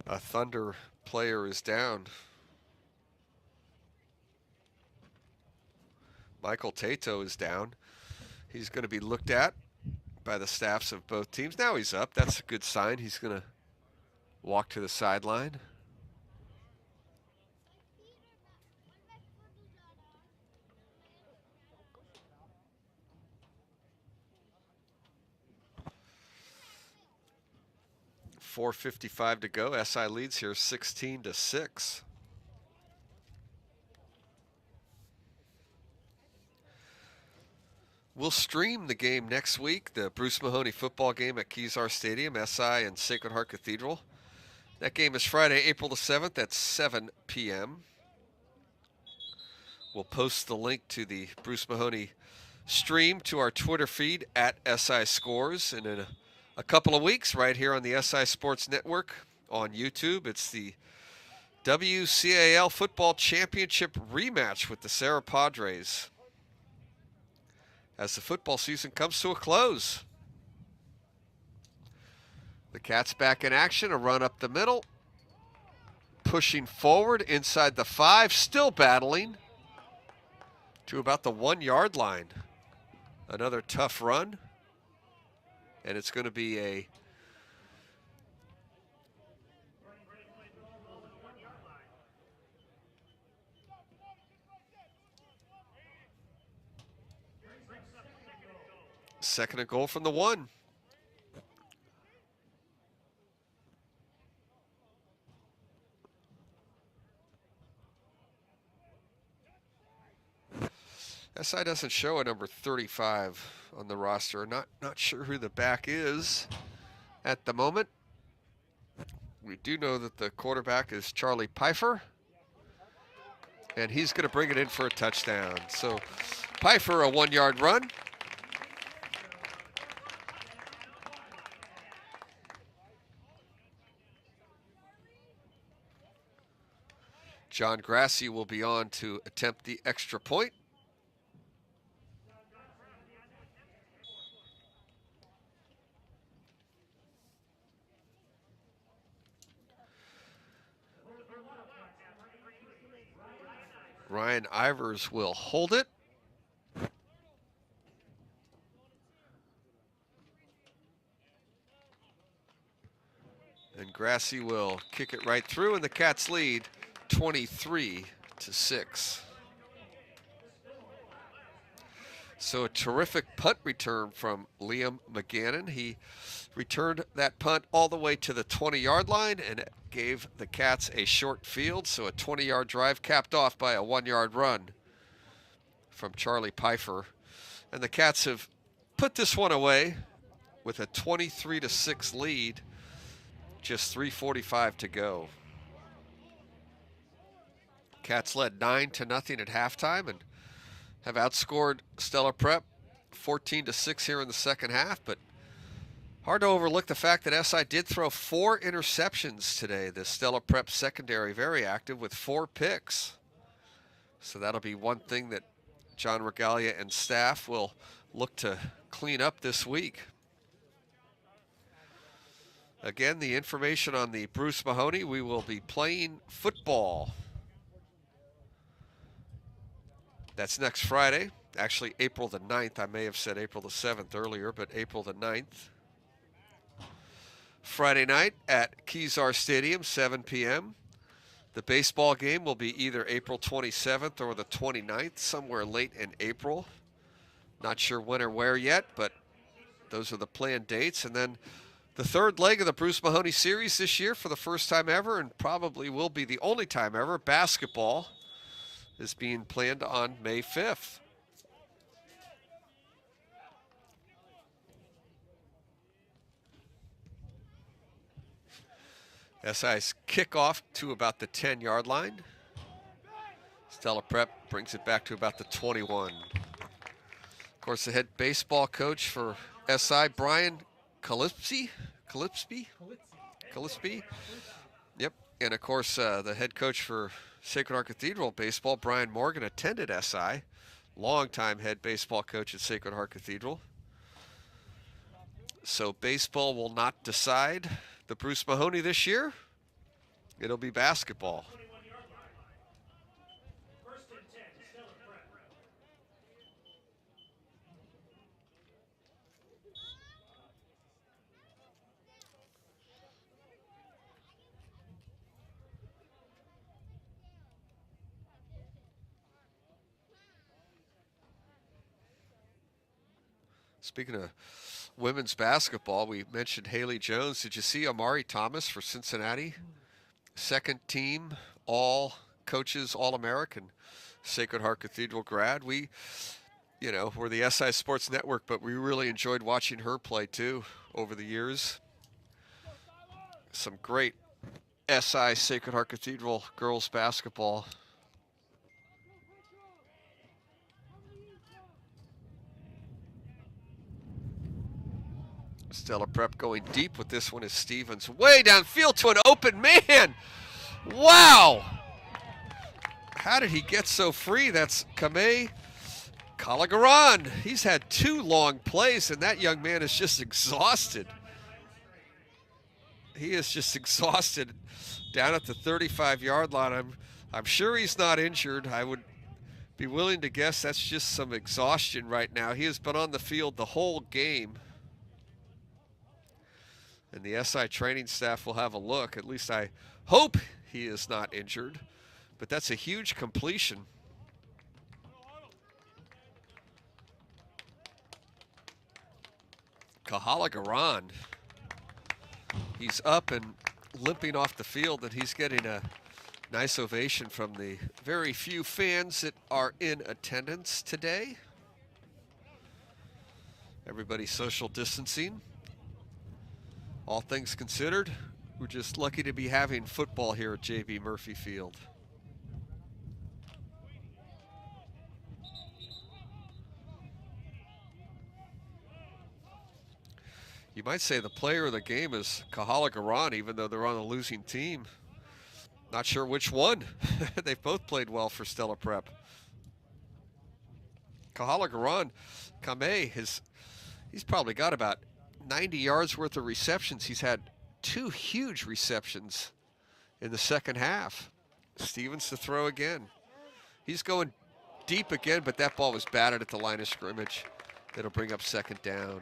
A Thunder player is down. Michael Tato is down. He's going to be looked at by the staffs of both teams. Now he's up. That's a good sign. He's going to walk to the sideline. .455 to go. SI leads here 16-6. We'll stream the game next week, the Bruce Mahoney football game at Kezar Stadium, SI and Sacred Heart Cathedral. That game is Friday, April the 7th at 7 p.m. We'll post the link to the Bruce Mahoney stream to our Twitter feed at SI Scores. And in a couple of weeks, right here on the SI Sports Network on YouTube, it's the WCAL Football Championship rematch with the Serra Padres as the football season comes to a close. The Cats back in action, a run up the middle, pushing forward inside the 5, still battling to about the 1-yard line. Another tough run, and it's going to be a second and goal from the 1. SI doesn't show a number 35 on the roster. Not sure who the back is at the moment. We do know that the quarterback is Charlie Pfeiffer, and he's going to bring it in for a touchdown. So Pfeiffer, a 1-yard run. John Grassi will be on to attempt the extra point. Ryan Ivers will hold it. And Grassi will kick it right through, and the Cats lead 23-6. So a terrific punt return from Liam McGannon. He returned that punt all the way to the 20-yard line and gave the Cats a short field. So a 20-yard drive capped off by a 1-yard run from Charlie Pfeiffer. And the Cats have put this one away with a 23-6 lead. Just 3:45 to go. Cats led 9-0 at halftime and have outscored Stellar Prep 14-6 here in the second half, but hard to overlook the fact that SI did throw 4 interceptions today. The Stellar Prep secondary very active with 4 picks. So that'll be one thing that John Regalia and staff will look to clean up this week. Again, the information on the Bruce Mahoney, we will be playing football. That's next Friday, actually April the 9th. I may have said April the 7th earlier, but April the 9th. Friday night at Kezar Stadium, 7 p.m. The baseball game will be either April 27th or the 29th, somewhere late in April. Not sure when or where yet, but those are the planned dates. And then the third leg of the Bruce Mahoney series this year for the first time ever, and probably will be the only time ever, basketball is being planned on May 5th. SI's kickoff to about the 10-yard line. Stellar Prep brings it back to about the 21. Of course, the head baseball coach for SI, Brian Calipsy. Yep. And of course, the head coach for Sacred Heart Cathedral baseball, Brian Morgan, attended SI. Longtime head baseball coach at Sacred Heart Cathedral. So baseball will not decide the Bruce Mahoney this year. It'll be basketball. Speaking of women's basketball, we mentioned Haley Jones. Did you see Amari Thomas for Cincinnati? Second team, all coaches, All-American, Sacred Heart Cathedral grad. We're the SI Sports Network, but we really enjoyed watching her play too over the years. Some great SI Sacred Heart Cathedral girls basketball. Stellar Prep going deep with this one is Stevens. Way downfield to an open man. Wow. How did he get so free? That's Kamei Kalagaran. He's had 2 long plays, and that young man is just exhausted. He is just exhausted down at the 35-yard line. I'm sure he's not injured. I would be willing to guess that's just some exhaustion right now. He has been on the field the whole game. And the SI training staff will have a look. At least I hope he is not injured. But that's a huge completion. Kahala Garan. He's up and limping off the field, and he's getting a nice ovation from the very few fans that are in attendance today. Everybody social distancing. All things considered, we're just lucky to be having football here at J.B. Murphy Field. You might say the player of the game is Kahala Garan, even though they're on a losing team. Not sure which one. They've both played well for Stellar Prep. Kahala Garan, Kamei, he's probably got about 90 yards worth of receptions. He's had 2 huge receptions in the second half. Stevens to throw again. He's going deep again, but that ball was batted at the line of scrimmage. It'll bring up second down.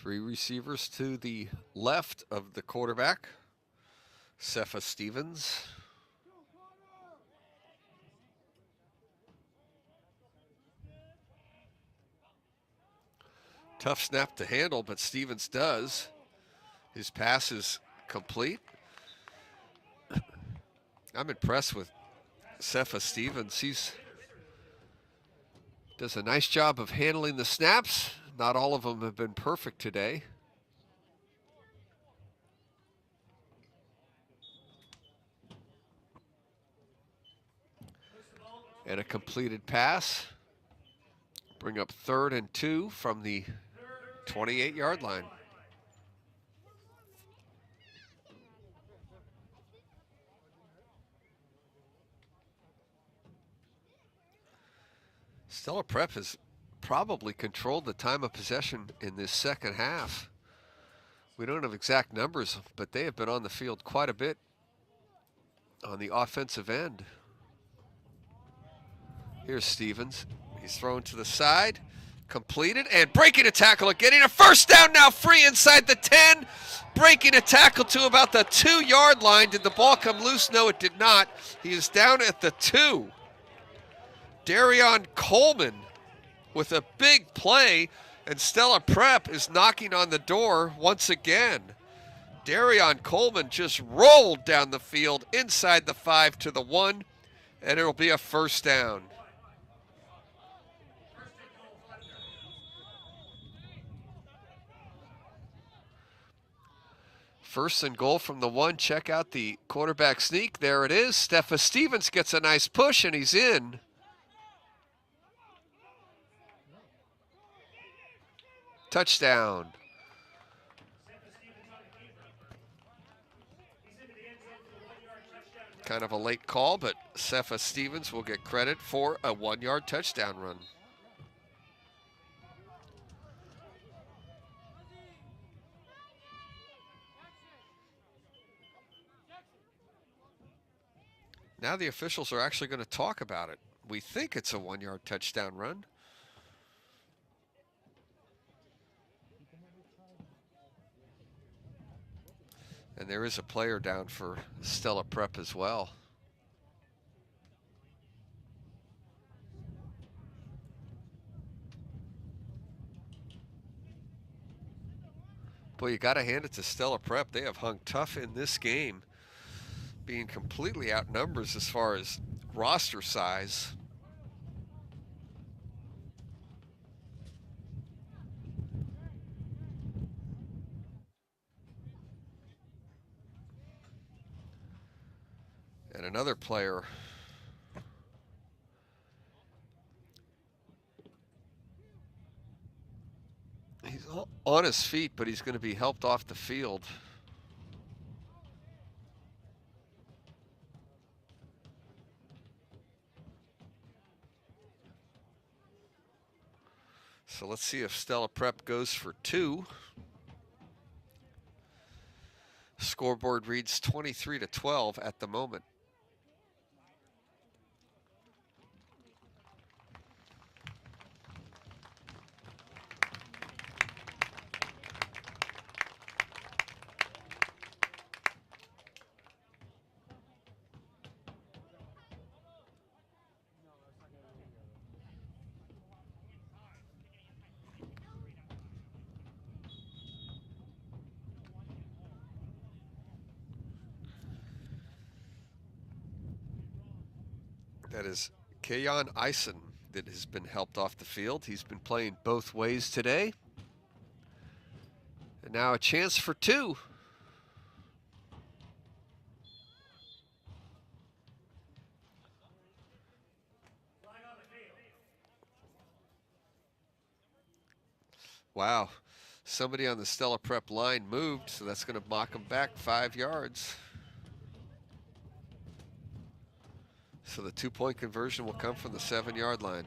Three receivers to the left of the quarterback, Cepha Stevens. Tough snap to handle, but Stevens does. His pass is complete. I'm impressed with Cepha Stevens. He's does a nice job of handling the snaps. Not all of them have been perfect today. And a completed pass. Bring up 3rd and 2 from the 28-yard line. Stella Prep has probably controlled the time of possession in this second half. We don't have exact numbers, but they have been on the field quite a bit on the offensive end. Here's Stevens. He's thrown to the side, completed, and breaking a tackle, getting a first down now, free inside the 10, breaking a tackle to about the 2-yard line. Did the ball come loose? No, it did not. He is down at the 2. Darion Coleman with a big play, and Stella Prep is knocking on the door once again. Darion Coleman just rolled down the field inside the 5 to the 1, and it'll be a first down. First and goal from the 1. Check out the quarterback sneak. There it is. Cepha Stevens gets a nice push, and he's in. Touchdown. Kind of a late call, but Cepha Stevens will get credit for a 1-yard touchdown run. Now the officials are actually going to talk about it. We think it's a 1-yard touchdown run. And there is a player down for Stella Prep as well. Boy, you got to hand it to Stella Prep. They have hung tough in this game, being completely outnumbered as far as roster size. And another player he's on his feet, but he's going to be helped off the field. So let's see if Stella Prep goes for 2. Scoreboard reads 23-12 at the moment. That is Kayon Eisen that has been helped off the field. He's been playing both ways today. And now a chance for 2. Wow, somebody on the Stella Prep line moved, so that's going to knock them back 5 yards. So the 2-point conversion will come from the 7-yard line.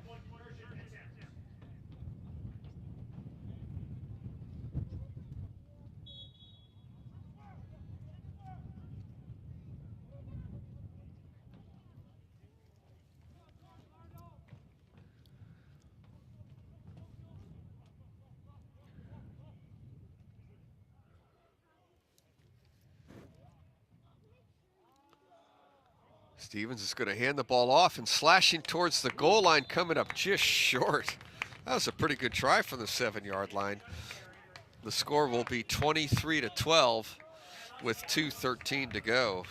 Stevens is going to hand the ball off and slashing towards the goal line, coming up just short. That was a pretty good try from the 7-yard line. The score will be 23-12 with 2:13 to go.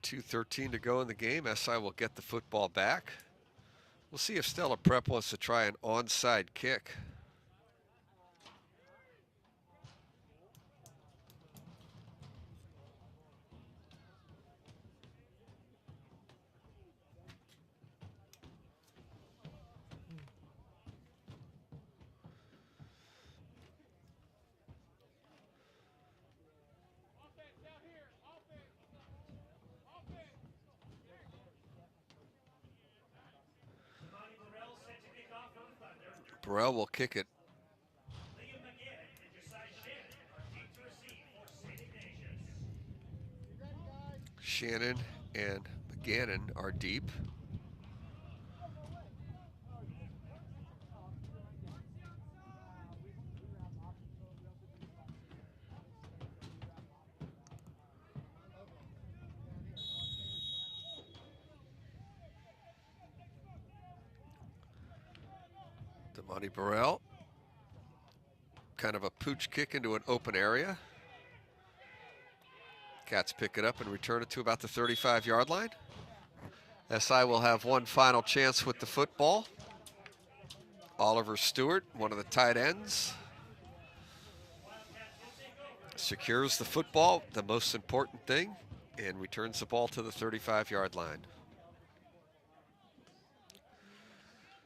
.213 to go in the game. SI will get the football back. We'll see if Stella Prep wants to try an onside kick. Burrell will kick it. Shannon and McGannon are deep. Damani Burrell, kind of a pooch kick into an open area. Cats pick it up and return it to about the 35-yard line. SI will have one final chance with the football. Oliver Stewart, one of the tight ends, secures the football, the most important thing, and returns the ball to the 35-yard line.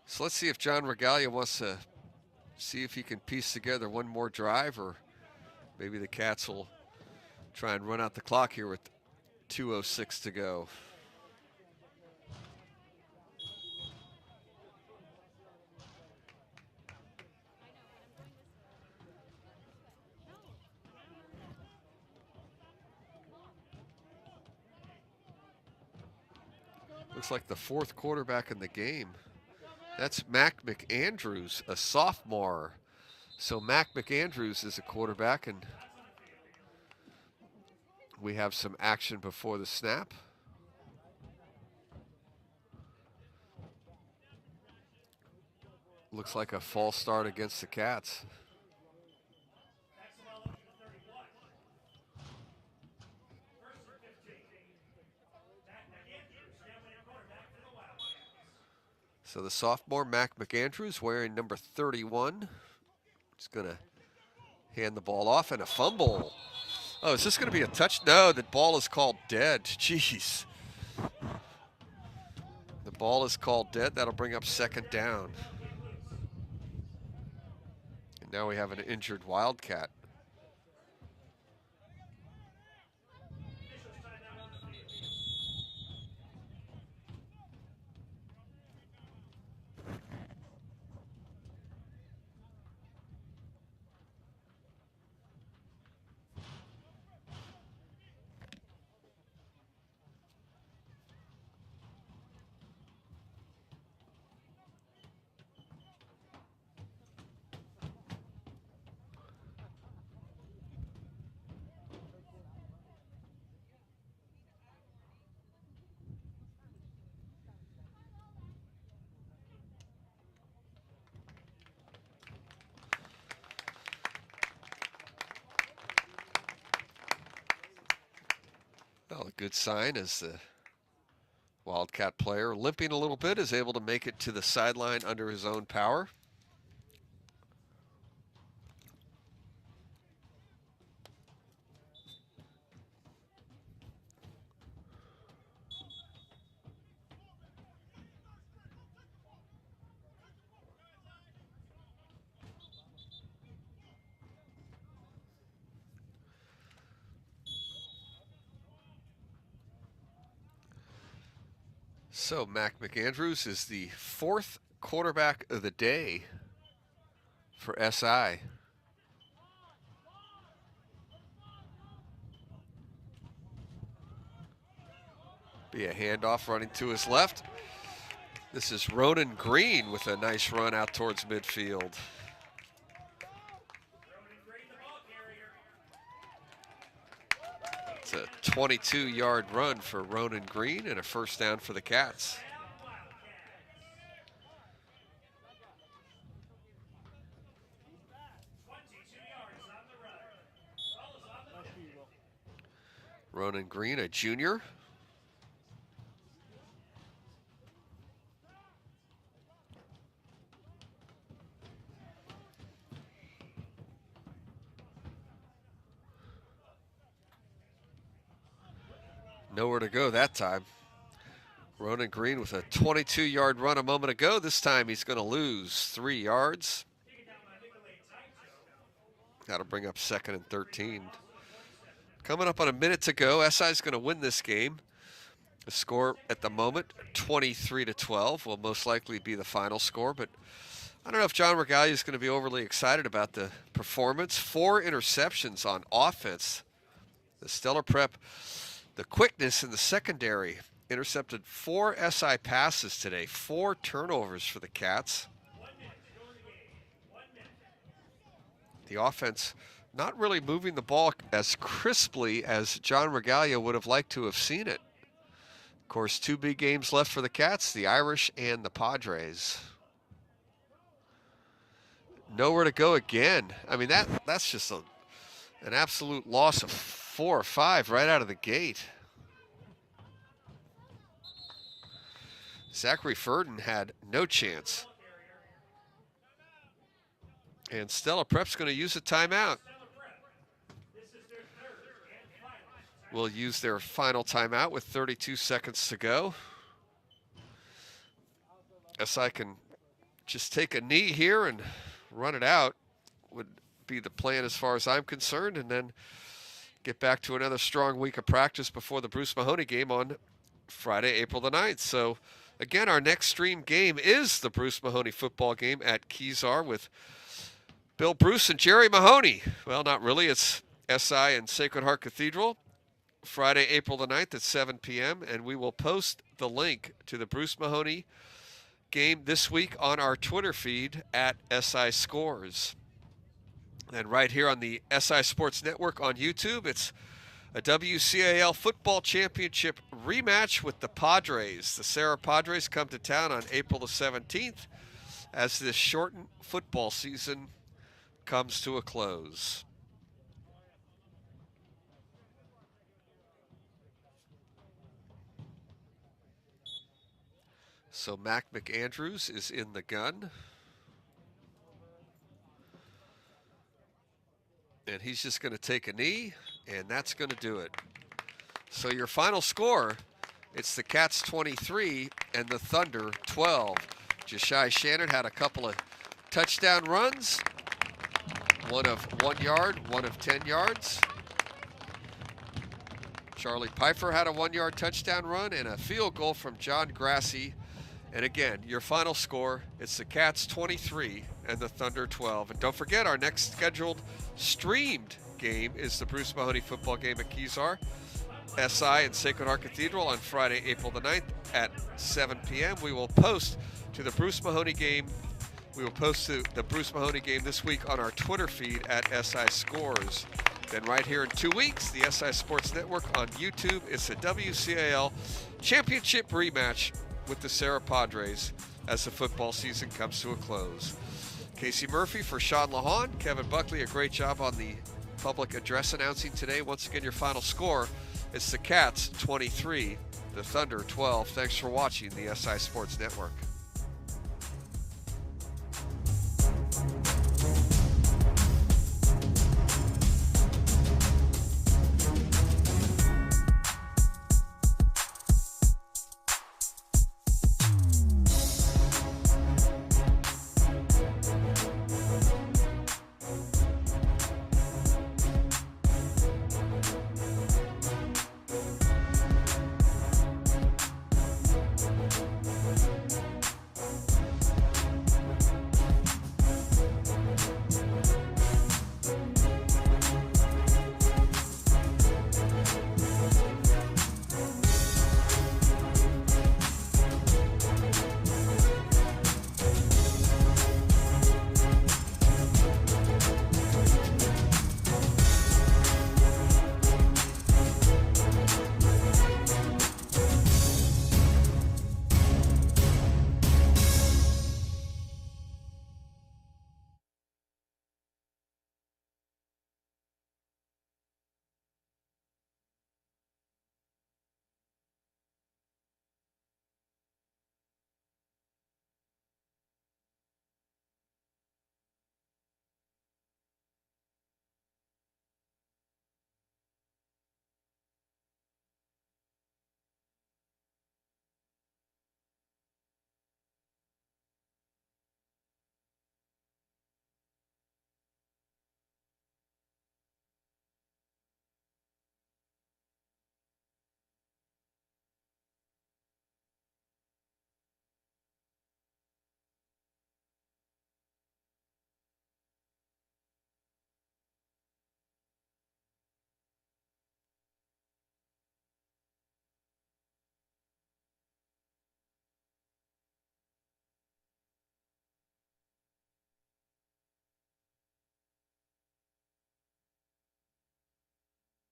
So let's see if John Regalia wants to see if he can piece together one more drive, or maybe the Cats will try and run out the clock here with 2:06 to go. Looks like the fourth quarterback in the game. That's Mac McAndrews, a sophomore. So Mac McAndrews is a quarterback, and we have some action before the snap. Looks like a false start against the Cats. So the sophomore, Mac McAndrews, wearing number 31. He's going to hand the ball off, and a fumble. Oh, is this going to be a touch? No, the ball is called dead. Jeez. The ball is called dead. That'll bring up second down. And now we have an injured Wildcat. Well, a good sign as the Wildcat player, limping a little bit, is able to make it to the sideline under his own power. So Mac McAndrews is the 4th quarterback of the day for SI. Be a handoff running to his left. This is Ronan Green with a nice run out towards midfield. It's a 22-yard run for Ronan Green and a first down for the Cats. Ronan Green, a junior. Nowhere to go that time. Ronan Green with a 22-yard run a moment ago. This time he's going to lose 3 yards. Got to bring up 2nd and 13. Coming up on a minute to go. SI's going to win this game. The score at the moment, 23-12, will most likely be the final score. But I don't know if John Regalia is going to be overly excited about the performance. 4 interceptions on offense. The stellar prep. The quickness in the secondary, intercepted 4 SI passes today, 4 turnovers for the Cats. The offense not really moving the ball as crisply as John Regalia would have liked to have seen it. Of course, 2 big games left for the Cats, the Irish and the Padres. Nowhere to go again. I mean, that's just an absolute loss of 4 or 5 right out of the gate. Zachary Furden had no chance. And Stella Prep's going to use a timeout. Will use their final timeout with 32 seconds to go. SI can just take a knee here and run it out, would be the plan as far as I'm concerned, and then get back to another strong week of practice before the Bruce Mahoney game on Friday, April the 9th. So again, our next stream game is the Bruce Mahoney football game at Kezar with Bill Bruce and Jerry Mahoney. Well, not really. It's SI and Sacred Heart Cathedral, Friday, April the 9th at 7 p.m. And we will post the link to the Bruce Mahoney game this week on our Twitter feed at SI Scores. And right here on the SI Sports Network on YouTube, it's a WCAL football championship rematch with the Padres. The Sarah Padres come to town on April the 17th as this shortened football season comes to a close. So Mac McAndrews is in the gun. And he's just going to take a knee, and that's going to do it. So your final score, it's the Cats 23 and the Thunder 12. Jashai Shannon had a couple of touchdown runs, one of 1 yard, one of 10 yards. Charlie Pfeiffer had a 1-yard touchdown run and a field goal from John Grassi. And again, your final score, it's the Cats 23 and the Thunder 12. And don't forget, our next scheduled streamed game is the Bruce Mahoney football game at Kezar, SI and Sacred Heart Cathedral on Friday, April the 9th at 7 p.m. We will post to the Bruce Mahoney game. We will post to the Bruce Mahoney game this week on our Twitter feed at SI Scores. Then right here in 2 weeks, the SI Sports Network on YouTube, it's a WCAL championship rematch with the Sarah Padres as the football season comes to a close. Casey Murphy for Sean Lahan, Kevin Buckley, a great job on the public address announcing today. Once again, your final score, it's the Cats 23, the Thunder 12. Thanks for watching the SI Sports Network.